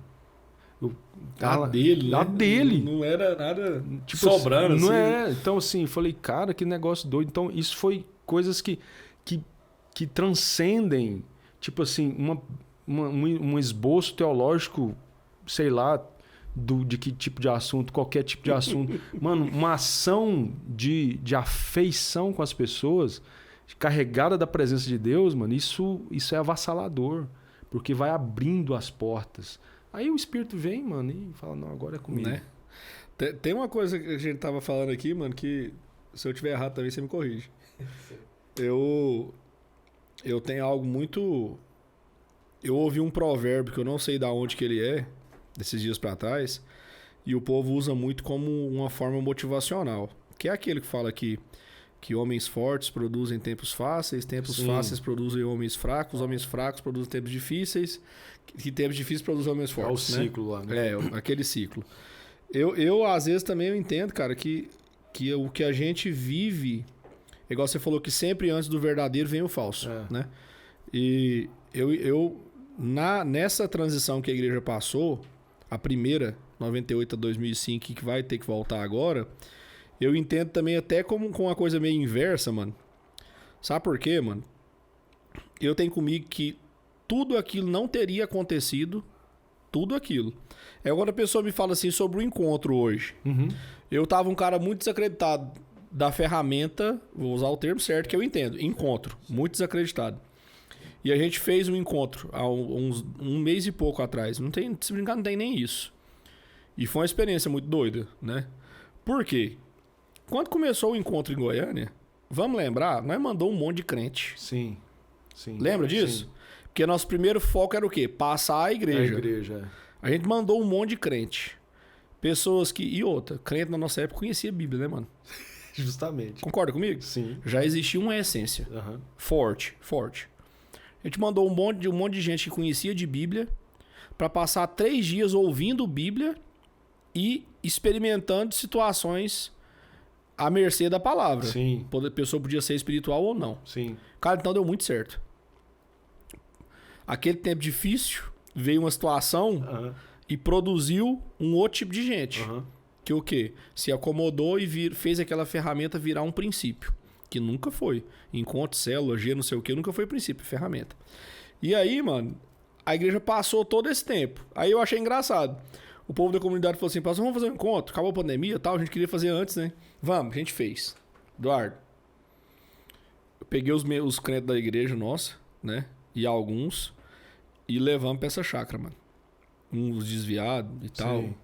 Dele, né? A dele. Não era nada tipo sobrando, assim. Não assim. Então, assim, eu falei, cara, que negócio doido. Então, isso foi coisas que transcendem, tipo assim, um esboço teológico, sei lá, de que tipo de assunto, qualquer tipo de assunto. Mano, uma ação de afeição com as pessoas, carregada da presença de Deus, mano, isso é avassalador, porque vai abrindo as portas. Aí o Espírito vem, mano, e fala, não, agora é comigo. Né? Tem uma coisa que a gente tava falando aqui, mano, que se eu tiver errado também você me corrige. Eu tenho algo muito... Eu ouvi um provérbio que eu não sei de onde que ele é, desses dias pra trás, e o povo usa muito como uma forma motivacional, que é aquele que fala que homens fortes produzem tempos fáceis, tempos fáceis produzem homens fracos produzem tempos difíceis, que tempos difíceis produzem homens fortes. É o ciclo lá, né? Aquele ciclo. Eu às vezes também eu entendo, cara, que o que a gente vive, igual você falou que sempre antes do verdadeiro vem o falso, né? E nessa transição que a igreja passou, a primeira, 98 a 2005, que vai ter que voltar agora, eu entendo também até como com uma coisa meio inversa, mano. Sabe por quê, mano? Eu tenho comigo que tudo aquilo não teria acontecido, tudo aquilo. É quando a pessoa me fala assim sobre o encontro hoje. Eu tava um cara muito desacreditado da ferramenta, vou usar o termo certo que eu entendo, encontro, muito desacreditado. E a gente fez um encontro há um mês e pouco atrás. Não tem, se brincar, não tem nem isso. E foi uma experiência muito doida, né? Por quê? Quando começou o encontro em Goiânia, vamos lembrar, nós mandou um monte de crente. Sim. Lembra disso? Sim. Porque nosso primeiro foco era o quê? Passar a igreja. A igreja. A gente mandou um monte de crente. Pessoas que... E outra, crente na nossa época conhecia a Bíblia, né, mano? Justamente. Concorda comigo? Sim. Já existia uma essência. Forte. A gente mandou um monte de gente que conhecia de Bíblia para passar 3 dias ouvindo Bíblia e experimentando situações à mercê da palavra. Sim. A pessoa podia ser espiritual ou não. Sim. Cara, então deu muito certo. Aquele tempo difícil, veio uma situação e produziu um outro tipo de gente. Que o quê? Se acomodou e fez aquela ferramenta virar um princípio. Que nunca foi. Encontro, célula, G, não sei o que, nunca foi princípio, ferramenta. E aí, mano, a igreja passou todo esse tempo. Aí eu achei engraçado. O povo da comunidade falou assim, pastor, vamos fazer um encontro? Acabou a pandemia e tal, a gente queria fazer antes, né? Vamos, a gente fez. Eduardo, eu peguei os crentes da igreja nossa, né? E alguns, e levamos pra essa chácara, mano. Uns desviados e tal. Sim.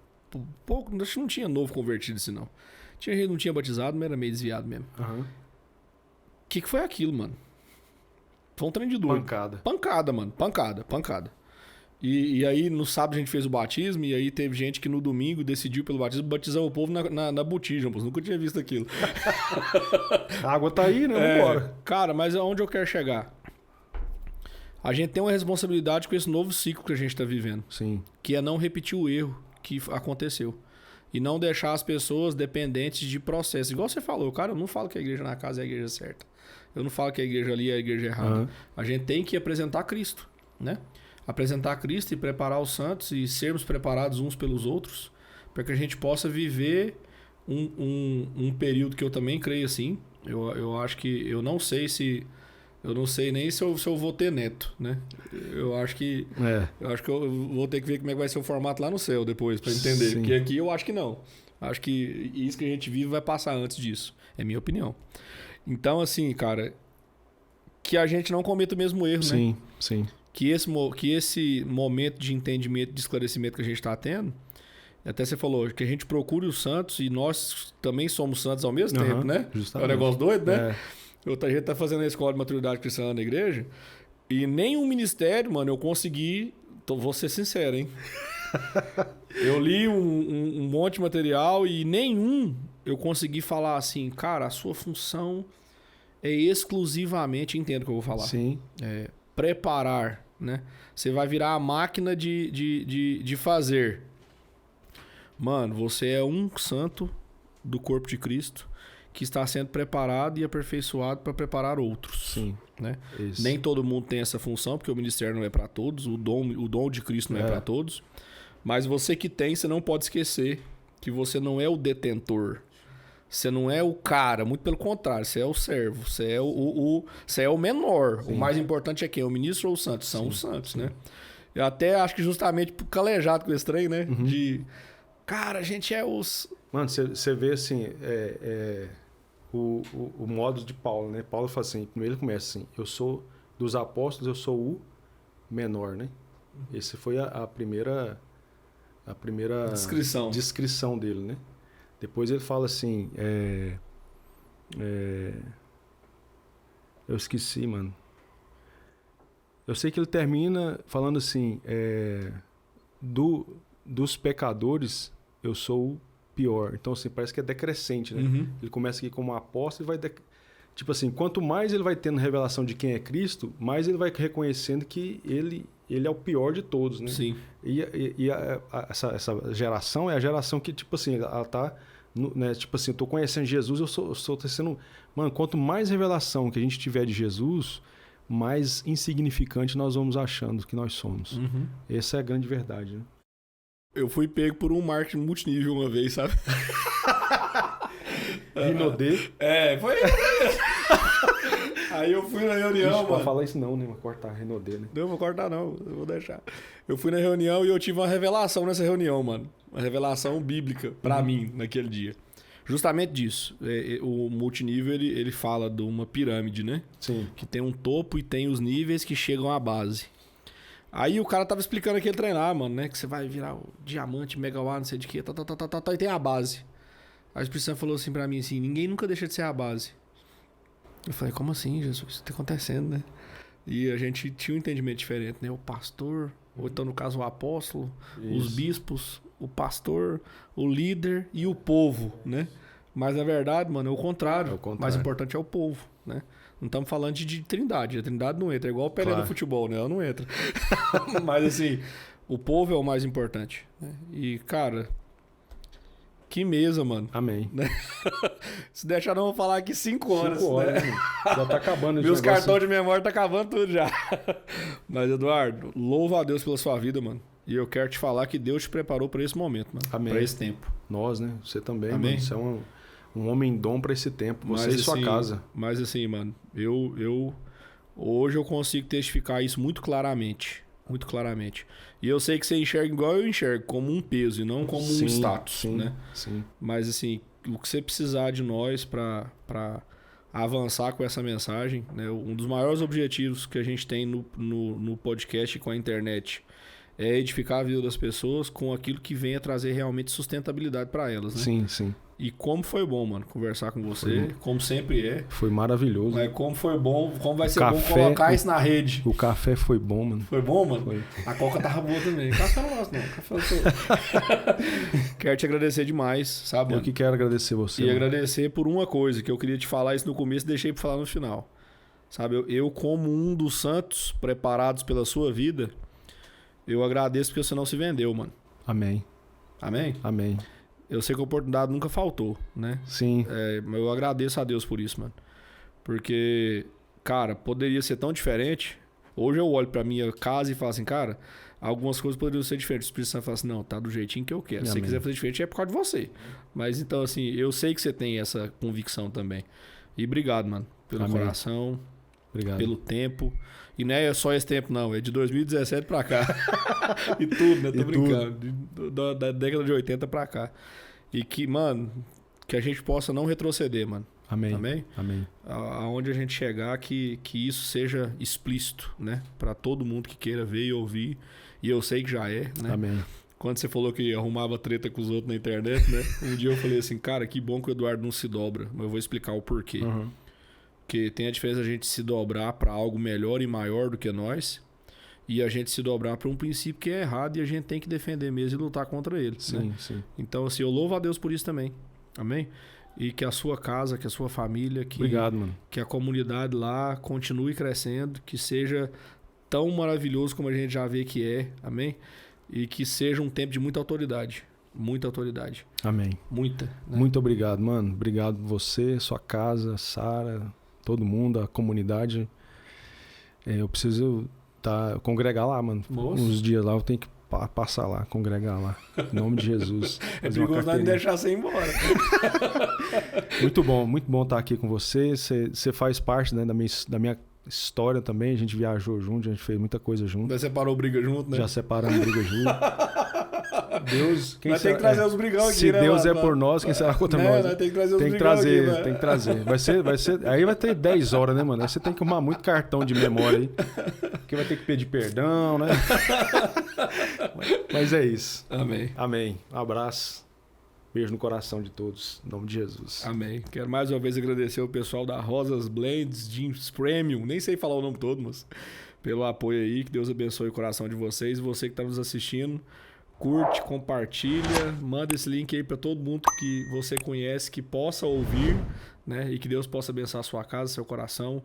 Pouco, acho que não tinha novo convertido assim, não. Tinha gente que não tinha batizado, mas era meio desviado mesmo. O que foi aquilo, mano? Foi um trem de doido. Pancada, mano. Pancada. E aí, no sábado, a gente fez o batismo. E aí, teve gente que no domingo decidiu pelo batismo batizar o povo na botija. Pô. Nunca tinha visto aquilo. A água tá aí, né? Vambora. Cara, mas aonde eu quero chegar? A gente tem uma responsabilidade com esse novo ciclo que a gente tá vivendo. Sim. Que é não repetir o erro que aconteceu. E não deixar as pessoas dependentes de processo. Igual você falou, cara, eu não falo que a igreja na casa é a igreja certa. Eu não falo que a igreja ali é a igreja errada. A gente tem que apresentar Cristo, né? Apresentar Cristo e preparar os santos e sermos preparados uns pelos outros para que a gente possa viver um período que eu também creio assim. Eu acho que... Eu não sei nem se eu vou ter neto, né? Eu acho que eu vou ter que ver como é que vai ser o formato lá no céu depois para entender. Sim. Porque aqui eu acho que não. Acho que isso que a gente vive vai passar antes disso. É minha opinião. Então, assim, cara, que a gente não cometa o mesmo erro, né? Sim. Que esse momento de entendimento, de esclarecimento que a gente está tendo, até você falou, que a gente procure os santos e nós também somos santos ao mesmo tempo, né? Justamente. É um negócio doido, né? Outra gente tá fazendo a escola de maturidade cristã na igreja e nenhum ministério, mano, eu consegui... Vou ser sincero, hein? Eu li um monte de material e nenhum eu consegui falar assim, cara, a sua função é exclusivamente, entendo o que eu vou falar. Sim. Preparar, né? Você vai virar a máquina de fazer. Mano, você é um santo do corpo de Cristo que está sendo preparado e aperfeiçoado para preparar outros. Sim. Né? Isso. Nem todo mundo tem essa função, porque o ministério não é para todos, o dom de Cristo não é para todos. Mas você que tem, você não pode esquecer que você não é o detentor. Você não é o cara, muito pelo contrário, você é o servo, você é o menor. Sim. O mais importante é quem? O ministro ou o santo? São os santos, né? Eu até acho que justamente calejado com esse trem, né? De, cara, a gente é os... Mano, você vê assim, o modo de Paulo, né? Paulo fala assim, primeiro ele começa assim, eu sou dos apóstolos, eu sou o menor, né? Esse foi a primeira descrição dele, né? Depois ele fala assim, eu esqueci, mano. Eu sei que ele termina falando assim, dos pecadores, eu sou o pior. Então, assim, parece que é decrescente, né? Ele começa aqui como apóstolo e vai... Tipo assim, quanto mais ele vai tendo revelação de quem é Cristo, mais ele vai reconhecendo que ele é o pior de todos, né? Sim. E essa geração é a geração que, tipo assim, ela tá... Né? Tipo assim, eu tô conhecendo Jesus, eu sou sendo... Mano, quanto mais revelação que a gente tiver de Jesus, mais insignificante nós vamos achando que nós somos. Essa é a grande verdade, né? Eu fui pego por um marketing multinível uma vez, sabe? Rinodê. Foi... Aí eu fui na reunião, Ixi, mano. pode falar isso não, né? Vou cortar a Renault dele. Não, vou cortar não, eu vou deixar. Eu fui na reunião e eu tive uma revelação nessa reunião, mano. Uma revelação bíblica pra mim naquele dia. Justamente disso. O multinível, ele fala de uma pirâmide, né? Sim. Que tem um topo e tem os níveis que chegam à base. Aí o cara tava explicando aquele treinar, mano, né? Que você vai virar o diamante, megawatt, não sei de quê, e tem a base. Aí o Espírito Santo falou assim pra mim, assim, ninguém nunca deixa de ser a base. Eu falei, como assim, Jesus? Isso tá acontecendo, né? E a gente tinha um entendimento diferente, né? O pastor, ou então no caso o apóstolo, os bispos, o pastor, o líder e o povo, né? Mas na verdade, mano, é o contrário. O mais importante é o povo, né? Não estamos falando de trindade. A trindade não entra. É igual o Pelé do futebol, né? Ela não entra. Mas assim, o povo é o mais importante. Né? E, cara, que mesa, mano. Amém. Né? Se deixar, não vou falar aqui 5 horas. 5 horas, né? Já tá acabando. Meus cartões de memória tá acabando tudo já. Mas, Eduardo, louva a Deus pela sua vida, mano. E eu quero te falar que Deus te preparou para esse momento, mano. Amém. Para esse tempo. Nós, né? Você também, Amém. mano. Você é um homem dom para esse tempo. Você e sua casa. Mas assim, mano, hoje eu consigo testificar isso muito claramente. Muito claramente. E eu sei que você enxerga igual eu enxergo, como um peso e não como um status, né? Sim. Mas assim, o que você precisar de nós para avançar com essa mensagem, né? Um dos maiores objetivos que a gente tem no podcast e com a internet é edificar a vida das pessoas com aquilo que venha trazer realmente sustentabilidade para elas, né? Sim. E como foi bom, mano, conversar com você, como sempre é. Foi maravilhoso. Mas como foi bom, como vai ser bom colocar isso na rede. O café foi bom, mano. Foi bom, mano? Foi. A coca tava boa também. Café não gosto, não. Café eu sou... Quero te agradecer demais, sabe, mano? Eu que quero agradecer você. E agradecer por uma coisa, que eu queria te falar isso no começo e deixei pra falar no final. Sabe, eu como um dos santos preparados pela sua vida, eu agradeço porque você não se vendeu, mano. Amém. Amém? Amém. Eu sei que a oportunidade nunca faltou, né? Sim. Eu agradeço a Deus por isso, mano. Porque, cara, poderia ser tão diferente. Hoje eu olho pra minha casa e falo assim, cara, algumas coisas poderiam ser diferentes. O Espírito Santo fala assim, não, tá do jeitinho que eu quero. Se você quiser fazer diferente, é por causa de você. Mas então, assim, eu sei que você tem essa convicção também. E obrigado, mano, pelo coração. Obrigado. Pelo tempo. E não é só esse tempo, não. É de 2017 pra cá. E tudo, né? Tô brincando. Da década de 80 pra cá. E que, mano, que a gente possa não retroceder, mano. Amém. Amém? Amém. Aonde a gente chegar, que isso seja explícito, né? Pra todo mundo que queira ver e ouvir. E eu sei que já é, né? Amém. Quando você falou que arrumava treta com os outros na internet, né? Um dia eu falei assim, cara, que bom que o Eduardo não se dobra. Mas eu vou explicar o porquê. Uhum. Porque tem a diferença a gente se dobrar pra algo melhor e maior do que nós. E a gente se dobrar para um princípio que é errado e a gente tem que defender mesmo e lutar contra ele. Sim, né? sim. Então, assim, eu louvo a Deus por isso também. Amém? E que a sua casa, que a sua família, Obrigado, mano. Que a comunidade lá continue crescendo, que seja tão maravilhoso como a gente já vê que é. Amém? E que seja um tempo de muita autoridade. Muita autoridade. Amém. Muita. Né? Muito obrigado, mano. Obrigado você, sua casa, Sara, todo mundo, a comunidade. Eu preciso congregar lá, mano. Moço. Uns dias lá eu tenho que passar lá, congregar lá. Em nome de Jesus. É perigoso não deixar você ir embora. Muito bom estar aqui com você. Você faz parte, né, da minha história também. A gente viajou junto, a gente fez muita coisa junto. Já separou briga junto, né? Já separamos briga junto. Deus, quem tem que trazer os brigão aqui, se né, Deus mano? É por nós, quem será contra nós? Tem que trazer os tem que brigão trazer, aqui, tem que trazer. Vai ser, aí vai ter 10 horas, né, mano? Aí você tem que arrumar muito cartão de memória aí. Porque vai ter que pedir perdão, né? Mas é isso. Amém. Amém. Um abraço. Beijo no coração de todos. Em nome de Jesus. Amém. Quero mais uma vez agradecer o pessoal da Rosas Blends, Jeans Premium, nem sei falar o nome todo, mas pelo apoio aí. Que Deus abençoe o coração de vocês. Você que está nos assistindo, curte, compartilha, manda esse link aí para todo mundo que você conhece, que possa ouvir, né? E que Deus possa abençoar a sua casa, seu coração.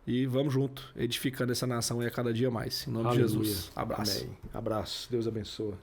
E vamos junto, edificando essa nação e a cada dia mais. Em nome de Jesus. Abraço. Amém. Abraço. Deus abençoe.